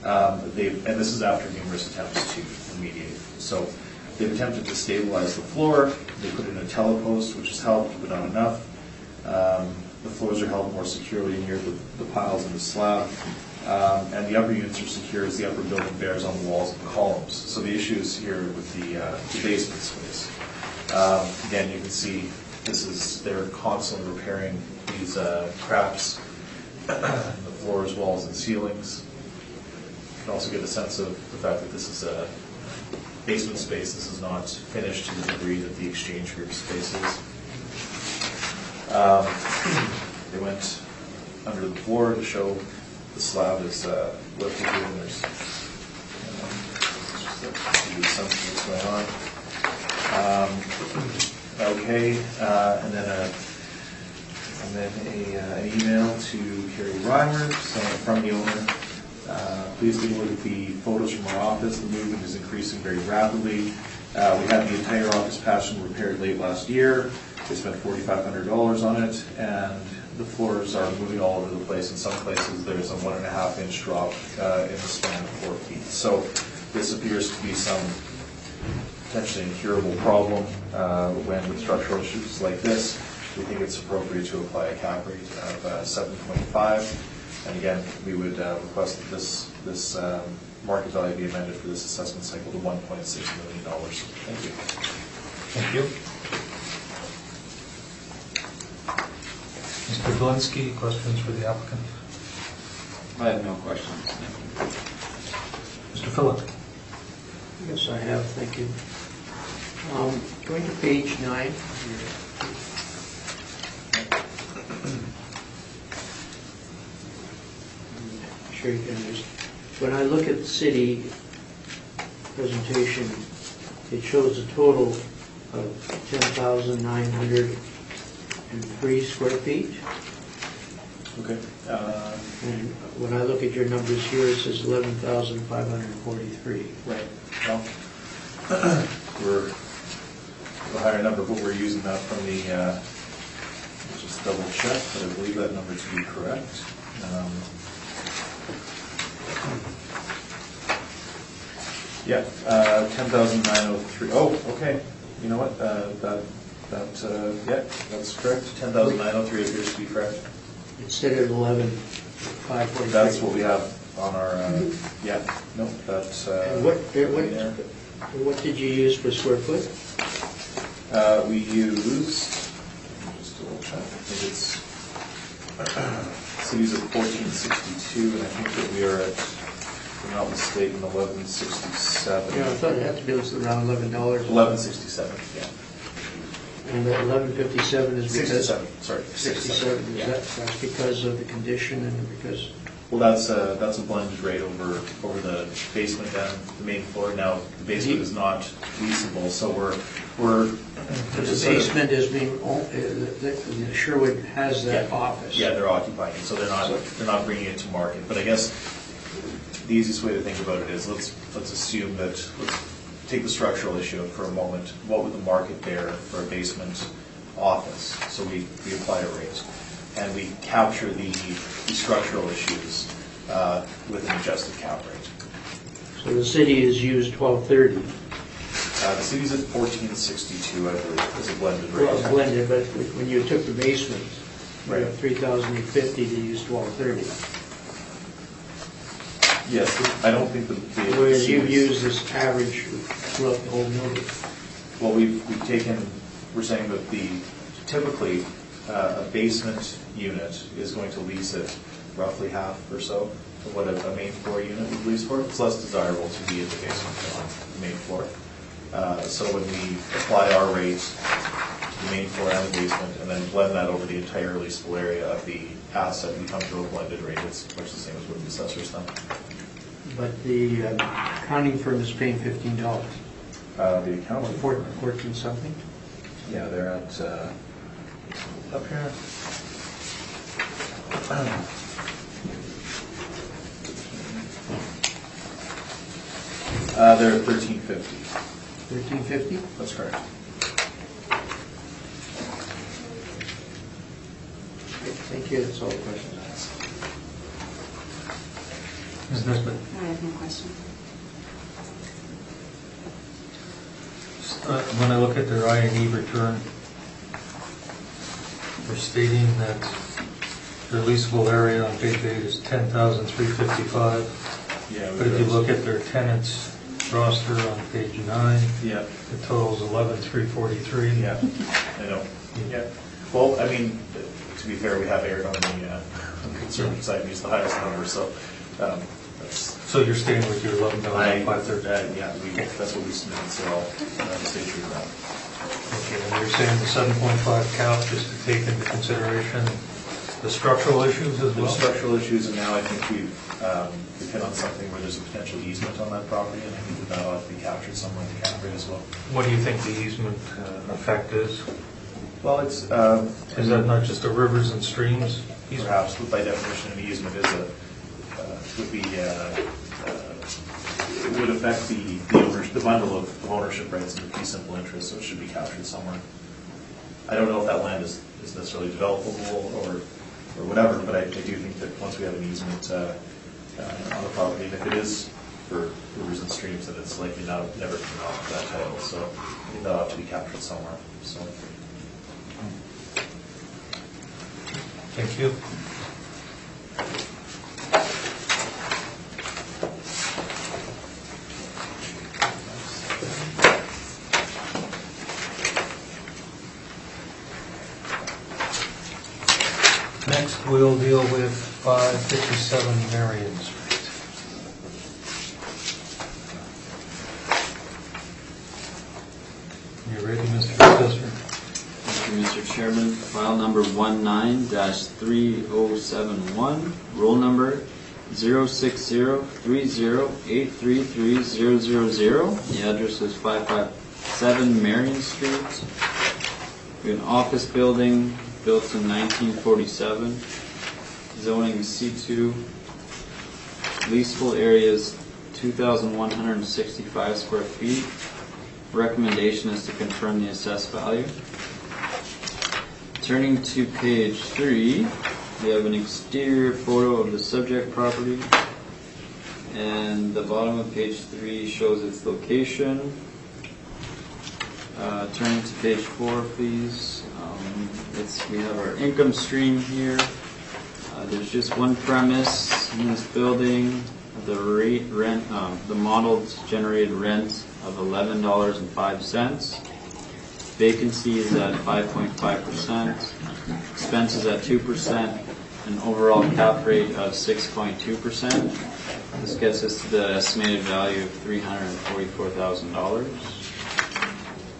And this is after numerous attempts to remediate. So they've attempted to stabilize the floor. They put in a telepost, which has helped, but not enough. The floors are held more securely near the piles in the slab. And the upper units are secure as the upper building bears on the walls and columns. So the issue is here with the basement space. Again, you can see they're constantly repairing these cracks in the floors, walls, and ceilings. You can also get a sense of the fact that this is a basement space. This is not finished to the degree that the exchange group space is. They went under the floor to show the slab is lifted here, and there's just to give you a sense of what's going on. Okay, and then an email to Carrie Reimer saying from the owner, please take a look at the photos from our office. The movement is increasing very rapidly. We had the entire office patched and repaired late last year. They spent $4,500 on it, and the floors are moving all over the place. In some places, there's a 1.5 inch drop in the span of 4 feet. So this appears to be some potentially incurable problem when with structural issues like this. We think it's appropriate to apply a cap rate of 7.25. And again, we would request that this market value be amended for this assessment cycle to $1.6 million. Thank you. Thank you. Mr. Galinsky, questions for the applicant? I have no questions. Mr. Phillip? Yes, I have, thank you. Going to page 9. I'm sure you can understand. When I look at the city presentation, it shows a total of 10,903 square feet. Okay. And when I look at your numbers here, it says 11,543. Right. Well, we're a higher number, but we're using that from the, just double check, but I believe that number to be correct. Yeah, 10,903. Oh, okay. You know what? Yeah, that's correct. 10,903 appears to be correct. Instead of 11,543. That's what we have on our, yeah, no, that's. What did you use for square foot? We used, just double check, I think it's, cities at 1462, and I think that we are at, if I'm not mistaken, 1167. Yeah, I thought it had to be around $11. 1167, yeah. And that 1157 is because 67, sorry. 67. Yeah. That's because of the condition and because. Well, that's a blended rate over the basement and the main floor. Now the basement is not leasable, so we're. The basement is being. Sherwood has that office. Yeah, they're occupying it, so they're not bringing it to market. But I guess the easiest way to think about it is let's assume that let's take the structural issue for a moment. What would the market bear for a basement office, so we apply a rate. And we capture the structural issues with an adjusted cap rate. So the city has used 1230. The city's at 1462, I believe, as a blended rate. Well, blended, but when you took the basement, you Right. have 3,850 to use 1230. Yes, I don't think the Whereas you've used this average throughout the whole building. Well, we're saying that typically a basement unit is going to lease it roughly half or so of what a main floor unit would lease for. It's less desirable to be in the basement than on the main floor. So when we apply our rate to the main floor and the basement, and then blend that over the entire leasable area of the asset, we come to a blended rate. It's much the same as what the assessor's done. But the accounting firm is paying $15. The accounting. 14 something? Yeah, they're at up here. They're at 1350. 1350? That's correct. Thank you, that's all the questions I have. Ms. Nesbitt? I have no question. When I look at their I&E return, they're stating that their leasable area on page 8 is 10,355. Yeah. But if you look at their tenants roster on page 9, Yeah. the total's 11,343. Yeah. I know. Yeah. Well, I mean, to be fair, we have erred on the conservative side and used the highest number, so that's. So you're staying with your 11,530? Yeah, that's what we submitted, so I'll stay true to that. Okay, and you're saying the 7.5 cap just to take into consideration the structural issues as The well? structural issues, and now I think we've hit on something where there's a potential easement on that property, and I think that ought to be captured somewhere in the cap rate as well. What do you think the easement effect is? Well, it's Is that not just the rivers and streams? perhaps, by definition, an easement is it would affect the bundle of ownership rights and the fee simple interest, so it should be captured somewhere. I don't know if that land is necessarily developable or whatever, but I do think that once we have an easement on the property, and if it is for rivers and streams, then it's likely never coming off that title. So I think that ought to be captured somewhere. So. Thank you. Next, we'll deal with 557 Marion Street. You ready, Mr. Assessor? Thank you, Mr. Chairman. File number 19-3071, roll number 06030833000. The address is 557 Marion Street. We have an office building built in 1947. Zoning is C2. Leasable area is 2,165 square feet. Recommendation is to confirm the assessed value. Turning to page 3, we have an exterior photo of the subject property, and the bottom of page 3 shows its location. Turning to page 4, please. We have our income stream here. There's just one premise in this building. The the modeled generated rent of $11.05. Vacancy is at 5.5%. Expenses at 2%. An overall cap rate of 6.2%. This gets us to the estimated value of $344,000.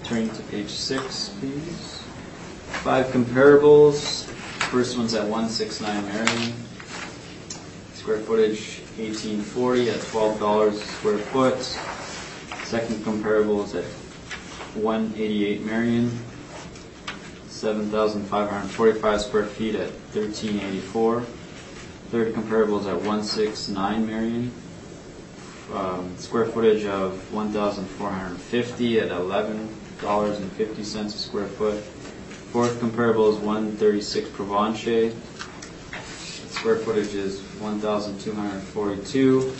Turning to page 6, please. 5 comparables. First one's at 169 Marion. Square footage 1840 at $12 a square foot. Second comparable is at 188 Marion. 7,545 square feet at $13.84. Third comparable is at 169 Marion. Square footage of 1,450 at $11.50 a square foot. fourth comparable is 136 Provencher. Square footage is 1,242,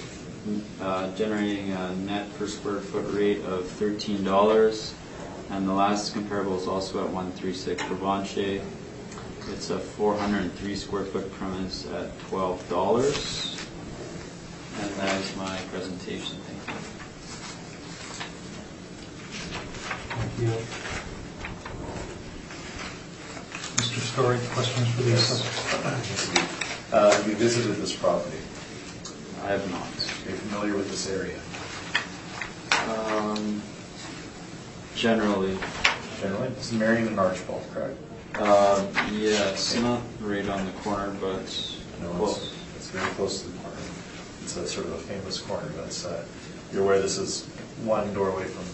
generating a net per square foot rate of $13. And the last comparable is also at 136 Provencher. It's a 403 square foot premise at $12. And that is my presentation. Thank you. Thank you. Mr. Story, questions for the assessor? Have you visited this property? I have not. Are you familiar with this area? Generally. Generally? It's Marion and Archibald, correct? Yeah, it's not right on the corner, but No, close. it's very close to the corner. It's a sort of a famous corner. That's you're aware this is one doorway from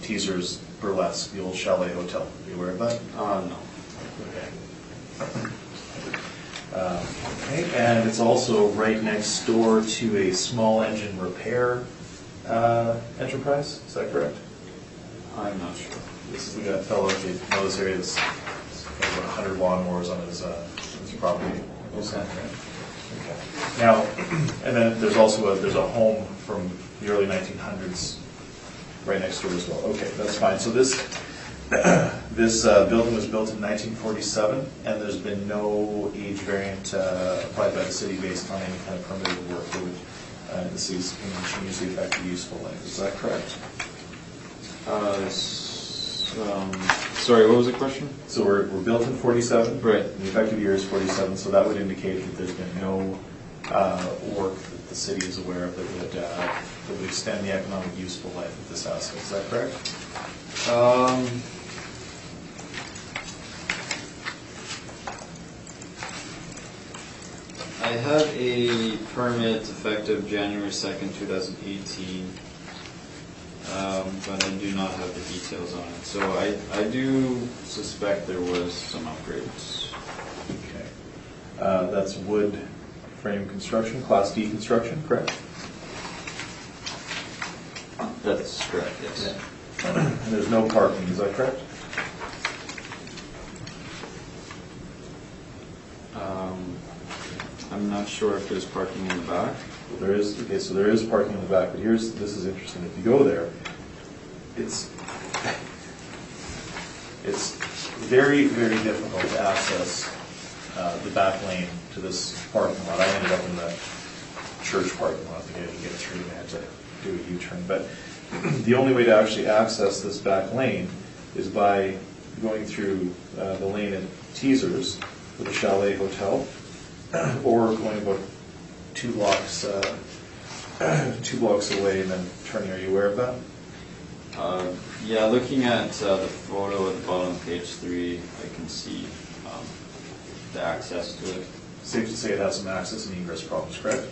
Teaser's Burlesque, the old Chalet Hotel. Are you aware of that? No. Okay, and it's also right next door to a small engine repair enterprise. Is that correct? I'm not sure. This is the fellow, if you know this area, that's got about 100 lawnmowers on his property. Okay. Okay. Now, and then there's also there's a home from the early 1900s right next door as well. Okay, that's fine. So this building was built in 1947, and there's been no age variant applied by the city based on any kind of permitted work that would the city's opinion change the effective useful life. Is that correct? Sorry, what was the question? So we're built in 47. Right. And the effective year is 47, so that would indicate that there's been no work that the city is aware of that would extend the economic useful life of this asset. Is that correct? I have a permit effective January 2nd, 2018, but I do not have the details on it. So I do suspect there was some upgrades. Okay. That's wood frame construction, Class D construction, correct? That's correct, yes. And there's no parking, is that correct? I'm not sure if there's parking in the back. There is. Okay, so there is parking in the back, but this is interesting. If you go there, it's very, very difficult to access the back lane to this parking lot. I ended up in the church parking lot. I think I had to get through and I had to do a U-turn. But the only way to actually access this back lane is by going through the lane at Teaser's for the Chalet Hotel, or going about 2 blocks away and then turning. Are you aware of that? Yeah, looking at the photo at the bottom of page 3, I can see the access to it. Safe to say it has some access and egress problems, correct?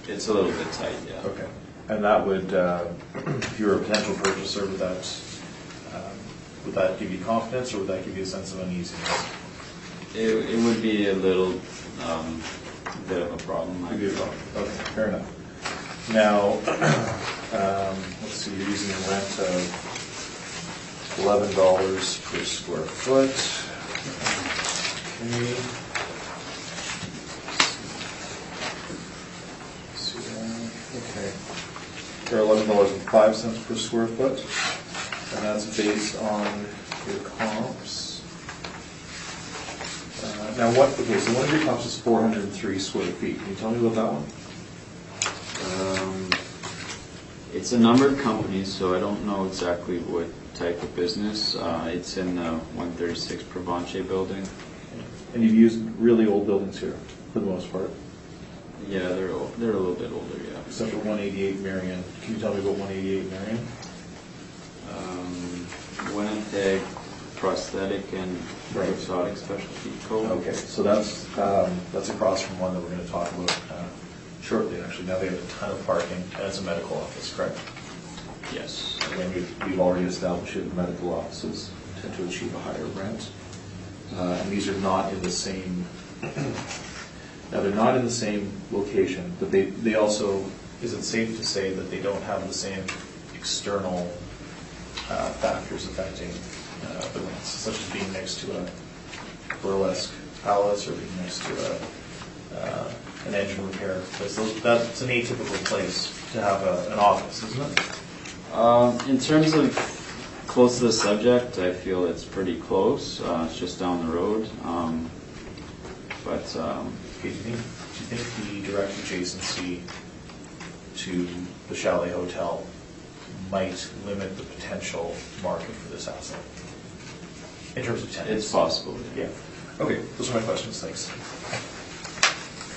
It's a little bit tight, yeah. Okay. And that would, if you were a potential purchaser, would that give you confidence, or would that give you a sense of uneasiness? It would be a little bit of a problem. Would be a problem. Okay, fair enough. Now, let's see, you're using a rent of $11 per square foot. Okay. Okay. They're $11.05 per square foot, and that's based on your comps. Now, okay, so one of your comps is 403 square feet. Can you tell me about that one? It's a numbered company, so I don't know exactly what type of business. It's in the 136 Provencher building. And you've used really old buildings here, for the most part. Yeah, they're a little bit older, yeah. Except for 188 Marion. Can you tell me about 188 Marion? Winnipeg Prosthetic and Exotic Specialty Co. Okay, so that's across from one that we're going to talk about shortly, actually. Now they have a ton of parking, and it's a medical office, correct? Yes. And we've already established that medical offices tend to achieve a higher rent. And these are not in the same, now they're not in the same location, but they also, is it safe to say that they don't have the same external factors affecting events, such as being next to a burlesque palace or being next to an engine repair place. That's an atypical place to have an office, isn't it? In terms of close to the subject, I feel it's pretty close. It's just down the road. Do you think the direct adjacency to the Chalet Hotel might limit the potential market for this asset in terms of tenants? It's possible. Yeah. Okay, those are my questions. Thanks.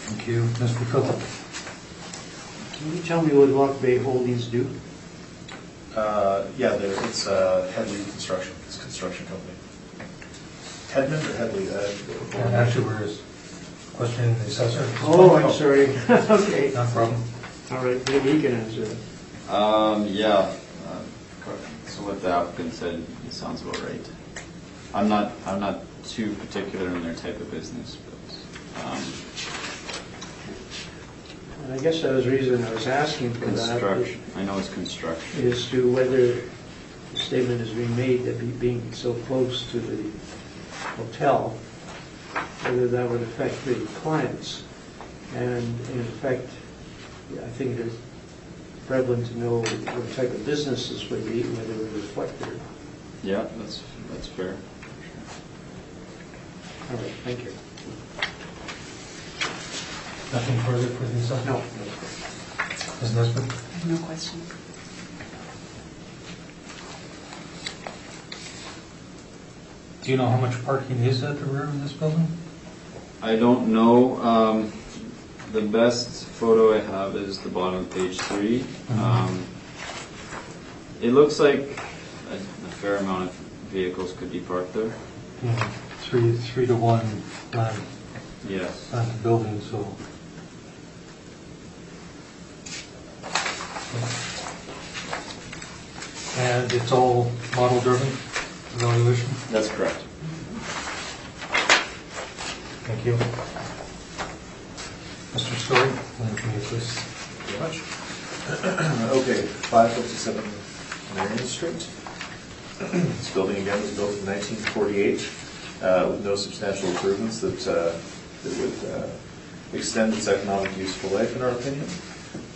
Thank you. Mr. Philip? Can you tell me what Lock Bay Holdings do? Yeah, it's Headley Construction. It's a construction company. Headman or Headley? Actually, we're questioning the assessor. Oh, I'm sorry. Okay. No problem. All right, maybe he can answer it. Yeah. So what the applicant said, it sounds about right. I'm not too particular in their type of business, but And I guess that was the reason I was asking for that. construction. I know it's construction. Is to whether the statement is being made that being so close to the hotel, whether that would affect the clients. And in effect, I think it's prevalent to know what type of business this would be, whether it would reflect it or not. Yeah, that's fair. All right, thank you. Nothing further for the assessor? No. Ms. Nesbitt? I have no questions. Do you know how much parking is at the rear of this building? I don't know. The best photo I have is the bottom of page 3. It looks like a fair amount of vehicles could be parked there. Yeah, 3 to 1 plan Yes. at the building, so. And it's all model driven evaluation? That's correct. Thank you. Mr. Story, please. Very much. Okay, 557 Marion Street. This building again was built in 1948 with no substantial improvements that would extend its economic useful life, in our opinion.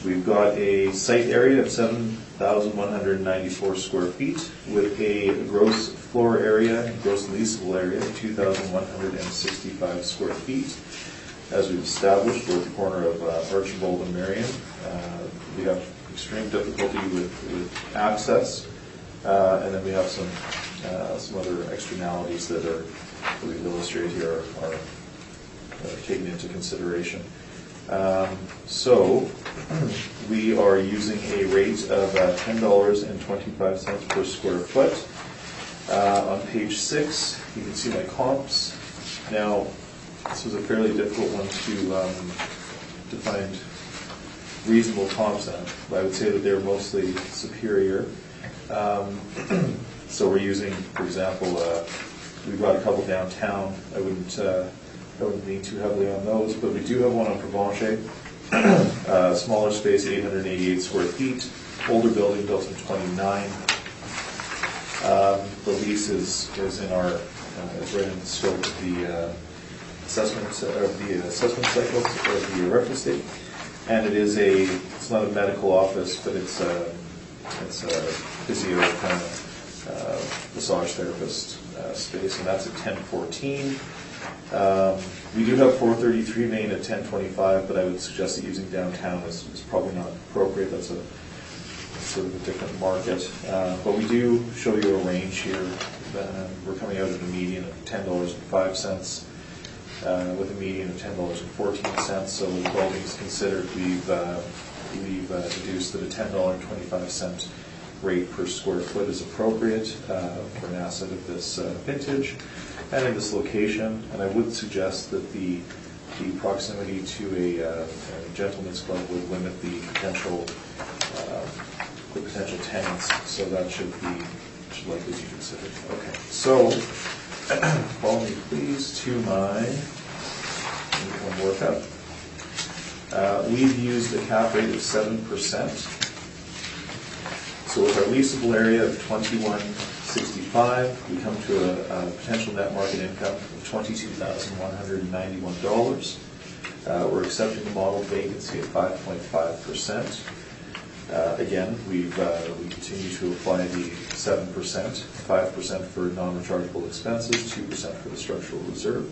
We've got a site area of 7,194 square feet with a gross floor area, gross leasable area of 2,165 square feet. As we've established, we're at the corner of Archibald and Marion. We have extreme difficulty with access, and then we have some other externalities that we've illustrated here are taken into consideration. So we are using a rate of $10.25 per square foot. On page 6, you can see my comps. Now, this was a fairly difficult one to find reasonable comps on. I would say that they're mostly superior. So we're using, for example, we've got a couple downtown. I wouldn't lean too heavily on those, but we do have one on Provencher. Smaller space, 888 square feet. Older building, built in 29. The lease is in our is right in the scope of the assessment cycle of the reference date, and it's not a medical office, but it's a physio kind of massage therapist space, and that's at 1014. We do have 433 Main at 1025, but I would suggest that using downtown is probably not appropriate. That's sort of a different market. But we do show you a range here. We're coming out at a median of $10.05 with a median of $10.14. So with all things considered, we've deduced that a $10.25 rate per square foot is appropriate for an asset of this vintage and in this location. And I would suggest that the proximity to a gentleman's club would limit the potential tenants, so that should likely be considered. Okay, so follow me please to my income workup. We've used a cap rate of 7%. So with our leasable area of 21,600 65, we come to a potential net market income of $22,191. We're accepting the model vacancy at 5.5%. Again, we continue to apply the 7%, 5% for non-rechargeable expenses, 2% for the structural reserve.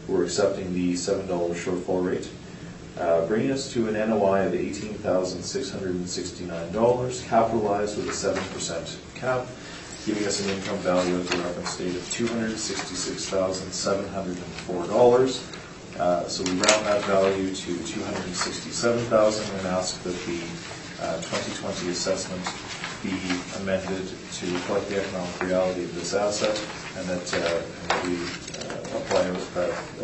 We're accepting the $7 shortfall rate, bringing us to an NOI of $18,669, capitalized with a 7% cap, giving us an income value at the reference date of $266,704. So we round that value to $267,000 and ask that the 2020 assessment be amended to reflect the economic reality of this asset, and that we apply a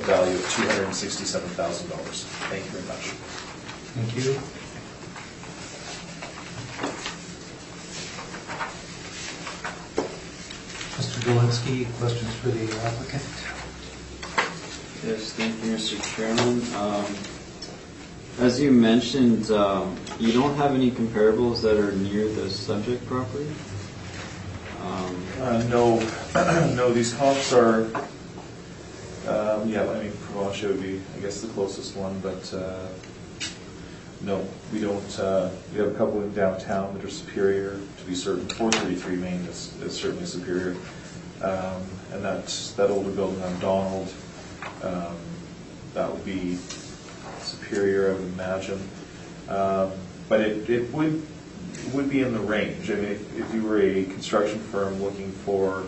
value of $267,000. Thank you very much. Thank you. Mr. Dolinsky, questions for the applicant? Yes, thank you, Mr. Chairman. As you mentioned, you don't have any comparables that are near the subject property? No, no. These comps are, yeah. I mean, Provencher would be, I guess, the closest one, but no, we don't. We have a couple in downtown that are superior, to be certain. 433 Main is certainly superior, and that older building on Donald, that would be superior, I would imagine. But it would be in the range. I mean, if you were a construction firm looking for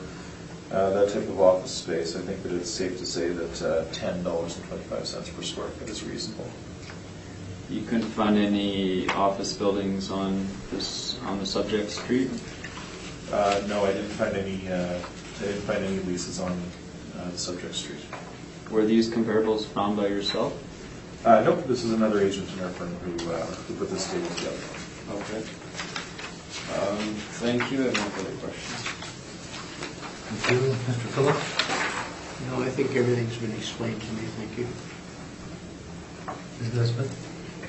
that type of office space, I think that it's safe to say that $10.25 per square foot is reasonable. You couldn't find any office buildings on the subject street? No, I didn't find any. I didn't find any leases on the subject street. Were these comparables found by yourself? Nope, this is another agent in our firm who put this table together. Okay. Thank you. I have no further questions. Thank you. Mr. Phillips? No, I think everything's been explained to me, thank you. Ms. Nesbitt?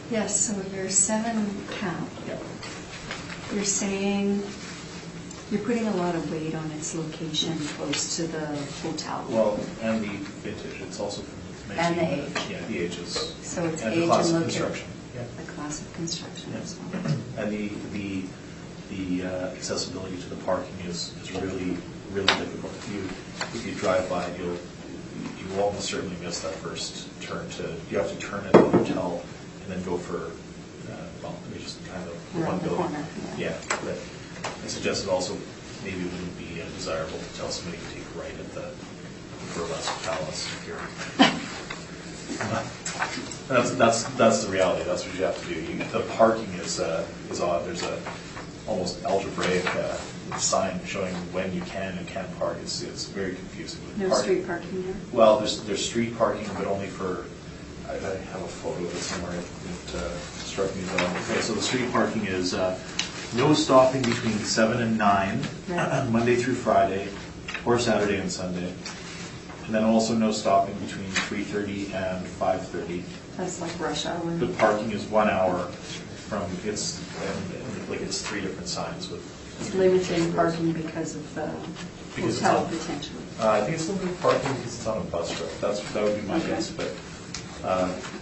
Yes, so your 7 cap, you're saying you're putting a lot of weight on its location close to the hotel. Well, and the vintage, it's also And the age. Yeah, the ages. So it's and age the class and of location. construction. Yeah. The class of construction Yeah. as well. And the accessibility to the parking is really, really difficult. If you drive by, you will almost certainly miss that first turn. You have to turn at the hotel and then go for, well, maybe just kind of Around one the building. corner, yeah. Yeah, but I suggested also maybe it wouldn't be desirable to tell somebody to take a right at the Burlesque Palace here. That's the reality. That's what you have to do. The parking is odd. There's a almost algebraic sign showing when you can and can't park. It's very confusing. No street parking there? Well, there's street parking, but only for. I have a photo of it somewhere. It struck me as well. Okay, so the street parking is no stopping between 7 and 9, right. Monday through Friday, or Saturday and Sunday. And then also no stopping between 3:30 and 5:30. That's like rush hour. The parking is 1 hour from it's 3 different signs with Limiting parking because of the Because it's hotel on- potentially. I think it's limited parking because it's on a bus route. That would be my Okay. guess, but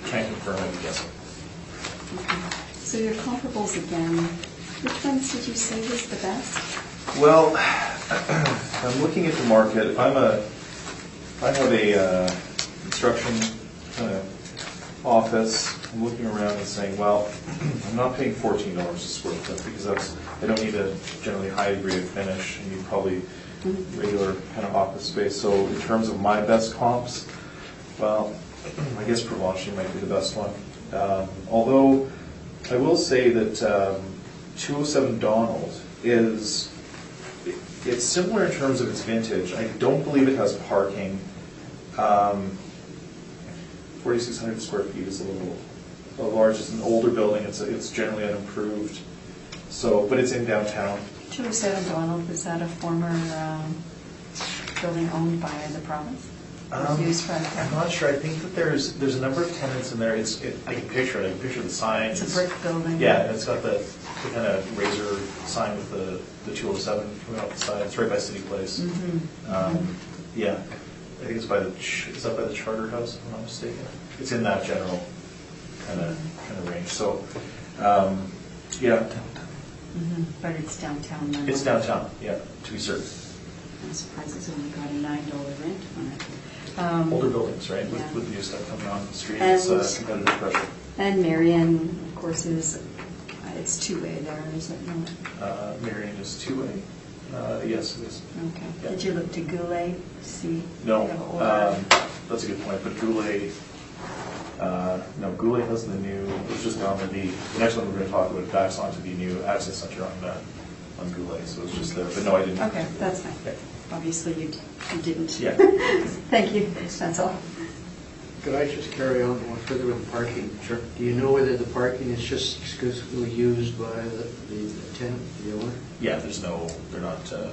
can't confirm it, I'm guessing. Okay. So your comparables again, which ones did you say was the best? Well, I'm looking at the market. If I have a construction kind of office, I'm looking around and saying, well, I'm not paying $14 a square foot because I don't need a generally high degree of finish. I need probably regular kind of office space. So in terms of my best comps, well, I guess Provencher might be the best one. Although I will say that 207 Donald it's similar in terms of its vintage. I don't believe it has parking. 4,600 square feet is a little large. It's an older building. It's generally unimproved. So, but it's in downtown. 207 Donald, was that a former building owned by the province? was used for? I'm not sure. I think that there's a number of tenants in there. I can picture it. I can picture the sign. It's a brick building. Yeah, and it's got the kind of razor sign with the 207 coming off the side. It's right by City Place. Yeah, I think it's is that by the Charter House, if I'm not mistaken? It's in that general kind of range. So, yeah. But it's downtown. Then. It's downtown, yeah, to be certain. I'm surprised it's only got a $9 rent on it. Older buildings, right, Yeah. with new stuff coming on the street, And- it's competitive pressure. And Marion, of course, it's two-way there, is it not? Marion is two-way. Yes, it is. Okay. Yeah. Did you look to Goulet, see? No, Or- that's a good point, but Goulet, Goulet has the new, it's just down the next one we're going to talk about backs onto the new access center on Goulet, so it's just there, but no, I didn't. Okay, that's fine. Okay. Obviously, you didn't. Yeah. Thank you, that's all. Could I just carry on one further with the parking? Sure. Do you know whether the parking is just exclusively used by the tenant, the owner? Yeah, they're not So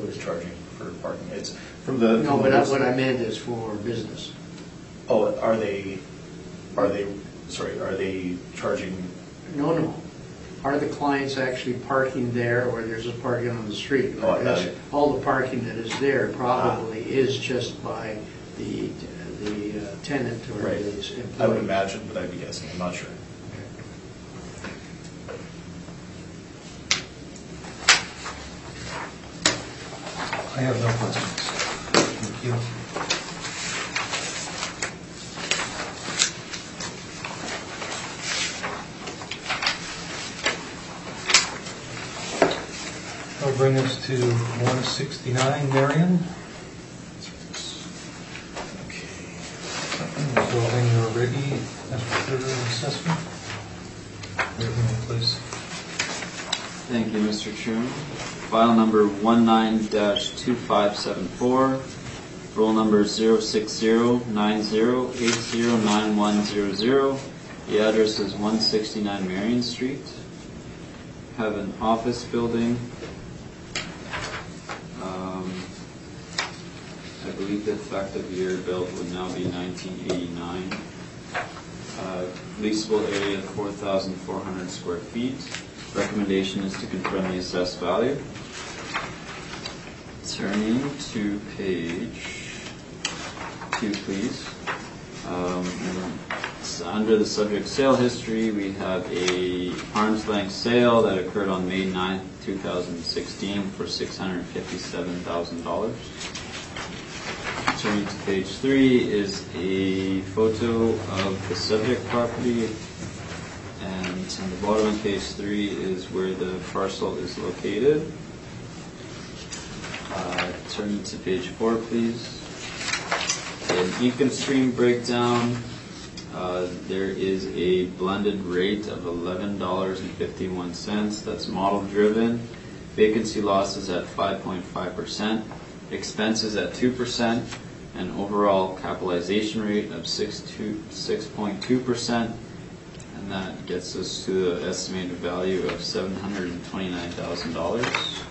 it's charging for parking. It's from the. No, but what I meant is for business. Oh, are they charging? No. Are the clients actually parking there, or there's a parking on the street? Oh, I got it. All the parking that is there probably is just by the tenant or Right. his employee. I would imagine, but I'd be guessing, I'm not sure. I have no questions. Thank you. That'll bring us to 169 Marion. So when you're ready, as for the assessment, everything in place. Thank you, Mr. Chairman. File number 19-2574, roll number 06090809100. The address is 169 Marion Street. Have an office building. I believe the effective year built would now be 1989. Leasable area 4,400 square feet. Recommendation is to confirm the assessed value. Turning to page 2, please. So under the subject sale history, we have a arm's length sale that occurred on May 9th, 2016 for $657,000. Turning to page 3 is a photo of the subject property, and on the bottom of page 3 is where the parcel is located. Turning to page 4, please. An income stream breakdown. There is a blended rate of $11.51. That's model driven. Vacancy losses at 5.5%. Expenses at 2%. An overall capitalization rate of 6.2%. And that gets us to the estimated value of $729,000.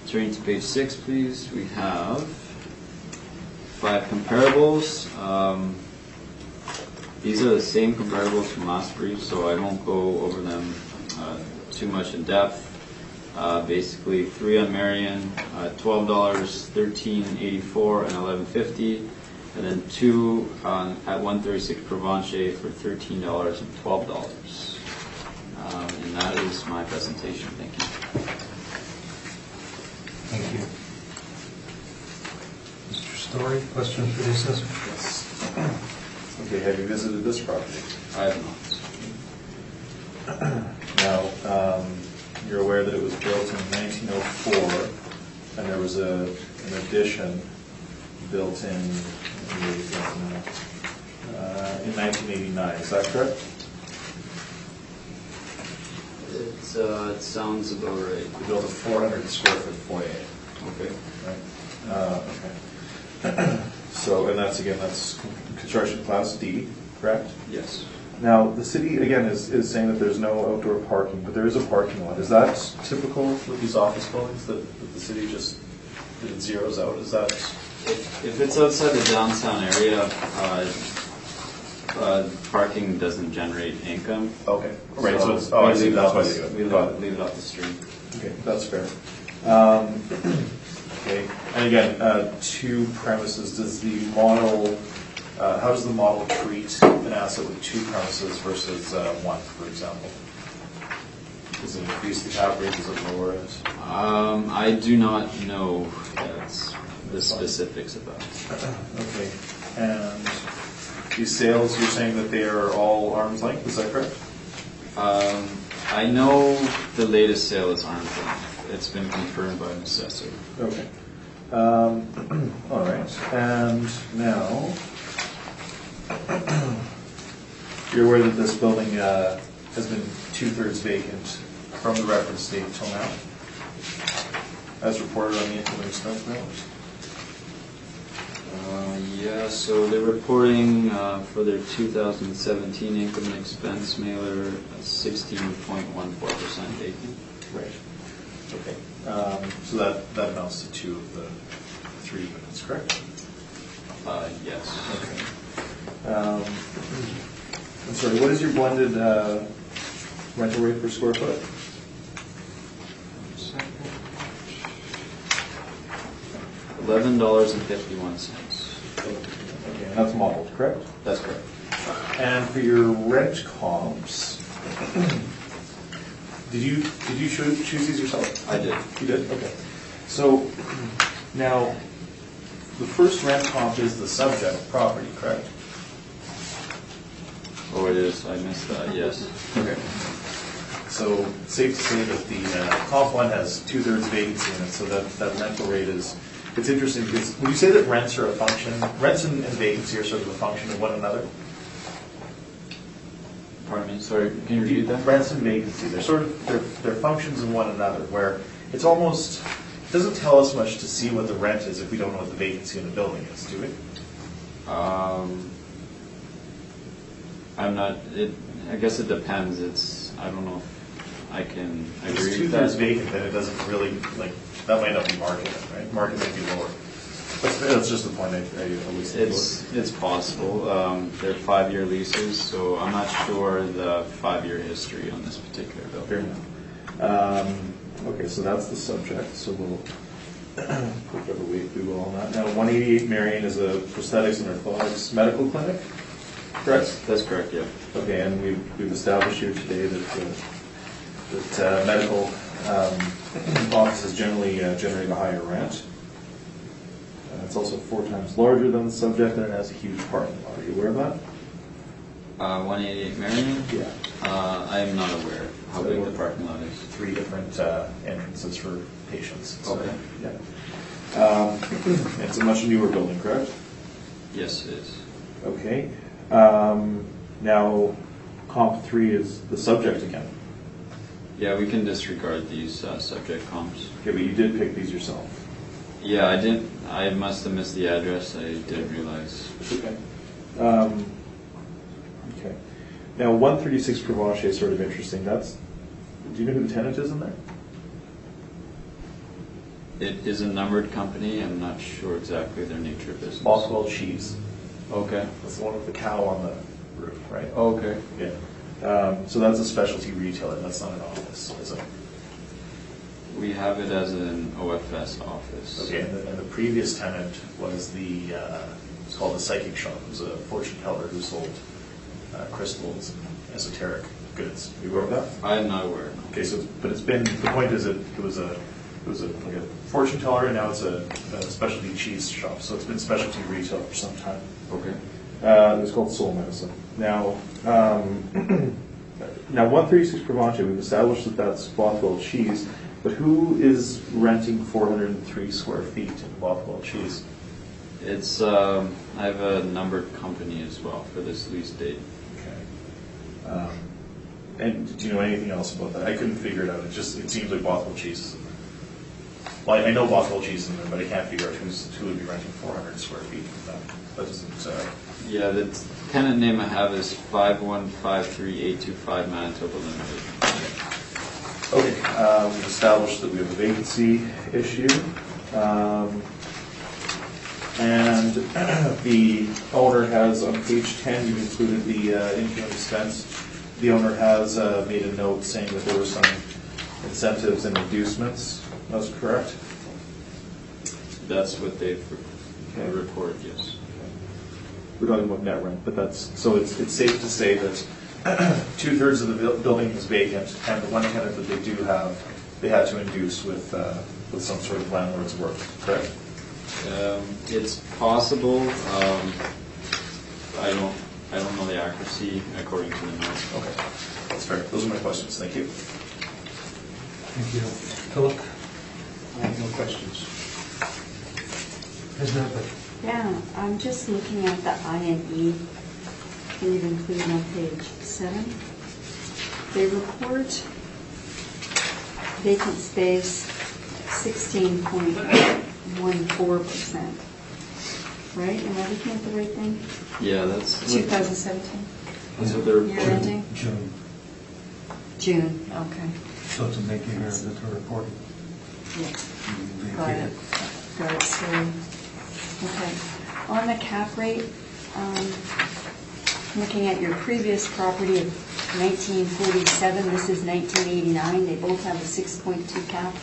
Turning to page 6, please, we have 5 comparables. These are the same comparables from last brief, so I won't go over them too much in depth. Basically, 3 on Marion, $12, $13.84, and $11.50, and then 2 at 136 Provencher for $13 and $12. And that is my presentation. Thank you. Thank you. Mr. Story, questions for the assessment? Yes. Okay, have you visited this property? I have not. Now, you're aware that it was built in 1904, and there was an addition built in 1989. Is that correct? It sounds about right. We built a 400 square foot foyer. Okay. Right. Okay. So, and that's construction class D, correct? Yes. Now, the city, again, is saying that there's no outdoor parking, but there is a parking lot. Is that typical with these office buildings, that the city just zeroes out? Is that If it's outside the downtown area, parking doesn't generate income. Okay, right, so it's, oh, I see, that's why they do it. We Got it. leave it off the street. Okay, that's fair. Okay, and again, two premises, does the model, how does the model treat an asset with two premises versus one, for example? Does it increase the cap rate, does it lower it? I do not know the specifics about it. Okay, and these sales, you're saying that they are all arm's length, is that correct? I know the latest sale is arm's length. It's been confirmed by an assessor. Okay. All right, and now, you're aware that this building has been 2/3 vacant from the reference date till now, as reported on the income expense mailer? Yeah, so they're reporting for their 2017 income and expense mailer 16.14% vacant. Right. Okay. So that amounts to 2 of the 3 units, correct? Yes. Okay. I'm sorry, what is your blended rental rate per square foot? $11.51. Okay, and that's modeled, correct? That's correct. And for your rent comps, did you choose these yourself? I did. You did? Okay. So now, the first rent comp is the subject property, correct? Oh, it is. I missed that. Yes. Okay. So it's safe to say that the comp one has 2/3 vacancy in it, so that rental rate is, it's interesting because, would you say that rents are a function, rents and vacancy are sort of a function of one another? Pardon me. Sorry. Can you repeat that? Rents and vacancy, they're sort of, they're functions of one another, where it's almost, it doesn't tell us much to see what the rent is if we don't know what the vacancy in the building is, do we? I'm not. I guess it depends. I don't know if I can If agree it's with 2/3 that. vacant, then it doesn't really, like, that might not be market, right? Market might be lower. That's just the point I always think. It's possible. They're 5-year leases, so I'm not sure the 5-year history on this particular Fair building. enough. Okay, so that's the subject, so we'll put whatever weight we will on that. Now, 188 Marion is a prosthetics and orthotics medical clinic, correct? That's correct. Yeah. Okay, and we've established here today that medical offices generally generate a higher rent. It's also 4 times larger than the subject, and it has a huge parking lot. Are you aware of that? 188 Marion. Yeah. I am not aware how big the parking lot is. 3 different entrances for patients. Okay. Yeah. It's a much newer building, correct? Yes, it is. Okay. Now, comp 3 is the subject again. Yeah, we can disregard these subject comps. Okay, but you did pick these yourself. Yeah, I didn't. I must have missed the address. I didn't realize. Okay. Okay. Now, 136 Provencher is sort of interesting. Do you know who the tenant is in there? It is a numbered company. I'm not sure exactly their nature of business. Bothwell Cheese. Okay. That's the one with the cow on the roof, right? Okay. Yeah. So that's a specialty retailer. That's not an office, is it? We have it as an OFS office. Okay, and the previous tenant was it's called the Psychic Shop. It was a fortune teller who sold crystals and esoteric goods. Are you aware of that? I'm not aware. No. Okay, so, but it's been, the point is that it was like a fortune teller, and now it's a specialty cheese shop. So it's been specialty retail for some time. Okay. It was called Soul Medicine. Now, now 136 Provencher, we've established that that's Bothwell Cheese, but who is renting 403 square feet in Bothwell Cheese? It's I have a numbered company as well for this lease date. Okay. And do you know anything else about that? I couldn't figure it out. It seems like Bothwell Cheese is in there. Well, I know Bothwell Cheese is in there, but I can't figure out who would be renting 400 square feet. That doesn't. Yeah, the tenant name I have is 5153825 Manitoba Limited. Okay, we've established that we have a vacancy issue. And the owner has, on page 10, you've included the income expense. The owner has made a note saying that there were some incentives and inducements. That's correct? That's what they've reported, yes. We're talking about net rent, but so it's safe to say that 2/3 of the building is vacant, and the one tenant that they do have, they had to induce with some sort of landlord's work, correct? It's possible. I don't know the accuracy according to the notes. Okay, that's fair. Those are my questions. Thank you. Thank you. Philip? I have no questions. Isn't it? Yeah, I'm just looking at the I&E that you've included on page 7. They report vacant space 16.14%. Right? Am I looking at the right thing? Yeah, that's 2017? That's what they're Year ending? June. June, okay. So to make you aware that they're reporting. Yeah. Got it. Got it, sorry. Okay. On the cap rate, looking at your previous property of 1947, this is 1989, they both have a 6.2 cap.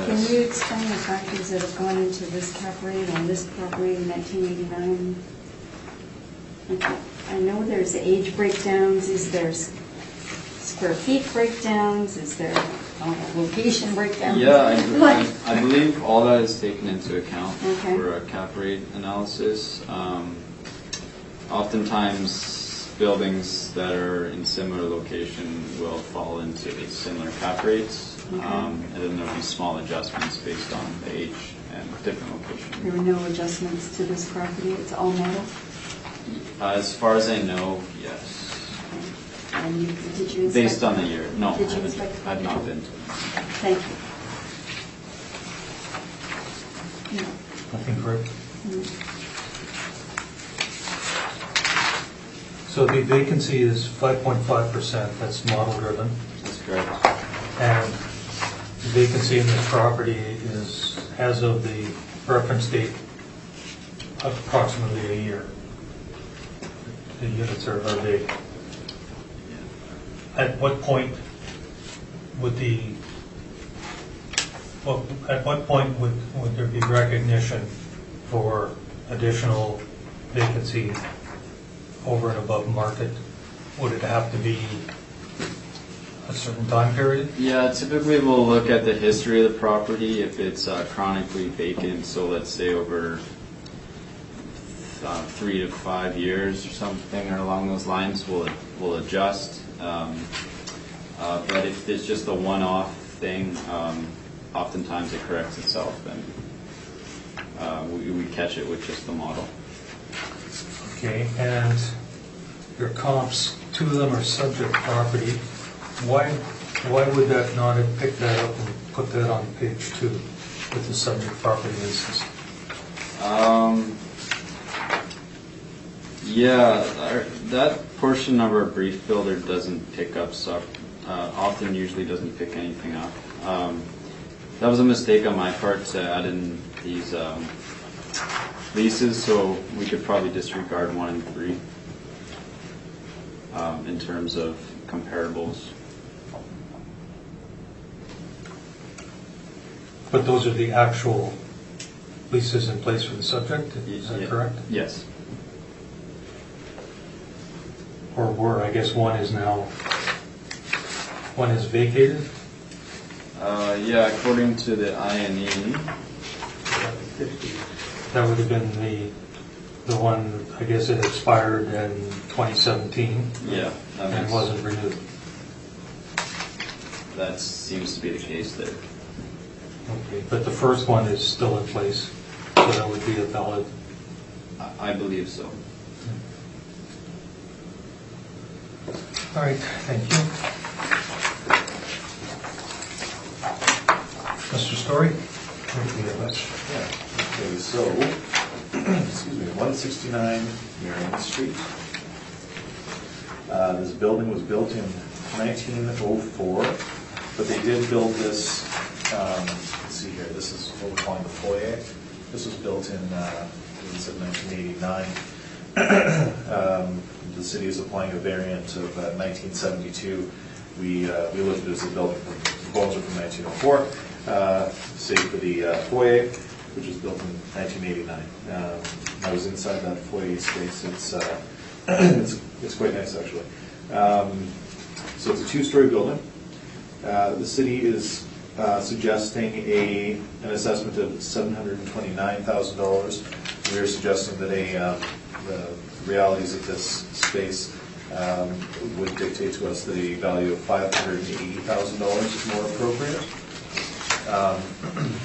Can you explain the factors that have gone into this cap rate on this property in 1989? I know there's age breakdowns, is there square feet breakdowns, is there location breakdowns? Yeah, I believe all that is taken into account Okay. for a cap rate analysis. Oftentimes, buildings that are in similar location will fall into similar cap rates, Okay. and then there'll be small adjustments based on the age and different location. There were no adjustments to this property, it's all metal? As far as I know, yes. And did you inspect? Based on the year, no, Did you inspect the I've not property? been to. Thank you. No. Nothing correct? No. So the vacancy is 5.5%, that's model driven. That's correct. And the vacancy in this property is, as of the reference date, approximately a year. The units are vacant. At what point would there be recognition for additional vacancy over and above market? Would it have to be a certain time period? Yeah, typically we'll look at the history of the property. If it's chronically vacant, so let's say over 3 to 5 years or something or along those lines, we'll adjust. But if it's just a one-off thing, oftentimes it corrects itself, and we catch it with just the model. Okay, and your comps, 2 of them are subject property. Why would that not have picked that up and put that on page 2 with the subject property leases? Yeah, that portion of our brief builder doesn't pick up often usually doesn't pick anything up. That was a mistake on my part to add in these leases, so we could probably disregard 1 and 3 in terms of comparables. But those are the actual leases in place for the subject, is that correct? Yes. Or were, I guess one is vacated? Yeah, according to the INE. That would have been the one, I guess it expired in 2017. Yeah. And wasn't renewed. That seems to be the case there. Okay, but the first one is still in place, so that would be a valid. I believe so. All right, thank you. Mr. Story? Thank you very much. Yeah, okay, so, excuse me, 169 Marion Street. This building was built in 1904, but they did build this, let's see, see here, this is what we're calling the foyer. This was built in, it was in 1989. The city is applying a variant of 1972. We looked at it as a building proposal from 1904, save for the foyer, which was built in 1989. I was inside that foyer space. It's quite nice, actually. So it's a two-story building. The city is suggesting an assessment of $729,000. We are suggesting that the realities of this space would dictate to us that a value of $580,000 is more appropriate.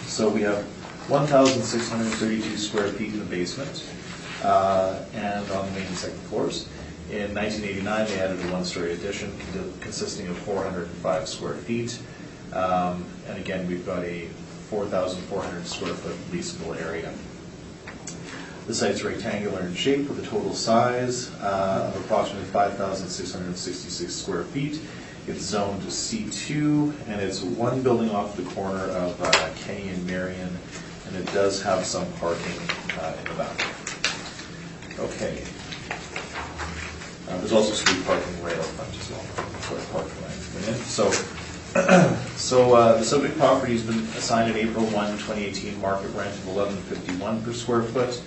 So we have 1,632 square feet in the basement and on the main and second floors. In 1989, they added a one-story addition consisting of 405 square feet. And again, we've got a 4,400 square foot leasable area. The site's rectangular in shape with a total size of approximately 5,666 square feet. It's zoned to C2, and it's one building off the corner of Kenny and Marion, and it does have some parking in the back. Okay. There's also street parking right out front as well, where I parked when I went in. So the subject property has been assigned an April 1, 2018 market rent of $11.51 per square foot.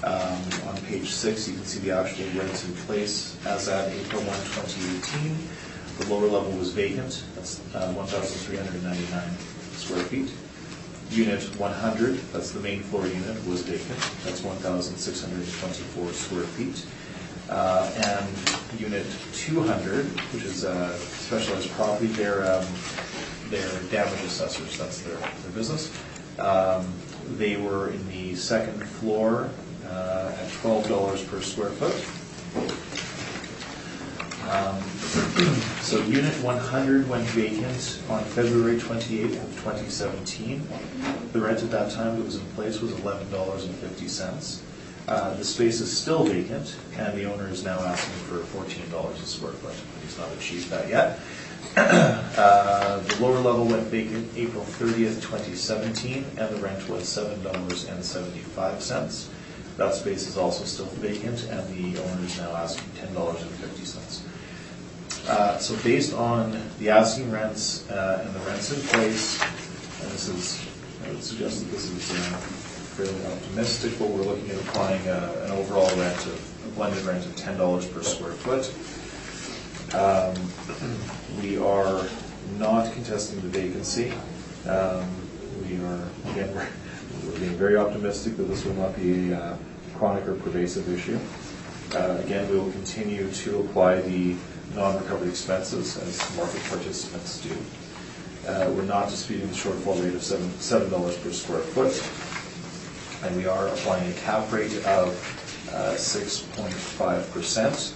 On page 6, you can see the actual rents in place as at April 1, 2018. The lower level was vacant. That's 1,399 square feet. Unit 100, that's the main floor unit, was vacant. That's 1,624 square feet. And Unit 200, which is a specialized property, they're damage assessors. That's their business. They were in the second floor at $12 per square foot. So Unit 100 went vacant on February 28th of 2017. The rent at that time that was in place was $11.50. The space is still vacant, and the owner is now asking for $14 a square foot. He's not achieved that yet. The lower level went vacant April 30th, 2017, and the rent was $7.75. That space is also still vacant, and the owner is now asking $10.50. So based on the asking rents and the rents in place, and I would suggest that this is fairly optimistic, but we're looking at applying an overall rent a blended rent of $10 per square foot. We are not contesting the vacancy. We are, again, we're being very optimistic that this will not be a chronic or pervasive issue. Again, we will continue to apply the non-recovered expenses as market participants do. We're not disputing the shortfall rate of $7 per square foot, and we are applying a cap rate of 6.5%,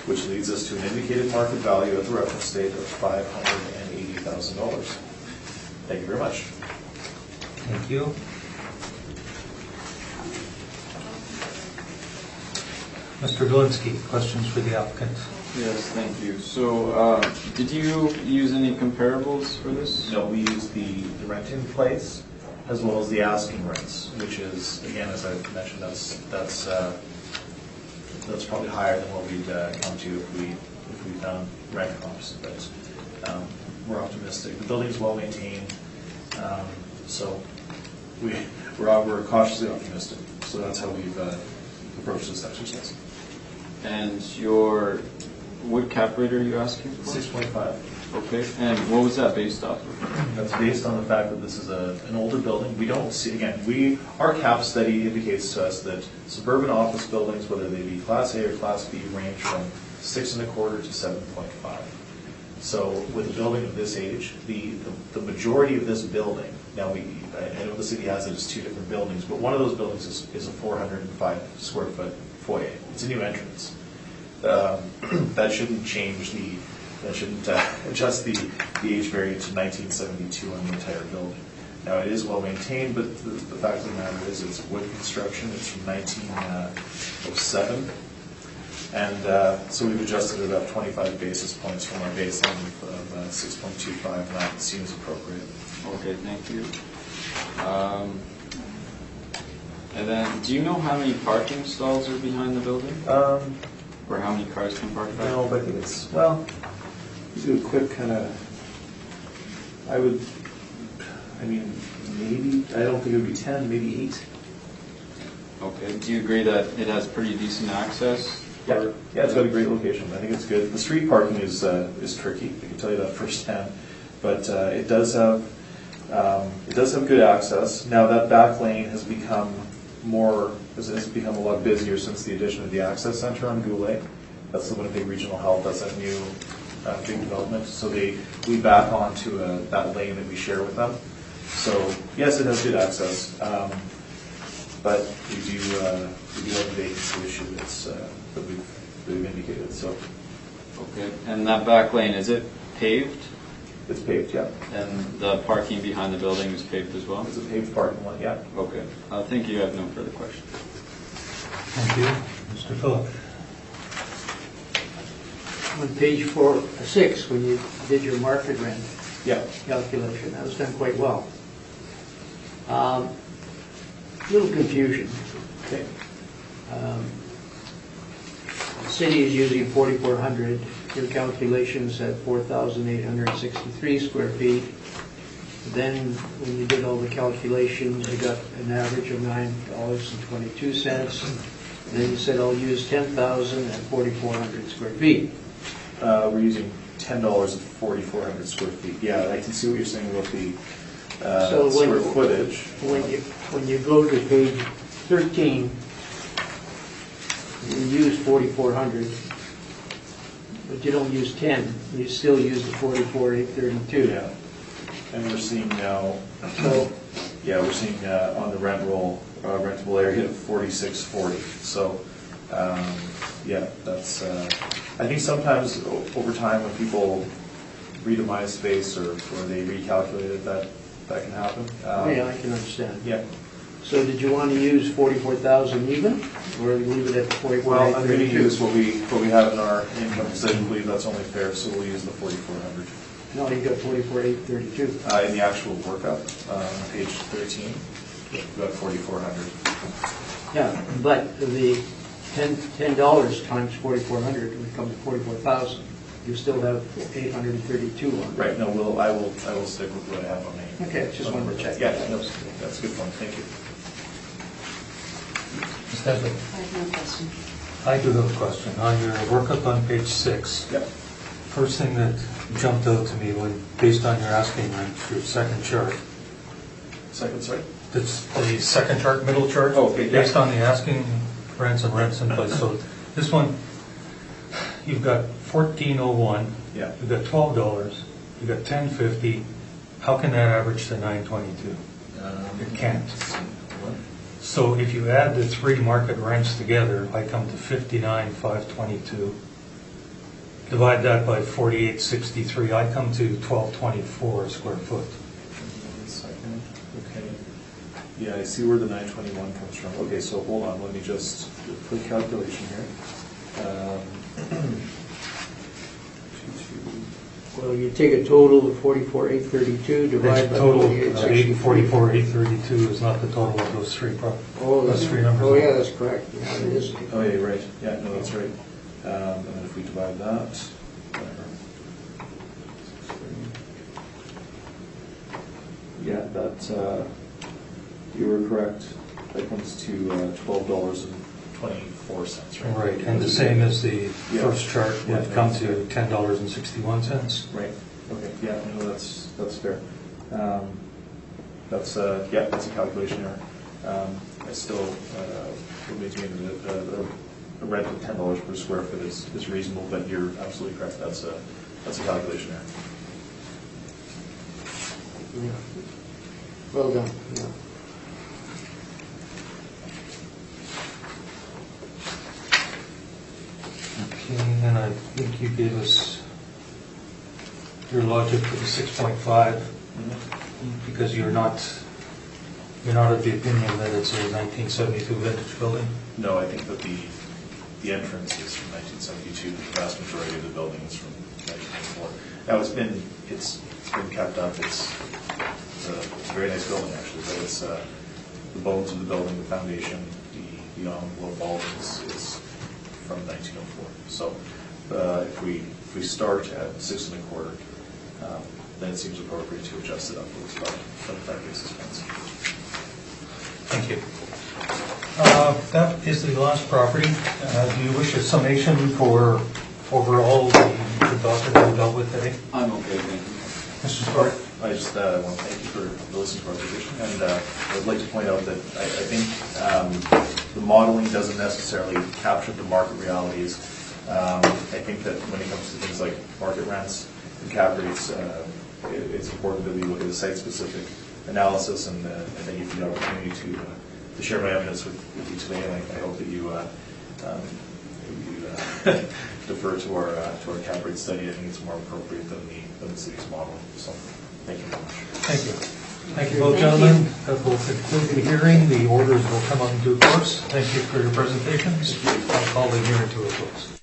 which leads us to an indicated market value at the reference date of $580,000. Thank you very much. Thank you. Mr. Galinsky, questions for the applicant? Yes, thank you. So, did you use any comparables for this? No, we use the rent in place as well as the asking rents, which is, again, as I mentioned, that's probably higher than what we'd come to if we found rent comps. But we're optimistic. The building is well maintained, so we're cautiously optimistic. So that's how we've approached this exercise. And what cap rate are you asking for? 6.5. Okay, and what was that based off of? That's based on the fact that this is an older building. We don't see, again, our cap study indicates to us that suburban office buildings, whether they be Class A or Class B, range from 6.25 to 7.5. So with a building of this age, the majority of this building, now I know the city has it as two different buildings, but one of those buildings is a 405 square foot foyer. It's a new entrance. That shouldn't change that shouldn't adjust the age variance to 1972 on the entire building. Now, it is well maintained, but the fact of the matter is it's wood construction. It's from 1907. And so we've adjusted it up 25 basis points from our baseline of 6.25, and that seems appropriate. Okay, thank you. And then, do you know how many parking stalls are behind the building? Or how many cars can park back? No, but I think it's, well, you do a quick kind of, I mean, maybe, I don't think it would be 10, maybe 8. Okay, do you agree that it has pretty decent access? Yeah, it's got a great location. I think it's good. The street parking is tricky. I can tell you that firsthand. But it does have good access. Now that back lane has become a lot busier since the addition of the access center on Goulet. That's the Winnipeg Regional Health. That's a new big development. So we back onto that lane that we share with them. So yes, it has good access. But we do have a vacancy issue that we've indicated. So Okay, and that back lane, is it paved? it's paved, yeah. And the parking behind the building is paved as well? It's a paved parking lot, yeah. Okay, I think you have no further questions. Thank you. Mr. Phillip? On page 6, when you did your market rent Yeah. calculation, that was done quite well. Little confusion. Okay. The city is using 4,400. Your calculations at 4,863 square feet. Then, when you did all the calculations, you got an average of $9.22. Then you said, I'll use 10,000 at 4,400 square feet. We're using $10 at 4,400 square feet. Yeah, I can see what you're saying about the square footage. When you go to page 13, you use 4,400, but you don't use 10. You still use the 44,832. Yeah. And we're seeing now, we're seeing on the rentable area of 4640. So, that's. I think sometimes over time when people redemise space or they recalculate it, that can happen. Yeah, I can understand. Yeah. So did you want to use 44,000 even, or leave it at the 44,832? Well, I'm going to use what we have in our income because I believe that's only fair. So we'll use the 4,400. No, you got 44,832. In the actual workup, page 13, we've got 4,400. Yeah, but the $10 times 4,400 would come to 44,000. You still have 832 on. Right. No, I will stick with what I have on me. Okay, just wanted to check. Yeah, that's a good point. Thank you. Ms. Nesbitt? I have no question. I do have a question. On your workup on page 6, Yep. first thing that jumped out to me based on your asking rent, your second chart, Second, sorry. that's the second chart, middle chart. Oh, okay, yeah. Based on the asking rents and rents in place. So this one, you've got $14.01. Yeah. You've got $12. You've got $10.50. How can that average to $9.22? It can't. So if you add the three market rents together, I come to $59,522. Divide that by 48.63, I come to $12.24 a square foot. 1 second. Okay. Yeah, I see where the 921 comes from. Okay, so hold on. Let me just do a quick calculation here. Well, you take a total of 44,832, divide by Total of 48,63. 44,832 is not the total of those three those three numbers. Oh, yeah, that's correct. Yeah, it is. Oh, yeah, right. Yeah, no, that's right. And then if we divide that, whatever. Yeah, that you were correct. That comes to $12.24, right? Right, and the same as the first chart Yeah, would come that's to right. $10.61. Right. Okay. Yeah. No, that's fair. That's a calculation error. I still would maintain that a rent of $10 per square foot is reasonable, but you're absolutely correct. That's a calculation error. Yeah. Well done. Yeah. Okay, and I think you gave us your logic for the 6.5, because you're not of the opinion that it's a 1972 vintage building? No, I think that the entrance is from 1972. The vast majority of the building is from 1994. Now it's been kept up. It's a a very nice building, actually, but it's the bones of the building, the foundation, the envelope vault is from 1904. So if we start at 6 1/4, then it seems appropriate to adjust it upwards by 25 basis points. Thank you. That is the last property. Do you wish a summation for overall the docket that we dealt with today? I'm okay, thank you. Mr. Stewart? I just want to thank you for listening to our position, and I would like to point out that I think the modeling doesn't necessarily capture the market realities. I think that when it comes to things like market rents and cap rates, it's important that we look at the site-specific analysis, and thank you for the opportunity to share my evidence with you today, and I hope that you defer to our cap rate study. I think it's more appropriate than the city's model. So, thank you very much. Thank you. Thank you both, gentlemen. That will conclude the hearing. The orders will come on in due course. Thank you for your presentations. I'll call the hearing to a close.